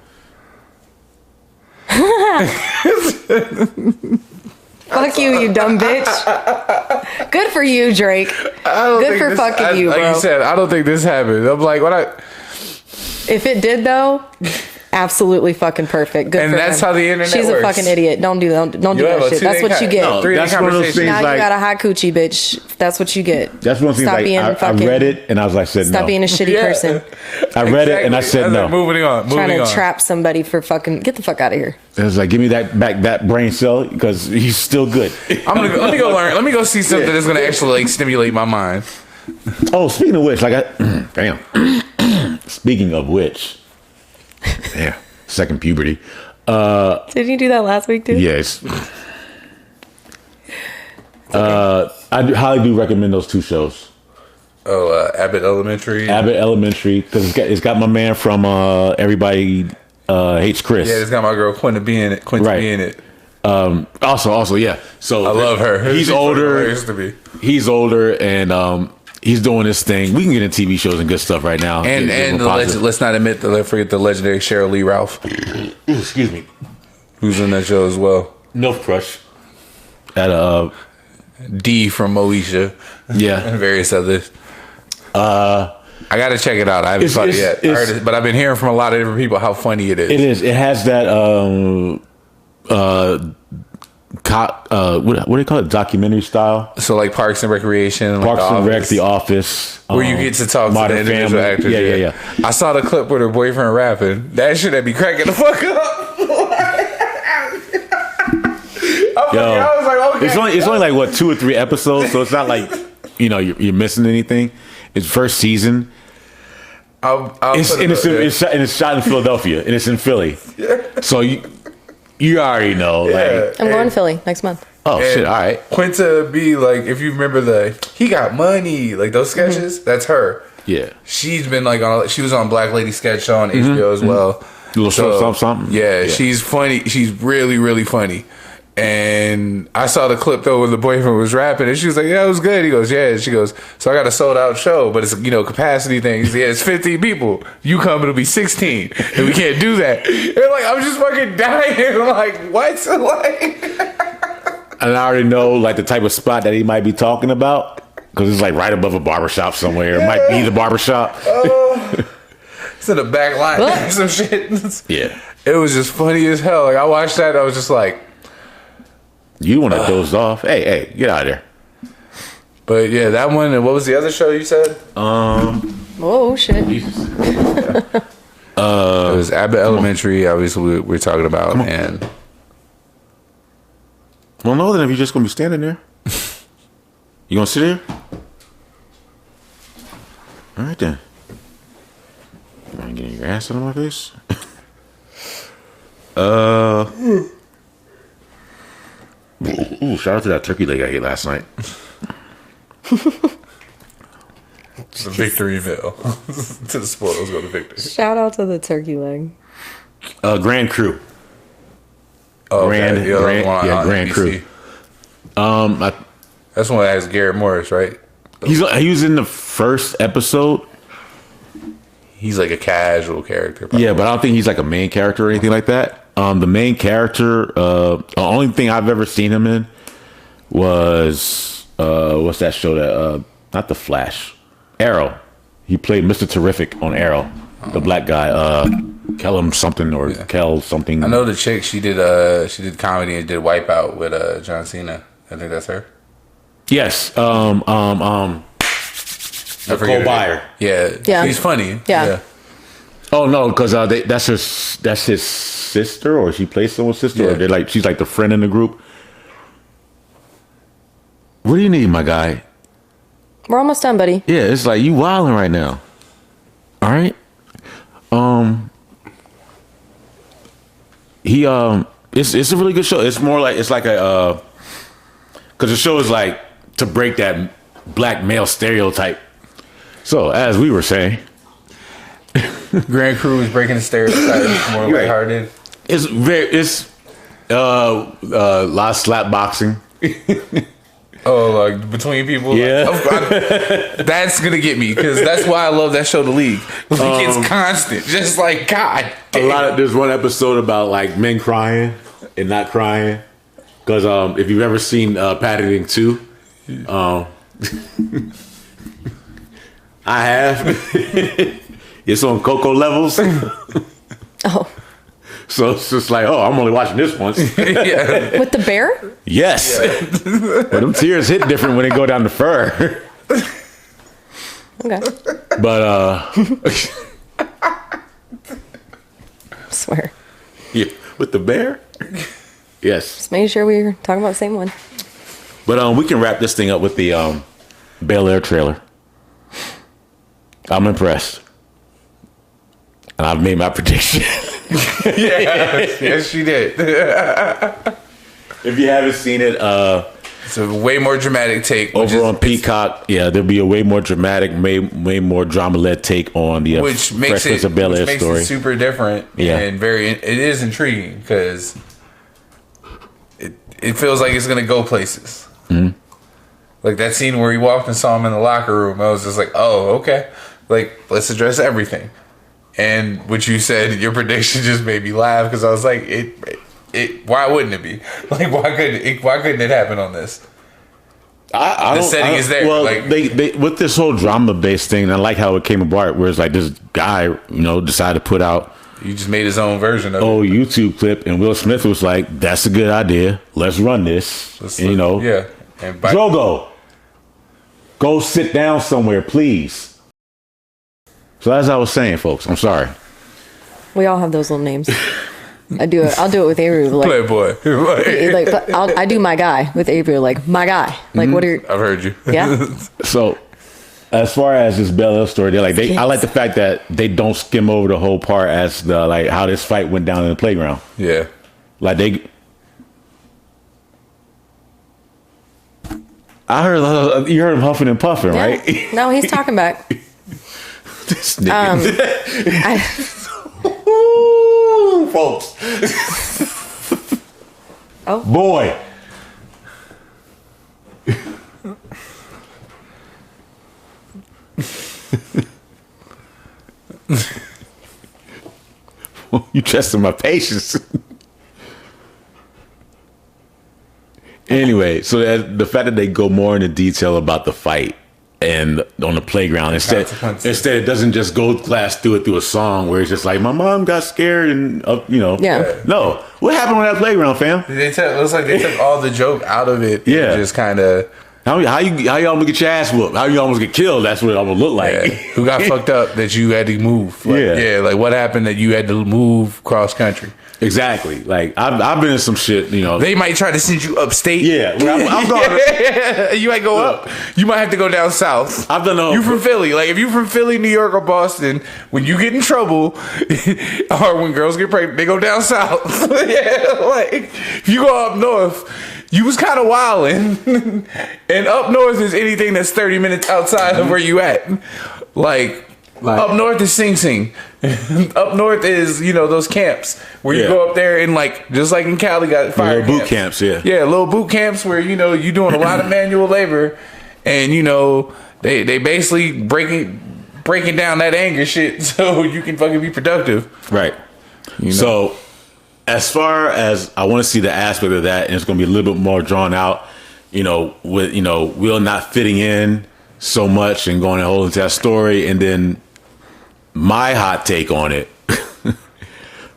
Fuck you dumb bitch. Good for you, Drake. Good for fucking you, Like bro. you said, I don't think this happened. I'm like, If it did though, absolutely fucking perfect. Good And for that's him. how the internet She's works. a fucking idiot. Don't do You that have a shit. That's what you get. No, Three-day that's one of those conversation. things Now like you got a hot coochie, bitch. That's what you get. that's one of the Stop things being like I fucking. read it and I was like, said Stop no. being a shitty Yeah. person. I read it and I said was no. like, moving on. Trying Moving to on. trap somebody for fucking. Get the fuck out of here. It was like, give me that brain cell because he's still good. Let me go learn. Let me go see something that's gonna actually like stimulate my mind. Oh, speaking of which, damn. Speaking of which, yeah, second puberty. Didn't you do that last week too? Yes. I highly do recommend those two shows. Oh, Abbott Elementary. Abbott Elementary, because it's got my man from Everybody hates Chris. Yeah, it's got my girl Quinta B in it. Right. B in it. Also, yeah. So I love her. He's She's older. hilarious to me. He's older, and he's doing this thing. We can get in TV shows and good stuff right now. And let's not forget the legendary Cheryl Lee Ralph, excuse me, who's in that show as well. MILF Crush. At D from Moesha. Yeah. And various others. I gotta check it out. I haven't saw it yet. I heard it, but I've been hearing from a lot of different people how funny it is. It is. It has that what do they call it? Documentary style. So like Parks and Recreation, Parks like and Rec, The Office, where you get to talk to the individual actors. Yeah. I saw the clip with her boyfriend rapping. That shit had me cracking the fuck up. I was like, okay. It's only like what 2 or 3 episodes, so it's not like you're missing anything. It's first season. It's shot in Philadelphia and it's in Philly. Yeah. So you already know. Yeah. Like, I'm going to Philly next month. Oh shit! All right. Quinta B, like if you remember he got money, like those sketches. That's her. Yeah. She's been like she was on Black Lady Sketch Show on HBO as well. Little something. Yeah, she's funny. She's really, really funny. And I saw the clip though when the boyfriend was rapping, and she was like, "Yeah, it was good." He goes, "Yeah." She goes, "So I got a sold out show, but it's capacity thing." He's like, "Yeah, it's 15 people. You come, it'll be 16, and we can't do that." And like I'm just fucking dying. I'm like, what? Like, and I already know like the type of spot that he might be talking about because it's like right above a barbershop somewhere. It might be the barbershop. It's in the back line. Some shit. Yeah, it was just funny as hell. Like I watched that, I was just like. You want to doze off? Hey, get out of there. But yeah, that one. And what was the other show you said? Oh shit. It was Abbott Elementary. Obviously, we're talking about. And well, no, then if you're just gonna be standing there, you gonna sit here? All right then. You ain't getting your ass on my face. Ooh, shout out to that turkey leg I ate last night. The Victoryville. To the spoils go to victory. Shout out to the turkey leg. Grand Crew. Oh, Grand Crew. That's one that has Garrett Morris, right? He was in the first episode. He's like a casual character. Probably. Yeah, but I don't think he's like a main character or anything like that. The main character, the only thing I've ever seen him in was what's that show that not The Flash, Arrow. He played Mr. Terrific on Arrow, the black guy, Kellum something or Kel something. I know the chick. She did comedy and did Wipeout with John Cena. I think that's her. Yes. Nicole Byer. Yeah. He's funny. Yeah. Oh no, because that's his sister, or she plays someone's sister, or she's like the friend in the group. What do you need, my guy? We're almost done, buddy. Yeah, it's like you wilding right now. All right. It's a really good show. It's more like because the show is like to break that black male stereotype. So as we were saying. Grand Crew is breaking the stereotypes more lighthearted. It's a lot of slap boxing. Oh, like between people. Yeah, that's gonna get me because that's why I love that show, The League. Like it's constant, just like God. Damn. There's one episode about like men crying and not crying because if you've ever seen Paddington 2, I have. It's on Coco levels. Oh. So it's just like, I'm only watching this once. Yeah. With the bear? Yes. Yeah. But them tears hit different when they go down the fur. Okay. But, I swear. Yeah, with the bear? Yes. Just making sure we're talking about the same one. But we can wrap this thing up with the Bel-Air trailer. I'm impressed. And I've made my prediction. Yes, she did. If you haven't seen it, It's a way more dramatic take. Over on Peacock, there'll be a way more dramatic, way more drama-led take on the which makes it super different and it is intriguing because it feels like it's going to go places. Mm-hmm. Like that scene where he walked and saw him in the locker room, I was just like, oh, okay. Like, let's address everything. And what you said, your prediction just made me laugh because I was like, why wouldn't it be? Like, why couldn't it happen on this? The setting is there. Well, like, they with this whole drama-based thing, I like how it came apart, where it's like this guy, decided to put out... He just made his own version of it. YouTube clip, and Will Smith was like, that's a good idea. Let's run this. Yeah. And Drogo, go sit down somewhere, please. So as I was saying, folks, I'm sorry. We all have those little names. I'll do it with Avery. Like, Playboy. I do my guy with Avery. Like, my guy. Like, what are your... I've heard you. Yeah. So, as far as this Bel-Air story, I like the fact that they don't skim over the whole part as how this fight went down in the playground. Yeah. I heard you heard him huffing and puffing, right? No, he's talking back. This nigga. Folks. Oh boy. You testing my patience. Anyway, so the fact that they go more into detail about the fight and on the playground instead it doesn't just go blast through a song where it's just like my mom got scared and no, what happened on that playground, fam? It looks like they took all the joke out of it. Yeah, just kind of how you almost get your ass whooped, how you almost get killed. That's what it almost look like. Who got fucked up that you had to move? Like what happened that you had to move cross country? Exactly. Like I've been in some shit. They might try to send you upstate. Yeah, I'm going. You might go up. You might have to go down south. I've done. You from Philly? Like if you from Philly, New York, or Boston, when you get in trouble, or when girls get pregnant, they go down south. Like if you go up north, you was kind of wilding, and up north is anything that's 30 minutes outside of where you at. Like up north is Sing Sing. Up north is those camps where you go up there and just like in Cali got fire boot camps. Little boot camps where you doing a lot of manual labor, and they basically breaking down that anger shit so you can fucking be productive, right? So as far as I want to see the aspect of that, and it's going to be a little bit more drawn out, with Will not fitting in so much and going and holding into that story, and then my hot take on it,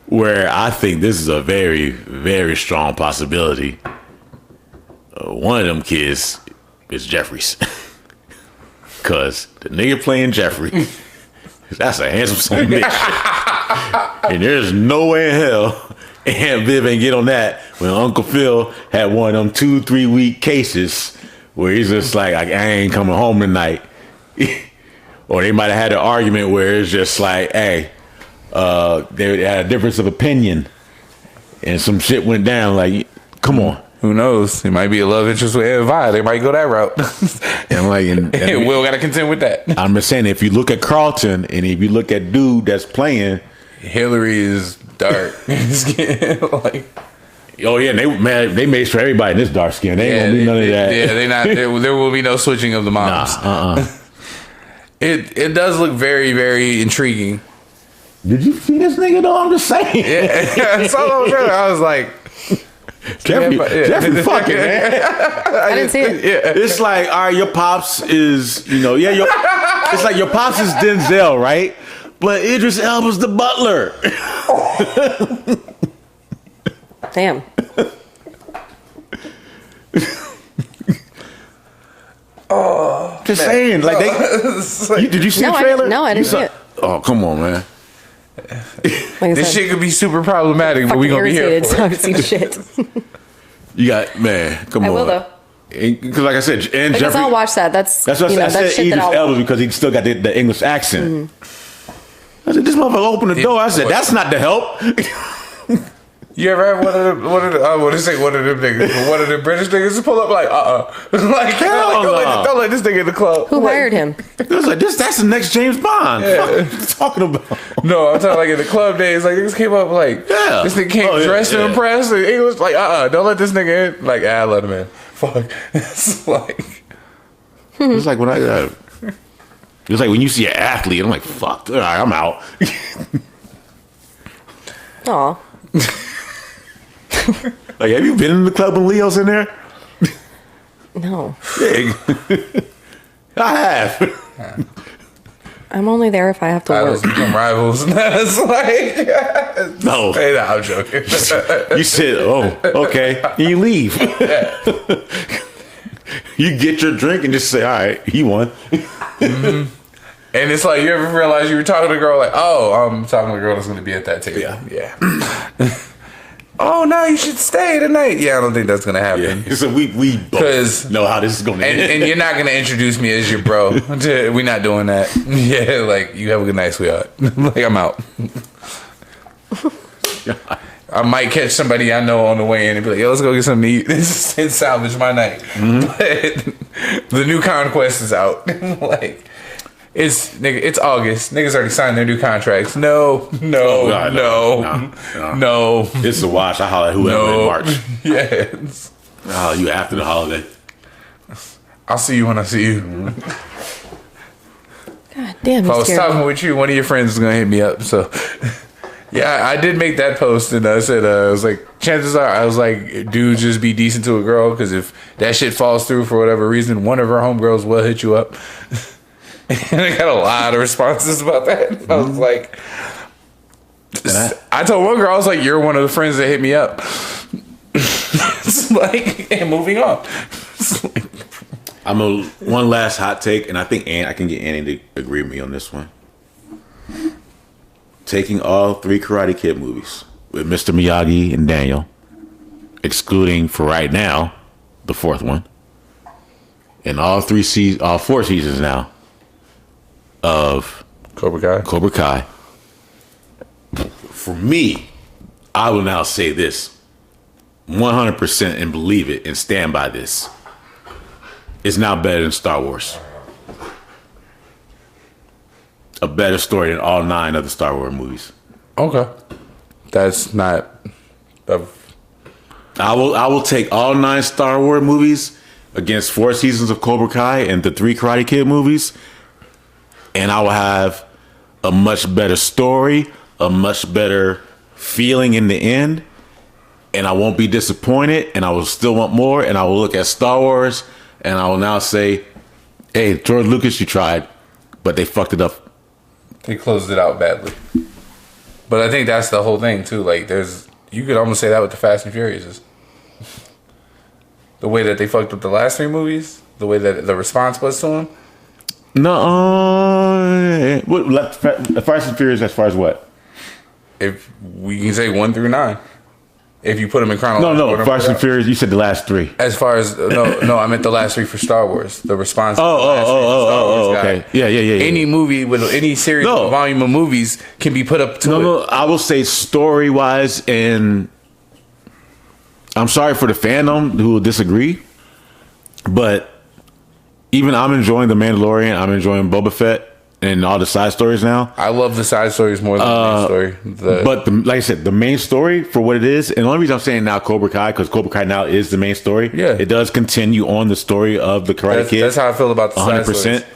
where I think this is a very, very strong possibility. One of them kids is Jeffries. Because the nigga playing Jeffrey, that's a handsome son of a bitch. And there's no way in hell Aunt Viv ain't get on that when Uncle Phil had one of them 2-3 week cases where he's just like, I ain't coming home tonight. Or they might have had an argument where it's just like, hey, they had a difference of opinion and some shit went down. Like, come on. Who knows? It might be a love interest with Ed Vi. They might go that route. And Will got to contend with that. I'm just saying, if you look at Carlton and if you look at dude that's playing, Hillary is dark skin. Oh yeah, they made sure everybody in this dark skin. They ain't gonna be none of that. Yeah, they not. There will be no switching of the moms. It does look very, very intriguing. Did you see this nigga though? I'm just saying. Yeah, I was like, Jeffrey fucking man. I didn't see it. Yeah. It's like, all right, your pops is, it's like your pops is Denzel, right? But Idris Elba's the butler. Damn. Just saying, like did you see the trailer? No, I didn't see it. Oh, come on, man. This shit could be super problematic, but we gonna be here for so I haven't seen shit. You got, man, come on. I will though. Because like I said, and Jeffrey, I'll watch that. That's what I said. Idris Elba because he still got the English accent. I said, this motherfucker opened the door. I said, that's not the help. You ever have I want to say one of them niggas, one of them British niggas to pull up like, like, don't let this nigga in the club. Who hired him? It was like that's the next James Bond. Yeah. What are you talking about? No, I'm talking like in the club days, like niggas came up like, this nigga came dressed to impress, and he was like, don't let this nigga in. Like, let him in. Fuck. It's like, it's like when it's like when you see an athlete, I'm like, fuck, all right, I'm out. Aw. Like, have you been in the club when Leo's in there? No. I have. I'm only there if I have to rivals work. become rivals. It's like, no. Hey, nah, I'm joking. You said, okay, and you leave. You get your drink and just say, all right, he won. Mm-hmm. And it's like, you ever realize you were talking to a girl like, I'm talking to a girl that's going to be at that table. Yeah. Oh, no, you should stay tonight. Yeah, I don't think that's going to happen. Yeah. So we both know how this is going to end. And you're not going to introduce me as your bro. We're not doing that. Yeah, like, you have a good night, sweetheart. Like, I'm out. I might catch somebody I know on the way in and be like, yo, let's go get something to eat and salvage my night. Mm-hmm. But the new Conquest is out. Like, it's August. Niggas already signed their new contracts. No. It's a wash. I holler at whoever in March. Yes. I'll holler at you after the holiday. I'll see you when I see you. God damn. If I was talking with you, one of your friends is gonna hit me up. So yeah, I did make that post, and I said, I was like, chances are, I was like, dude, just be decent to a girl, because if that shit falls through for whatever reason, one of her homegirls will hit you up. And I got a lot of responses about that. I was like, I told one girl, I was like, you're one of the friends that hit me up. It's like, and moving on. One last hot take, and I think I can get Annie to agree with me on this one. Taking all 3 Karate Kid movies with Mr. Miyagi and Daniel, excluding for right now the 4th one, and all 4 seasons now of Cobra Kai. For me, I will now say this 100% and believe it and stand by this. It's now better than Star Wars. A better story than all 9 other Star Wars movies. Okay. That's not I will take all 9 Star Wars movies against 4 seasons of Cobra Kai and the 3 Karate Kid movies, and I will have a much better story, a much better feeling in the end, and I won't be disappointed, and I will still want more, and I will look at Star Wars, and I will now say, hey, George Lucas, you tried, but they fucked it up. They closed it out badly. But I think that's the whole thing, too. Like, you could almost say that with the Fast and Furious. The way that they fucked up the last 3 movies, the way that the response was to them. No, Fast and Furious as far as what? If we can say 1 through 9, if you put them in chronological order. No, Fast and Furious. You said the last 3. As far as no, I meant the last 3 for Star Wars. The response. Okay. Yeah. Any movie with any series or volume of movies can be put up to it. No, I will say story wise, and I'm sorry for the fandom who will disagree, but even I'm enjoying The Mandalorian. I'm enjoying Boba Fett and all the side stories now. I love the side stories more than the main story. But like I said, the main story for what it is, and the only reason I'm saying now Cobra Kai, because Cobra Kai now is the main story. Yeah. It does continue on the story of the Karate Kid. That's how I feel about the 100%. Side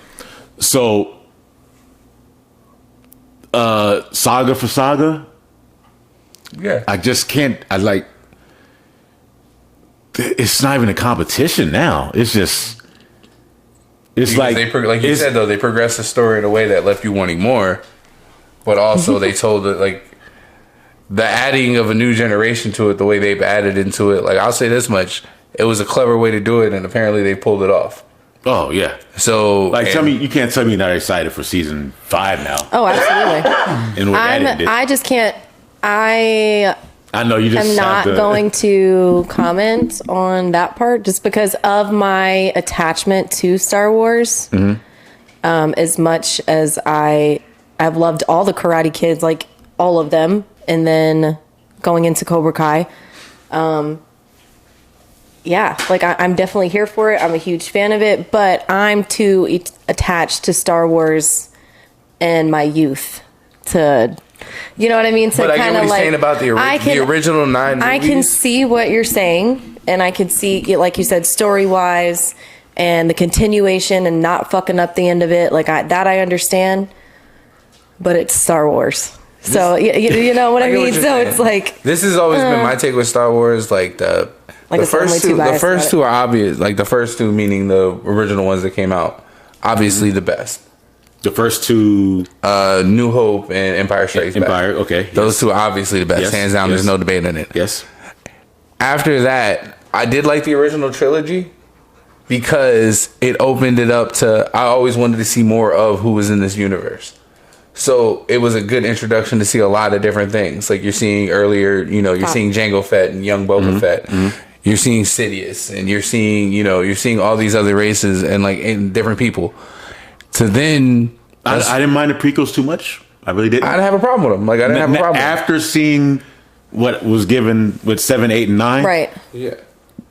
stories. So, saga for saga. Yeah. I just can't, it's not even a competition now. It's just... It's because like you said though, they progressed the story in a way that left you wanting more, but also they told it like the adding of a new generation to it, the way they've added into it. Like I'll say this much, it was a clever way to do it, and apparently they pulled it off. Oh yeah. So tell me, you can't tell me you're not excited for season 5 now. Oh, absolutely. And I just can't. I know you just am not going to comment on that part just because of my attachment to Star Wars. Mm-hmm. As much as I've loved all the Karate Kids, like all of them, and then going into Cobra Kai. Yeah, like I'm definitely here for it. I'm a huge fan of it, but I'm too attached to Star Wars and my youth to, you know what I mean? So but I get what he's saying about the original 9 movies. I can see what you're saying, and I can see, like you said, story-wise, and the continuation and not fucking up the end of it. Like, I understand, but it's Star Wars. So, you know what I mean? So it's like... This has always been my take with Star Wars, like the first two are obvious. Like the first two, meaning the original ones that came out, obviously the best. The first two, New Hope and Empire Strikes Back. Okay. Those two are obviously the best. Yes. Hands down, there's no debate in it. Yes. After that, I did like the original trilogy because it opened it up to, I always wanted to see more of who was in this universe. So it was a good introduction to see a lot of different things. Like you're seeing earlier, you know, you're seeing Jango Fett and young Boba Fett. Mm-hmm. You're seeing Sidious, and you're seeing all these other races and like and different people. To then, I didn't mind the prequels too much. I really didn't. I didn't have a problem with them. Like I didn't have a problem after seeing what was given with 7, 8, and 9. Right. Yeah.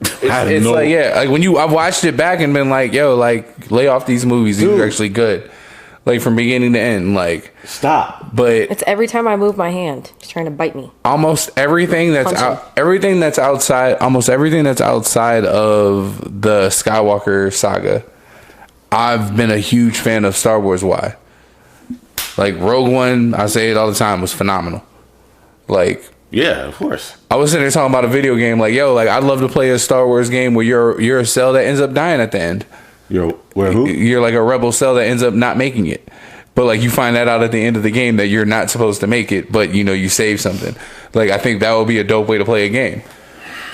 It's like like when I've watched it back and been like, yo, like lay off these movies. These are actually good. Like from beginning to end, like stop. But it's every time I move my hand, he's trying to bite me. Almost everything that's outside of the Skywalker saga, I've been a huge fan of Star Wars. Why? Like Rogue One, I say it all the time, was phenomenal. Like yeah, of course. I was sitting there talking about a video game, like yo, like I'd love to play a Star Wars game where you're a cell that ends up dying at the end. You're who? You're like a rebel cell that ends up not making it. But like you find that out at the end of the game that you're not supposed to make it, but you know you save something. Like I think that would be a dope way to play a game.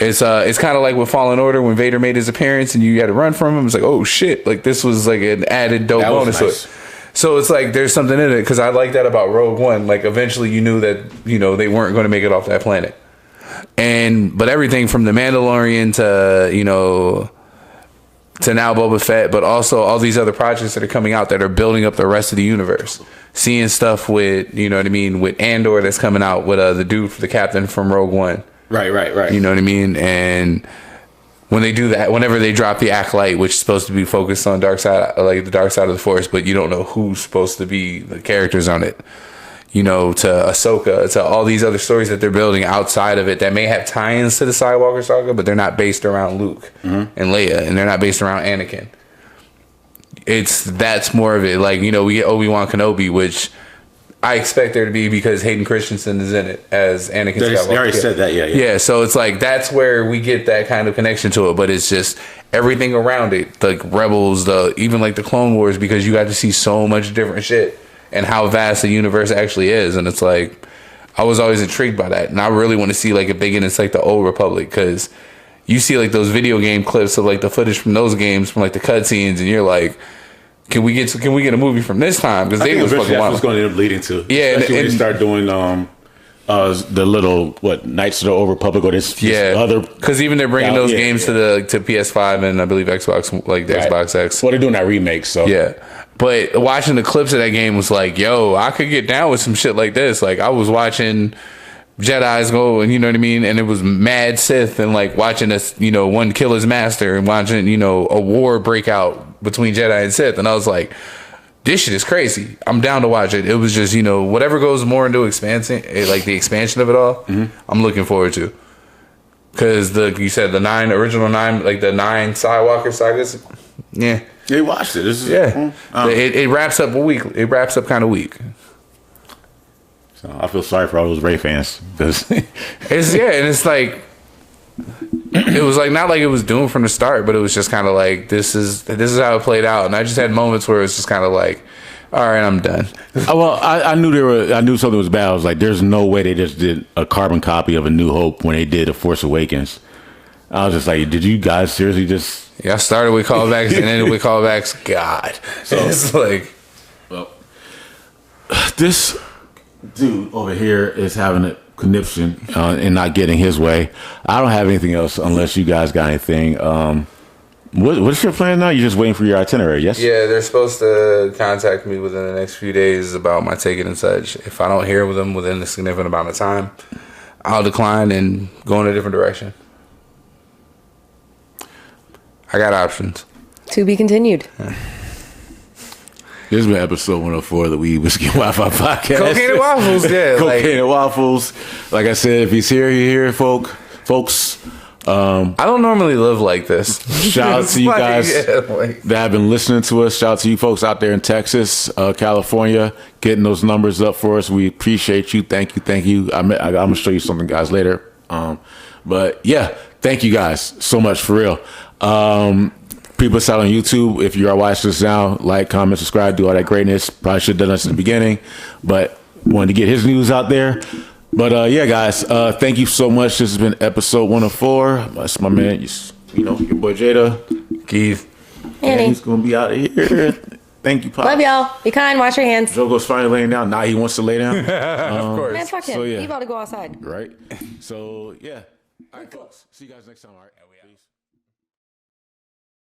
It's kind of like with Fallen Order when Vader made his appearance and you had to run from him. It's like, oh shit, like this was like an added dope bonus to it. So it's like there's something in it because I like that about Rogue One. Like eventually you knew that you know they weren't going to make it off that planet, but everything from the Mandalorian to you know. To now Boba Fett, but also all these other projects that are coming out that are building up the rest of the universe. Seeing stuff with, you know what I mean, with Andor that's coming out with the dude, the captain from Rogue One. Right. You know what I mean? And when they do that, whenever they drop the Acolyte, which is supposed to be focused on dark side, like the dark side of the Force, but you don't know who's supposed to be the characters on it. You know, to Ahsoka, to all these other stories that they're building outside of it that may have tie-ins to the Skywalker saga, but they're not based around Luke and Leia, and they're not based around Anakin. That's more of it. Like, you know, we get Obi-Wan Kenobi, which I expect there to be because Hayden Christensen is in it as Anakin Skywalker. They already said that, yeah. Yeah, so it's like that's where we get that kind of connection to it, but it's just everything around it, like Rebels, even like the Clone Wars, because you got to see so much different shit. And how vast the universe actually is. And it's like, I was always intrigued by that. And I really want to see like if they get into like the Old Republic. Because you see like those video game clips of like the footage from those games, from like the cutscenes. And you're like, can we get a movie from this time? Because they was fucking wild. That's what's going to end up leading to. Yeah. Especially when they start doing the little, Knights of the Old Republic or this other. Because even they're bringing those games to PS5 and I believe Xbox, like the Xbox X. Well, they're doing that remake, so. Yeah. But watching the clips of that game was like, yo, I could get down with some shit like this. Like I was watching Jedi's go and you know what I mean? And it was mad Sith and like watching us, you know, one kill his master and watching, you know, a war break out between Jedi and Sith. And I was like, this shit is crazy. I'm down to watch it. It was just, you know, whatever goes more into expansion, like the expansion of it all, I'm looking forward to. Because you said the original 9, like the 9 Skywalker sagas, yeah. They watched it. It wraps up a week. It wraps up kind of weak. So I feel sorry for all those Ray fans because and it's like it was like not like it was doomed from the start, but it was just kind of like this is how it played out, and I just had moments where it was just kind of like, all right, I'm done. Well, I knew something was bad. I was like, there's no way they just did a carbon copy of A New Hope when they did A Force Awakens. I was just like, did you guys seriously just? Yeah, I started with callbacks and ended with callbacks. God, so it's like, well, this dude over here is having a conniption and not getting his way. I don't have anything else unless you guys got anything. What's your plan now? You're just waiting for your itinerary, yes? Yeah, they're supposed to contact me within the next few days about my ticket and such. If I don't hear with them within a significant amount of time, I'll decline and go in a different direction. I got options. To be continued. This has been episode 104 of the Weed Whiskey Wi-Fi podcast. Cocaine and Waffles, yeah. Cocaine and Waffles. Like I said, if he's here, you're here, folks. I don't normally live like this. Shout out to you guys that have been listening to us. Shout out to you folks out there in Texas, California, getting those numbers up for us. We appreciate you. Thank you. I'm going to show you something, guys, later. But yeah, thank you guys so much for real. People us out on YouTube. If you are watching this now, like, comment, subscribe, do all that greatness. Probably should have done this in the beginning, but wanted to get his news out there. But yeah, guys, thank you so much. This has been episode 104. That's my man, your boy Jada, Keith. Annie. He's gonna be out of here. Thank you, Pop. Love y'all. Be kind. Wash your hands. Jogo's finally laying down. Now he wants to lay down. Of course. Man, fuck him. So, yeah. He about to go outside. Right. So yeah. All right, folks. See you guys next time. All right.